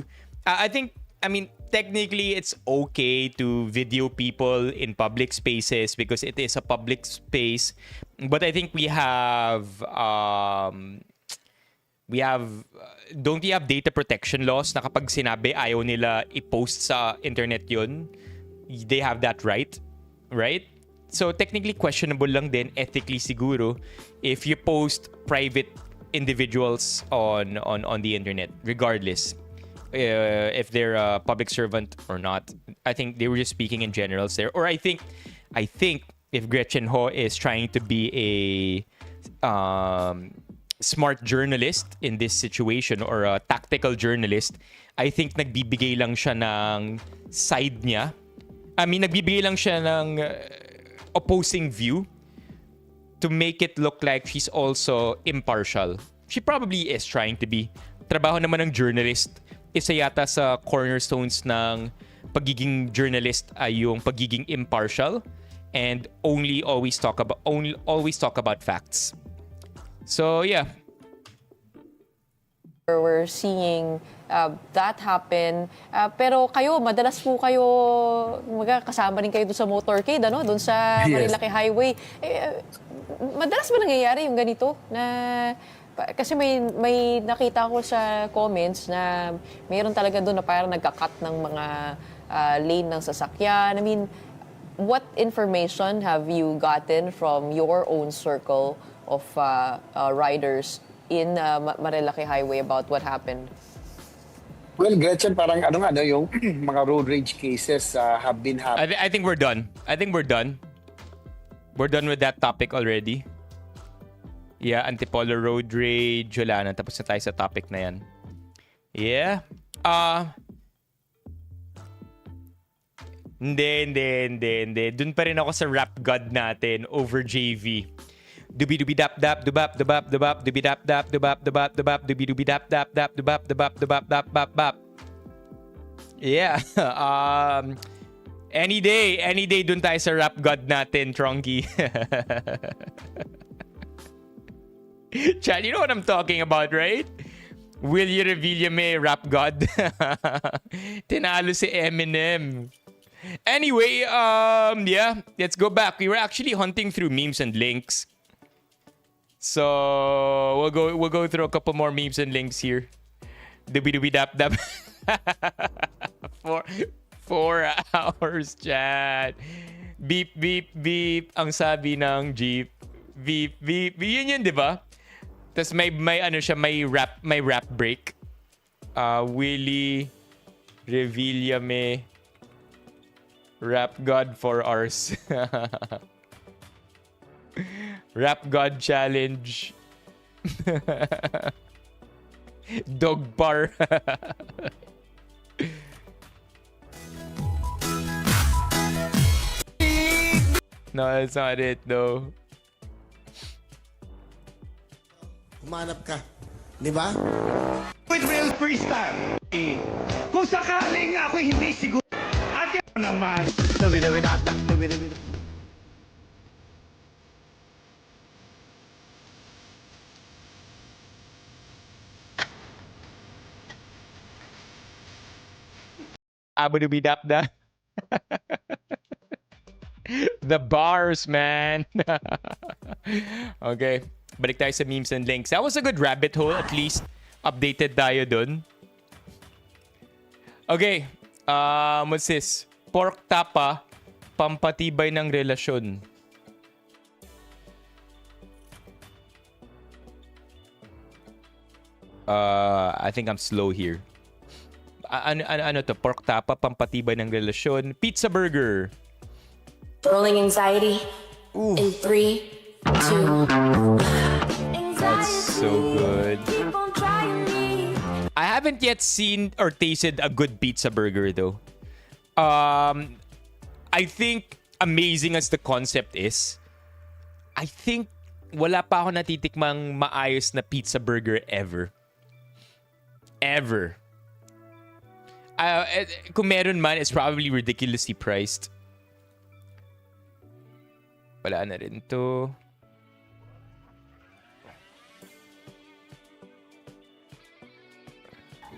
technically it's okay to video people in public spaces because it is a public space. But I think we have don't we have data protection laws na kapag sinabi ayaw nila i-post sa internet yun, they have that right? So technically questionable lang din ethically siguro if you post private individuals on the internet regardless if they're a public servant or not. I think they were just speaking in generals there. Or I think if Gretchen Ho is trying to be a smart journalist in this situation or a tactical journalist, I think nagbibigay lang siya ng side niya. Nagbibigay lang siya ng opposing view to make it look like she's also impartial. She probably is trying to be. Trabaho naman ng journalist, isa yata sa cornerstones ng pagiging journalist ay yung pagiging impartial and always talk about facts. So yeah. We're seeing that happen. Pero kayo, madalas po kayo kasama rin kayo doon sa motorcade, doon sa Marilaki Highway. Madalas ba nangyayari yung ganito? Kasi may nakita ko sa comments na mayroon talaga doon na parang nagka-cut ng mga lane ng sasakyan. I mean, what information have you gotten from your own circle of riders in Marilaki Highway about what happened? Well, Gretchen, parang yung mga road rage cases have been happening. I think we're done. We're done with that topic already. Yeah, Antipolo road rage. Wala na. Tapos na tayo sa topic na yan. Yeah. Hindi. Dun pa rin ako sa rap god natin over JV. Dubi-dubi-dap-dap, dubap-dubap-dubap, dubi-dap-dap, dubap-dubap-dubap, dubi-dubi-dap-dap-dap, dubap-dubap-dubap-dubap-dubap. Yeah. Any day dun tayo sa rap god natin, Tronky. Chad, you know what I'm talking about, right? Willie Revillame, rap god. Tinalo si Eminem. Anyway, yeah, let's go back. We were actually hunting through memes and links. So we'll go through a couple more memes and links here. Dubi-dubi-dap-dap. 4 hours, chat. Beep, beep, beep. Ang sabi ng jeep. Beep, beep. Yun, di ba? Tapos may rap break. Willie Revillame. Rap God for hours. Rap God challenge. Dog bar. No, that's not it though. Humanap ka. Di ba? With real freestyle. Kung sakaling ako hindi siguro. At yan naman. Abadubidapda. The bars, man. Okay. Balik tayo sa memes and links. That was a good rabbit hole. At least updated tayo dun. Okay. What's this? Pork tapa, pampatibay ng relasyon. I think I'm slow here. Ano to? Pork tapa, pampatibay ng relasyon. Pizza burger. Rolling anxiety. Ooh. In 3, 2. That's so good. I haven't yet seen or tasted a good pizza burger though. I think amazing as the concept is, I think wala pa ako natitikmang maayos na pizza burger ever. Ever. Kung meron man, it's probably ridiculously priced. Wala na rin to.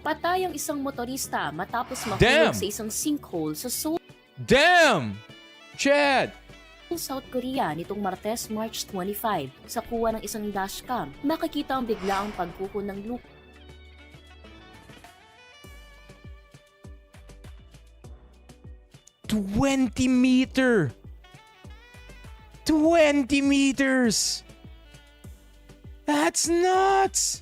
Patay ang isang motorista matapos Damn! mahulog sa isang sinkhole sa Seoul, Damn! Chad! South Korea nitong Martes, March 25. Sa kuha ng isang dashcam, makikita ang biglaang pagkuko ng lupa. 20 meters! That's nuts!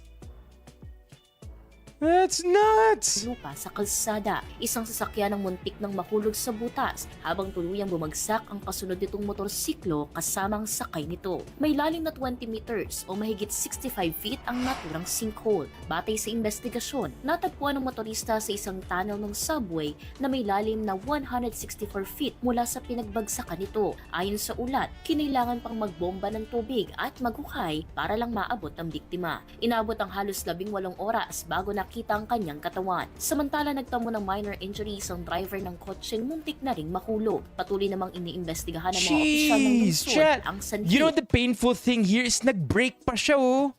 That's nuts! Lupa sa kalsada, isang sasakyan ng muntik nang mahulog sa butas habang tuluyang bumagsak ang kasunod nitong motorsiklo kasamang sakay nito. May lalim na 20 meters o mahigit 65 feet ang naturang sinkhole. Batay sa investigasyon, natagpuan ng motorista sa isang tunnel ng subway na may lalim na 164 feet mula sa pinagbagsakan nito. Ayon sa ulat, kinailangan pang magbomba ng tubig at maghuhay para lang maabot ang biktima. Inabot ang halos 18 oras bago nakita ang kanyang katawan. Samantala, nagtamo ng minor injuries ang driver ng kotseng muntik na ring mahulog. Patuloy namang iniimbestigahan ng mga opisyal ng lungsod Chat. ang sanhi. You know the painful thing here is nag-break pa siya, oh.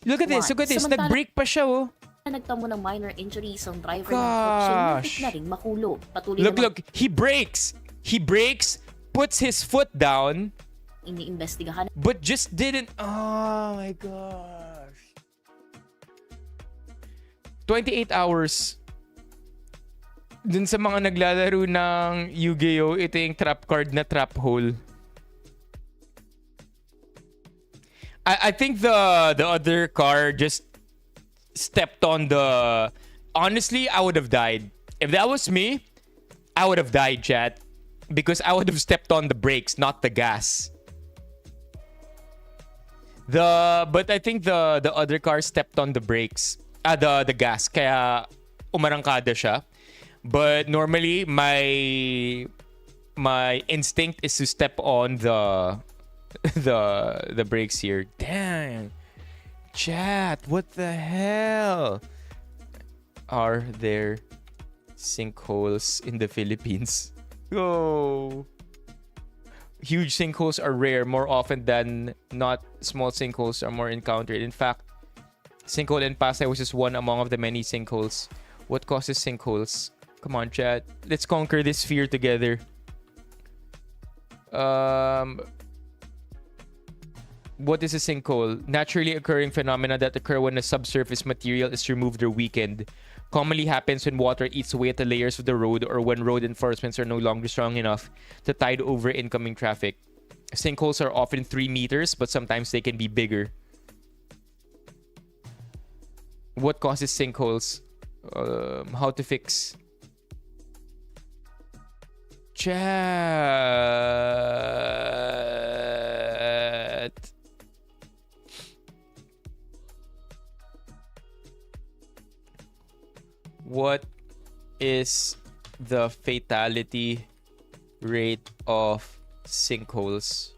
Look at this, nag-break pa siya, oh. Nagtamo ng minor injuries ang driver ng kotseng muntik na ring mahulog. Patuloy namang He breaks, puts his foot down, iniimbestigahan but just didn't. Oh my gosh. 28 hours. Dun sa mga naglalaro ng Yu-Gi-Oh, ito yung trap card na trap hole. I think the other car just stepped on the... Honestly, I would have died. If that was me, I would have died, chat. Because I would have stepped on the brakes, not the gas. But I think the other car stepped on the brakes. The gas. Kaya umarangkada siya. But normally, my instinct is to step on the brakes here. Dang. Chat, what the hell? Are there sinkholes in the Philippines? Go. Huge sinkholes are rare. More often than not, small sinkholes are more encountered. In fact, sinkhole in Pasay was just one among of the many sinkholes. What causes sinkholes? Come on, chat. Let's conquer this fear together. What is a sinkhole? Naturally occurring phenomena that occur when a subsurface material is removed or weakened. Commonly happens when water eats away at the layers of the road or when road enforcements are no longer strong enough to tide over incoming traffic. Sinkholes are often 3 meters, but sometimes they can be bigger. What causes sinkholes? How to fix? Chat. What is the fatality rate of sinkholes?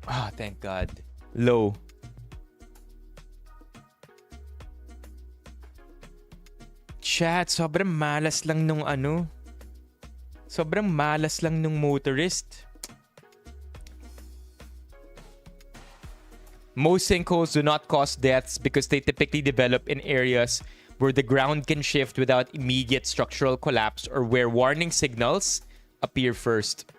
Ah, thank God. Low. Chat, sobrang malas lang nung ano. Sobrang malas lang nung motorist. Most sinkholes do not cause deaths because they typically develop in areas where the ground can shift without immediate structural collapse or where warning signals appear first.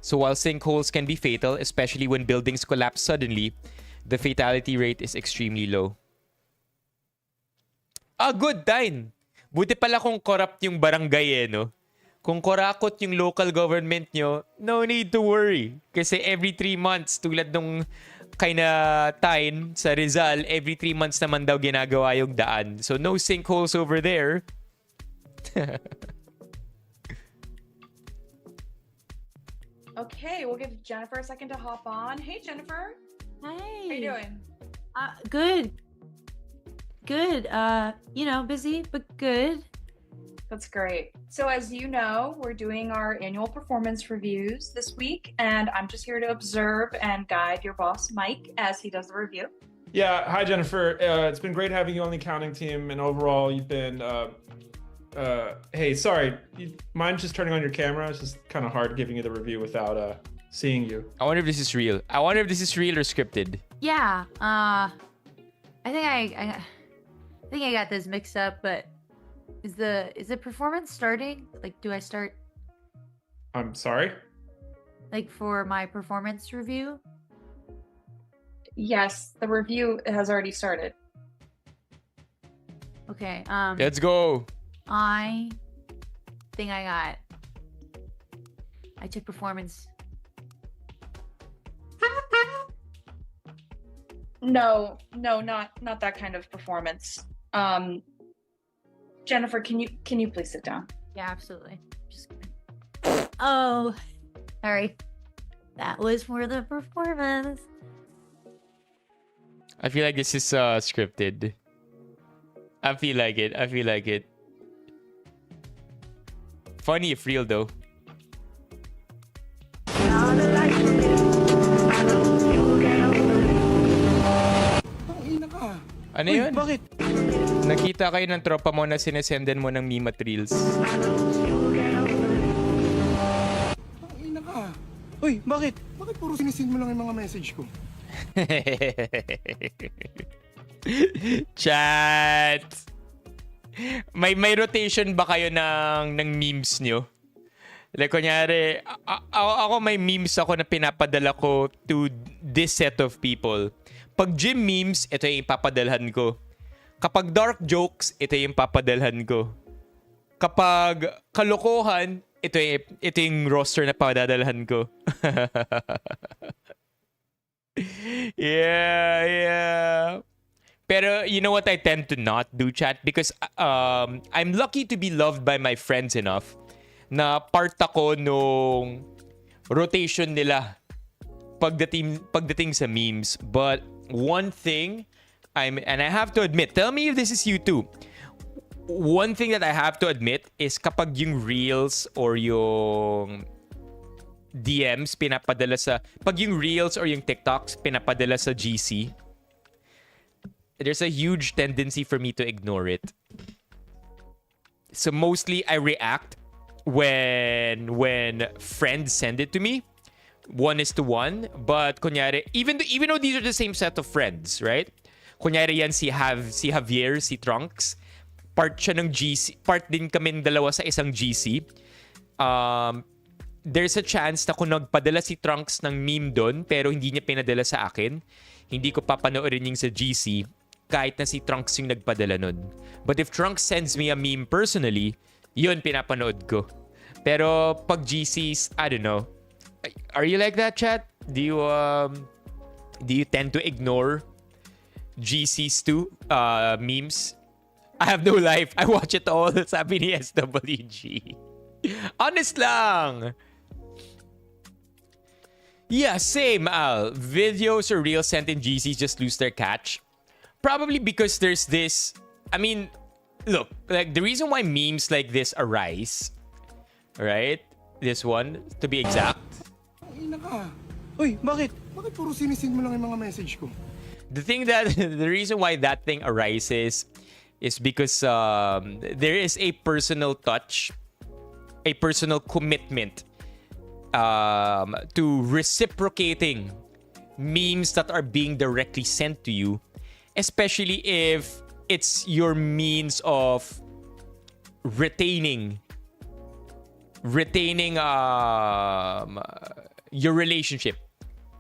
So while sinkholes can be fatal, especially when buildings collapse suddenly, the fatality rate is extremely low. Ah, good, Dine. Buti pala kung corrupt yung barangay no? Kung korakot yung local government nyo, no need to worry. Kasi every 3 months, tulad nung kinda Tyne sa Rizal, every 3 months naman daw ginagawa yung daan. So no sinkholes over there. Okay, we'll give Jennifer a second to hop on. Hey, Jennifer. Hey. How you doing? Good. Good. Busy, but good. That's great. So as you know, we're doing our annual performance reviews this week, and I'm just here to observe and guide your boss, Mike, as he does the review. Yeah, hi, Jennifer. It's been great having you on the accounting team, and overall, you've been... hey, sorry. Mind just turning on your camera? It's just kind of hard giving you the review without seeing you. I wonder if this is real. I wonder if this is real or scripted. Yeah. I think I got this mixed up, but is the performance starting? Like, do I start I'm sorry. like for my performance review? Yes, the review has already started. Okay. Let's go. I think I took performance. No, not that kind of performance. Jennifer, can you please sit down? Yeah, absolutely. Just oh, sorry. That was for the performance. I feel like this is scripted. I feel like it. Funny if real though. Ano yun? Bakit? Nakita kayo ng tropa mo na sinesenden mo ng meme at reels. Ina ka. Uy, bakit? Bakit puro sinisend mo lang yung mga message ko? Chat. May rotation ba kayo ng memes nyo? Like kunyari, ako may memes ako na pinapadala ko to this set of people. Pag gym memes, ito yung papadalhan ko. Kapag dark jokes, ito yung papadalhan ko. Kapag kalokohan, ito yung roster na padadalhan ko. Yeah. Pero you know what I tend to not do, chat? Because I'm lucky to be loved by my friends enough na part ako nung rotation nila pagdating sa memes. But one thing, and I have to admit, tell me if this is you too. One thing that I have to admit is kapag yung reels or yung DMs pinapadala pag yung reels or yung TikToks pinapadala sa GC, there's a huge tendency for me to ignore it. So mostly I react when friends send it to me. 1:1, but kunyari, even though these are the same set of friends, right? Kunyari yan si Javier, si Trunks, part siya ng GC, part din kami dalawa sa isang GC. There's a chance na kung nagpadala si Trunks ng meme doon, pero hindi niya pinadala sa akin, hindi ko papanoorin yung sa GC, kahit na si Trunks yung nagpadala nun. But if Trunks sends me a meme personally, yun pinapanood ko. Pero pag GCs, I don't know. Are you like that, chat? Do you tend to ignore GCs too? Memes? I have no life. I watch it all. Sabi ni SWG. Honest lang. Yeah, same, Al. Videos or reels sent in GCs just lose their catch. Probably because there's this... I mean, look, like the reason why memes like this arise, right? This one, to be exact. Ina ka. Uy, bakit? Bakit puro sinisend mo lang yung mga message ko? The reason why that thing arises is because there is a personal touch, a personal commitment to reciprocating memes that are being directly sent to you, especially if it's your means of retaining your relationship,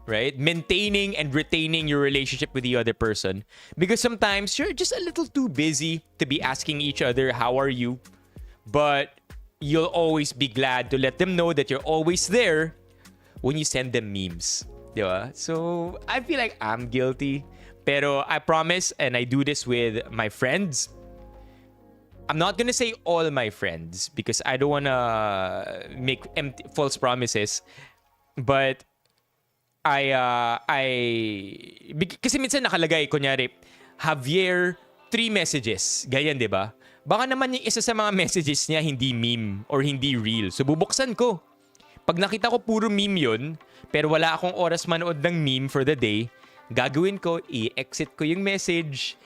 right? Maintaining and retaining your relationship with the other person. Because sometimes you're just a little too busy to be asking each other, how are you? But you'll always be glad to let them know that you're always there when you send them memes. Diba? So, I feel like I'm guilty. Pero I promise, and I do this with my friends, I'm not gonna say all my friends because I don't wanna make false promises. But kasi minsan nakalagay, kunyari, Javier, 3 messages. Ganyan, di ba? Baka naman yung isa sa mga messages niya hindi meme or hindi real. So, bubuksan ko. Pag nakita ko puro meme yun, pero wala akong oras manood ng meme for the day, gagawin ko, i-exit ko yung message,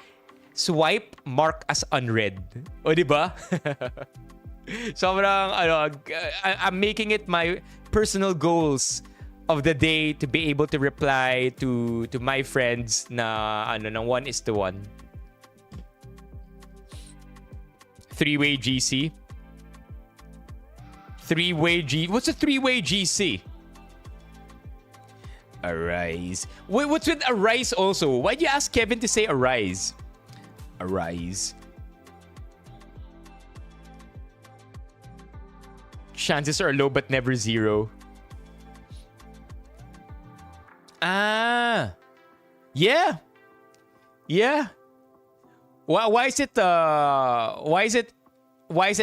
swipe, mark as unread. O, di ba? Sobrang, I'm making it my personal goals of the day to be able to reply to my friends na ano ng 1:1. Three-way GC. What's a three-way GC? Arise. Wait, what's with arise also? Why'd you ask Kevin to say arise? Arise. Chances are low but never zero. Ah. Yeah. Yeah. Why is it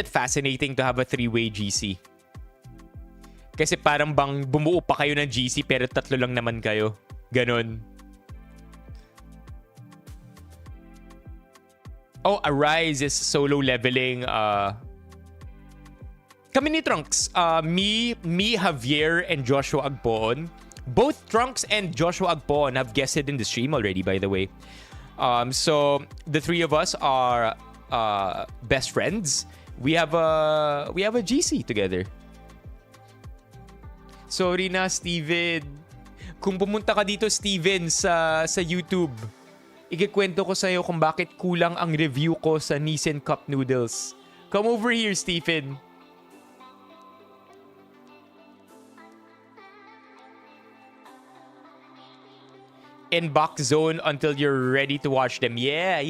fascinating to have a three-way GC? Kasi parang bang bumuo pa kayo ng GC pero tatlo lang naman kayo. Ganon. Oh, Arise is solo leveling. Kami ni Trunks, me, Javier, and Joshua Agpoon. Both Trunks and Joshua Agpoon have guested in the stream already, by the way. So the three of us are best friends. We have a GC together. Sorry na, Steven. Kung pumunta ka dito, Steven, sa YouTube, ikikwento ko sa'yo kung bakit kulang ang review ko sa Nissan Cup Noodles. Come over here, Stephen. Inbox zone until you're ready to watch them. Yeah.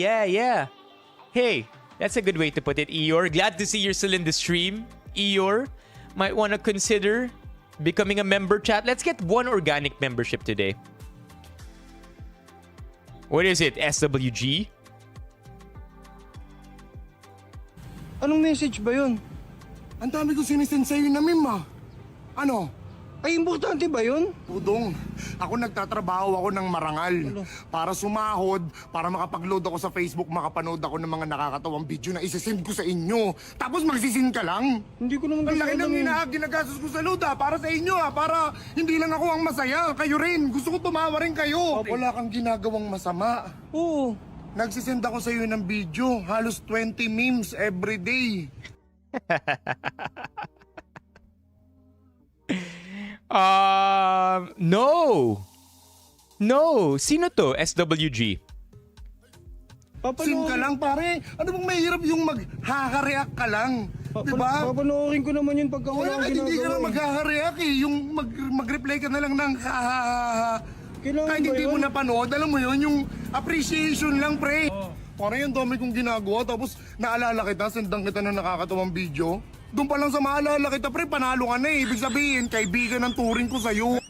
Hey, that's a good way to put it, Eeyore. Glad to see you're still in the stream. Eeyore, might want to consider becoming a member, chat. Let's get one organic membership today. What is it? SWG? Anong message ba yun? Ang dami ko sinisend sa'yo na meme. Ano? Ay, importante ba yun? Udong, ako nagtatrabaho ako ng marangal. Para sumahod, para makapag-load ako sa Facebook, makapanood ako ng mga nakakatawang video na isasend ko sa inyo. Tapos magsisend ka lang? Hindi ko naman ang laki ng ginagastos ko sa load para sa inyo para hindi lang ako ang masaya. Kayo rin, gusto ko tumawa rin kayo. Okay. Wala kang ginagawang masama. Oo. Nagsisend ako sa iyo ng video, halos 20 memes every day. No. Sino to? SWG? Sin ka lang, pare. Ano bang mahirap yung mag-ha-react ka lang? Diba? Papanoorin ko naman yun pagka wala akong ginagawa. Hindi ka lang mag-ha-react eh. Yung mag-reply ka na lang ng kahit hindi mo napanood. Alam mo yun, yung appreciation lang, pre. Parang yung dami kong ginagawa, tapos naalala kita, sendang kita ng nakakatawang video. Doon pa lang sa maalala kita, pre, panalo ka na eh. Ibig sabihin, kaibigan ng turing ko sa'yo.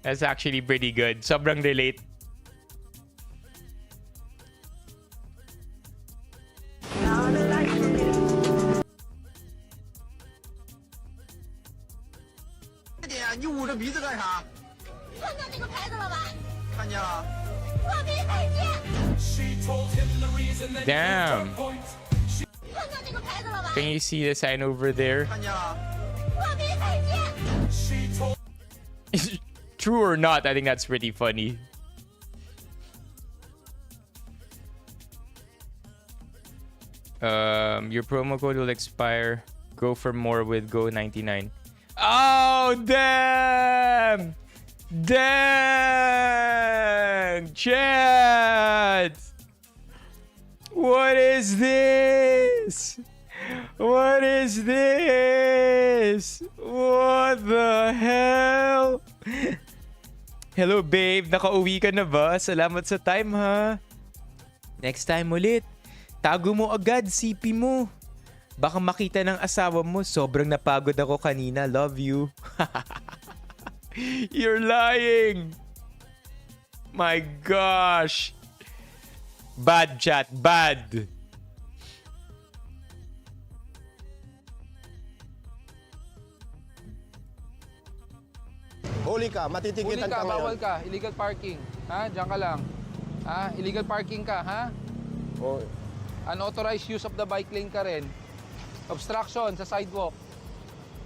That's actually pretty good. Sobrang relate. Damn. Can you see the sign over there? True or not, I think that's pretty funny. Your promo code will expire. Go for more with Go99. Oh, damn! Damn! Chat! What is this? What is this? What the hell? Hello, babe. Nakauwi ka na ba? Salamat sa time, ha? Next time ulit. Tago mo agad, CP mo. Baka makita ng asawa mo. Sobrang napagod ako kanina. Love you. You're lying. My gosh. Bad chat. Bad. Huli ka, matitikitan ka ngayon. Bawal ka. Illegal parking. Ha? Diyan ka lang. Ha? Illegal parking ka, ha? Oh. Unauthorized use of the bike lane ka rin. Obstruction sa sidewalk.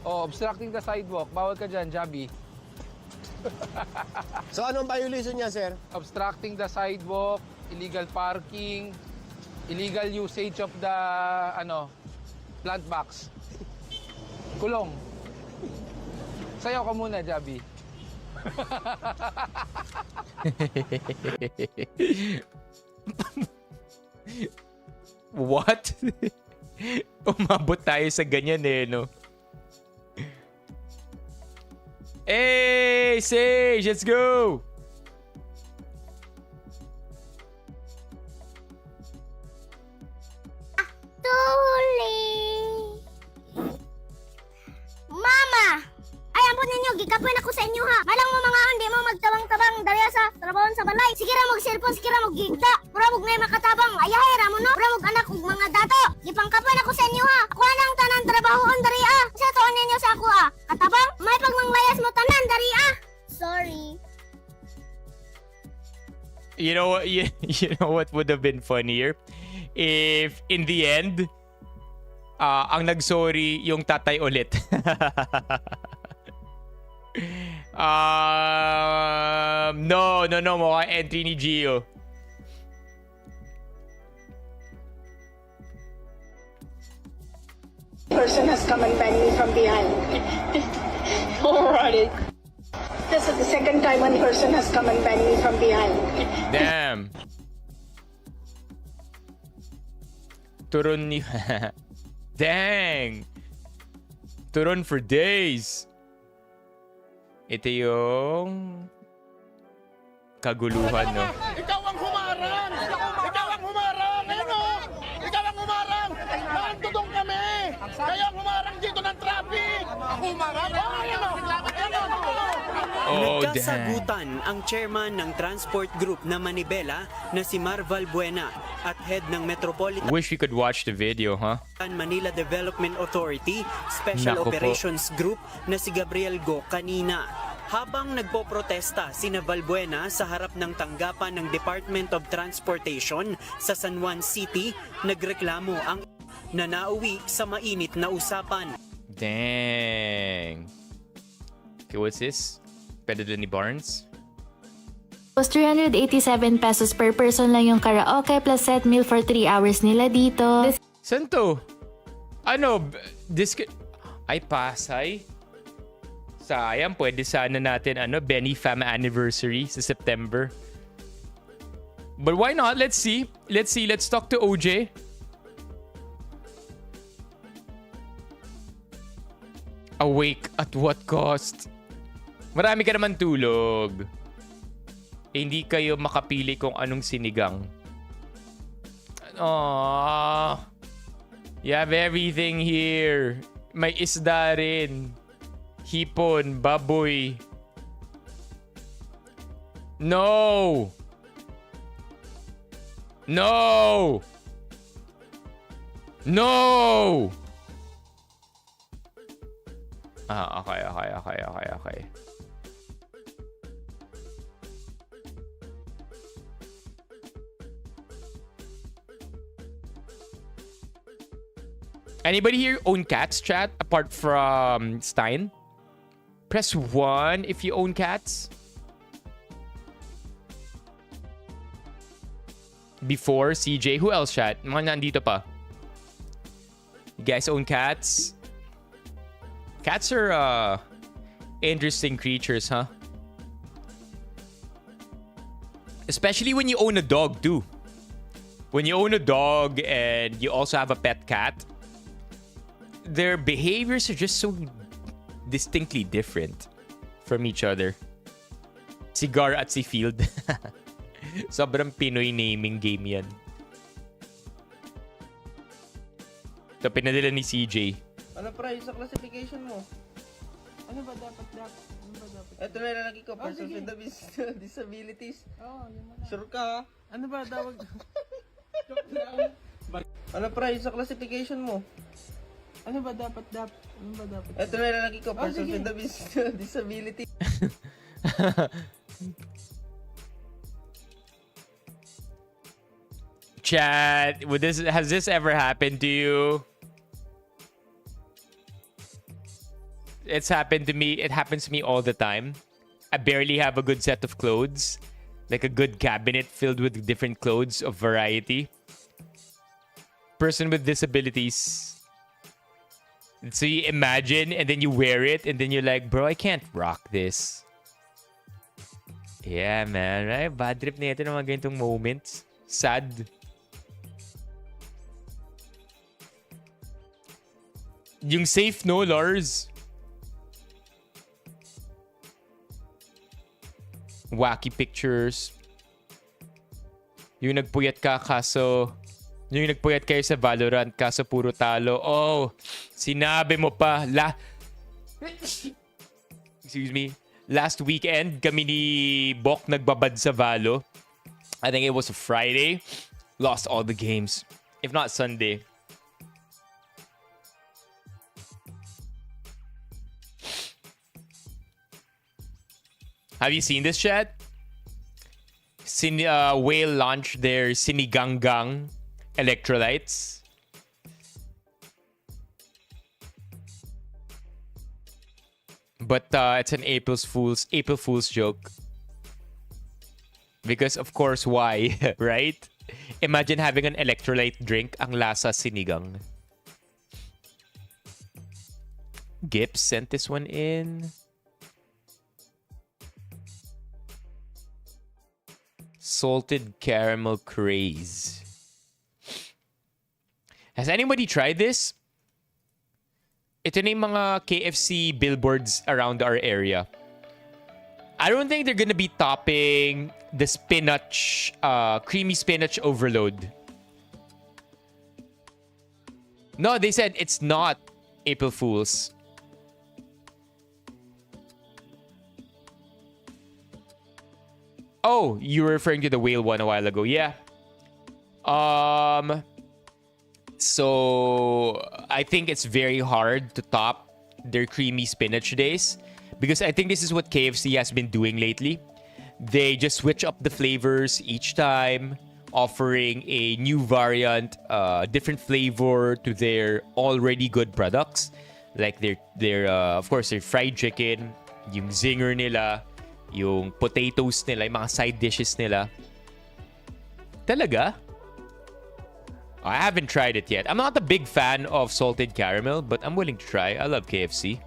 Oh, obstructing the sidewalk. Bawal ka dyan, Jabi. So anong violation niya, sir? Obstructing the sidewalk, illegal parking, illegal usage of the, plant box. Kulong. Sayaw ka muna, Jabi. What? Umabot tayo sa ganyan eh, no? Hey, Sage, let's go! Mama! Ay, ampun ninyo, gikapoy na ko sa inyo ha. Malang mo mga hindi mo magtabang-tabang dariya sa trabahon sa balay. Sige ra mag cellphone, sige ra mag gigda. Purabog na makatabang. Ayahay ra mo no. Purabog anak ug mga dato. Gipangkapoy na ko sa inyo ha. Ako nang tanan trabahoon dariya. Sa tuon ninyo sa ako ha. Katabang, may pagmanglayas mo tanan dariya. Sorry. You know what? You know what would have been funnier if in the end, ang nagsorry yung tatay ulit. No, mukha entry ni Gio. Person has come and banged me from behind. Alrighty. This is the second time one person has come and banged me from behind. Damn. Turon ni... Dang! Turon for days. Ito yung... kaguluhan, no? Ikaw ang humarang! Ikaw ang humarang! Ayun o! Ikaw ang humarang! Naandudong kami! Kaya humarang dito ng traffic! Ako humarang? Nagkasagutan ang chairman ng transport group na Manibela na si Marval Buena at head ng Metropolitan Wish we could watch the video, huh? Manila Development Authority Special Nako po. Operations Group na si Gabriel Go kanina. Habang nagpoprotesta si Valbuena sa harap ng tanggapan ng Department of Transportation sa San Juan City, nagreklamo ang na nauwi sa mainit na usapan. Dang. Okay, what's this? Better than ni Barnes? Was 387 pesos per person lang yung karaoke plus set meal for 3 hours nila dito. Saan to? Ano? Ay, Pasay? Sayang, pwede sana natin Benny Fam anniversary sa September. But why not? Let's see. Let's talk to OJ. Awake at what cost? Marami ka naman tulog. Hindi kayo makapili kung anong sinigang. Aww. You have everything here. May isda rin. Hipon, baboy. No! No! No! Okay. Anybody here own cats, chat, apart from Stein? Press 1 if you own cats. Before CJ. Who else, chat? Mga nandito pa. You guys own cats? Cats are interesting creatures, huh? Especially when you own a dog, too. When you own a dog and you also have a pet cat, their behaviors are just so distinctly different from each other. Si Gar at si Field. Sobrang Pinoy naming game yan. Ito, pinadala ni CJ. Ano price sa classification mo? Ano ba dapat? Ito na ilalagay ko, persons with disabilities. Yun mo na. Sure ka ha? Ano ba dapat? Ano price sa classification mo? Ano ba dapat? Ito na ilalagay ko, persons with disabilities. Chat, has this ever happened to you? It's happened to me. It happens to me all the time. I barely have a good set of clothes. Like a good cabinet filled with different clothes of variety. Person with disabilities. So you imagine and then you wear it and then you're like, bro, I can't rock this. Yeah, man. Right? Bad trip na ito ng mga ganitong moments. Sad. Yung safe, no, Lars? Wacky pictures. Yung nagpuyat ka kaso... Yung nagpuyat kayo sa Valorant kaso puro talo. Oh, sinabi mo pa. Excuse me. Last weekend, kami ni Bok nagbabad sa Valo. I think it was a Friday. Lost all the games. If not Sunday. Have you seen this, chat? Whale launched their Siniganggang electrolytes. But it's an April Fool's joke. Because of course, why? Right? Imagine having an electrolyte drink ang lasa sinigang. Gips sent this one in. Salted caramel craze. Has anybody tried this? Ito na yung mga KFC billboards around our area. I don't think they're gonna be topping the spinach, creamy spinach overload. No, they said it's not April Fools. Oh, you were referring to the whale one a while ago. Yeah. So I think it's very hard to top their creamy spinach days because I think this is what KFC has been doing lately. They just switch up the flavors each time, offering a new variant, different flavor to their already good products. Like their of course, their fried chicken, yung zinger nila, yung potatoes nila, yung mga side dishes nila. Talaga? I haven't tried it yet. I'm not a big fan of salted caramel, but I'm willing to try. I love KFC.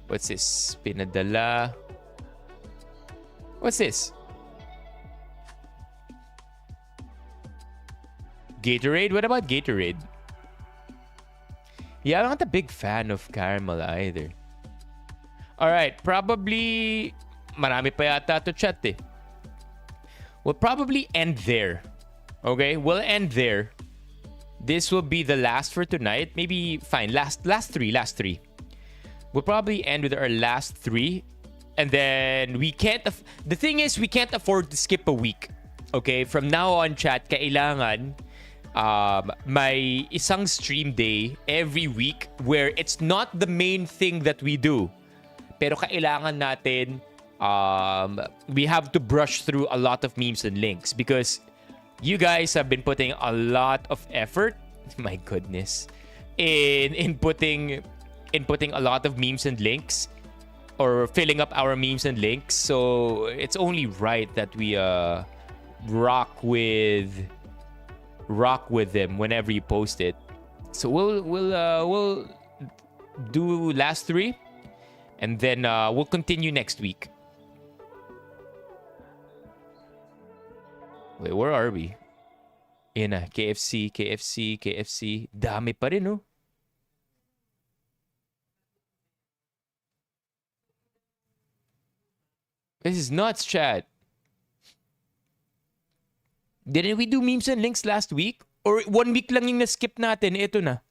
What's this? Pinadala. What's this? Gatorade? What about Gatorade? Yeah, I'm not a big fan of caramel either. Alright, probably... Marami pa yata to chat eh. We'll probably end there. Okay, we'll end there. This will be the last for tonight. Maybe, fine, last three. We'll probably end with our last three. And then, we can't... The thing is, we can't afford to skip a week. Okay, from now on, chat, kailangan may isang stream day every week where it's not the main thing that we do. Pero kailangan natin, we have to brush through a lot of memes and links because you guys have been putting a lot of effort, my goodness, in putting a lot of memes and links or filling up our memes and links. So it's only right that we rock with them whenever you post it. So we'll do last three, and then we'll continue next week. Wait, where are we? Yan na, KFC. Dami pa rin, no? This is nuts, chat. Didn't we do memes and links last week? Or 1 week lang yung na-skip natin, ito na.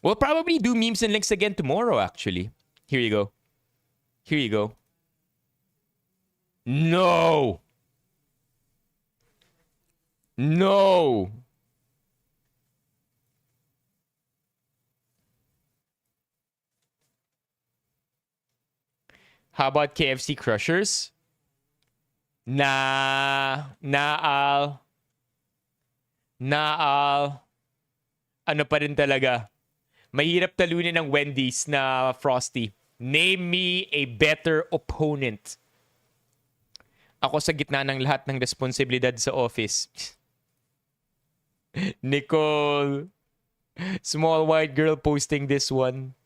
We'll probably do memes and links again tomorrow, actually. Here you go. No! How about KFC Crushers? Naal. Ano pa rin talaga? Mahirap talunin ng Wendy's na Frosty. Name me a better opponent. Ako sa gitna ng lahat ng responsibilidad sa office. Nicole. Small white girl posting this one.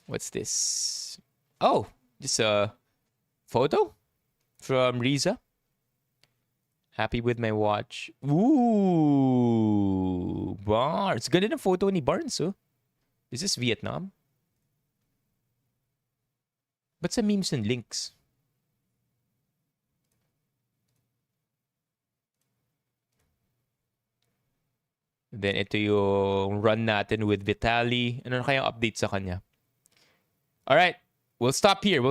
What's this? Oh, just a photo from Riza. Happy with my watch. Ooh, Barnes. Ganda ng photo ni Barnes, oh. Is this Vietnam? Ba't sa memes and links? Then ito yung run natin with Vitali. Ano na kayang update sa kanya? Alright, we'll stop here.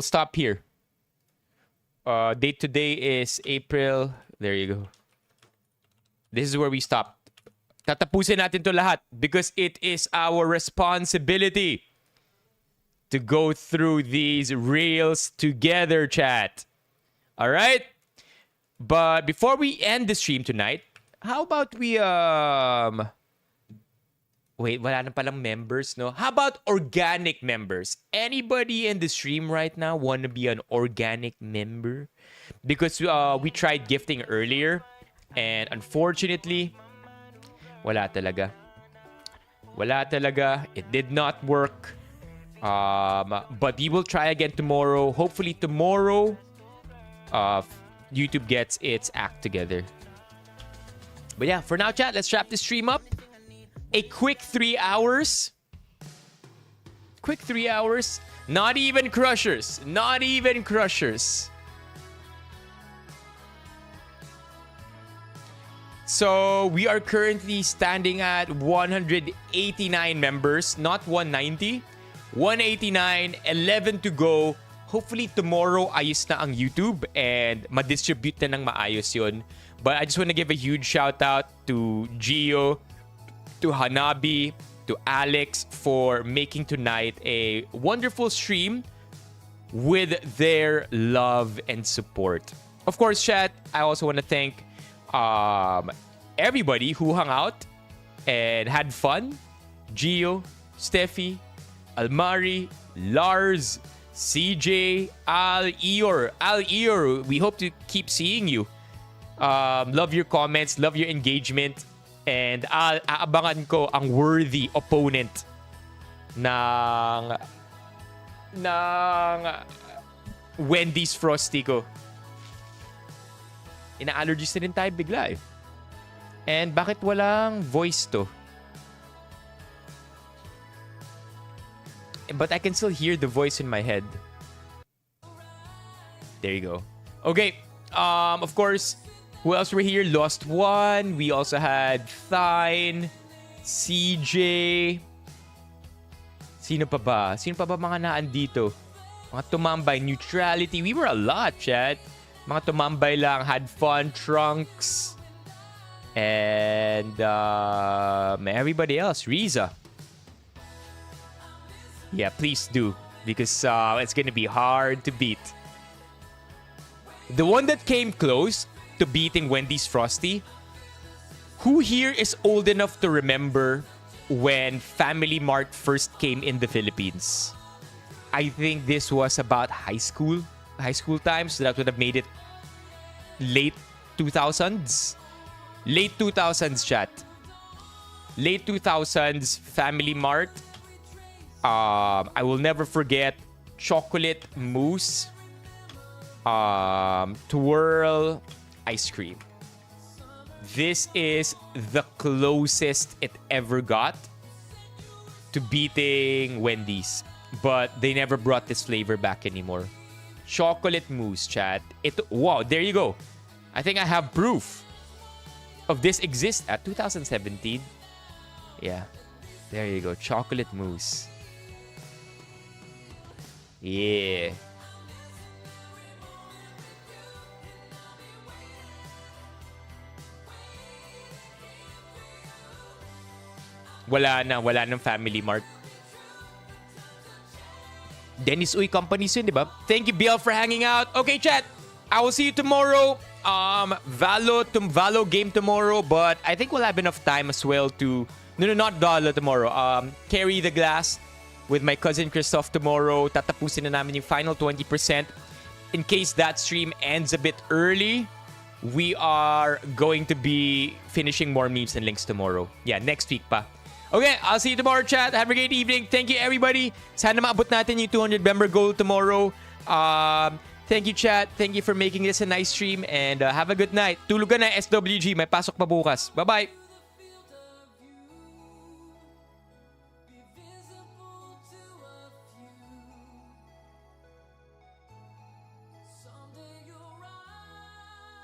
Date today is April. There you go. This is where we stopped. Tatapusin natin to lahat because it is our responsibility to go through these reels together, chat. Alright? But before we end the stream tonight, how about we wait, wala na palang members, no? How about organic members? Anybody in the stream right now want to be an organic member? Because we tried gifting earlier and unfortunately, wala talaga. It did not work. But we will try again tomorrow. Hopefully tomorrow, YouTube gets its act together. But yeah, for now, chat, let's wrap this stream up. A quick 3 hours. Not even crushers. So we are currently standing at 189 members, not 190. 189, 11 to go. Hopefully tomorrow ayos na ang YouTube and ma-distribute na ng maayos yun. But I just want to give a huge shout out to Gio, to Hanabi, to Alex for making tonight a wonderful stream with their love and support. Of course, chat, I also want to thank everybody who hung out and had fun. Gio, Steffi, Almari, Lars, CJ, Al Eor, we hope to keep seeing you. Love your comments, love your engagement, and aabangan ko ang worthy opponent ng Wendy's Frosty ko. Ina-allergies na rin tayo bigla eh. And bakit walang voice to? But I can still hear the voice in my head. There you go. Okay. Of course, who else were here? Lost One. We also had Thine, CJ. Sino pa ba mga naandito? Mga tumambay. Neutrality. We were a lot, chat. Mga tumambay lang. Had fun. Trunks. And everybody else. Riza. Yeah, please do. Because it's gonna be hard to beat. The one that came close to beating Wendy's Frosty. Who here is old enough to remember when Family Mart first came in the Philippines? I think this was about high school times. So that would have made it late 2000s. Late 2000s, chat. Late 2000s, Family Mart. I will never forget chocolate mousse, twirl ice cream. This is the closest it ever got to beating Wendy's, but they never brought this flavor back anymore. Chocolate mousse, chat. Wow, there you go. I think I have proof of this exists at 2017. Yeah, there you go. Chocolate mousse. Yeah. Wala ng Family Mart. Dennis Uy Companies yun, di ba? Thank you, BL, for hanging out. Okay, chat. I will see you tomorrow. Valo game tomorrow, but I think we'll have enough time as well to... No, not Valo tomorrow. Carry the Glass with my cousin Christoph tomorrow. Tatapusin na namin yung final 20%. In case that stream ends a bit early, we are going to be finishing more memes and links tomorrow. Yeah, next week pa. Okay, I'll see you tomorrow, chat. Have a great evening. Thank you, everybody. Sana maabot natin yung 200 member goal tomorrow. Thank you, chat. Thank you for making this a nice stream. And have a good night. Tulog ka na, SWG. May pasok pa bukas. Bye-bye.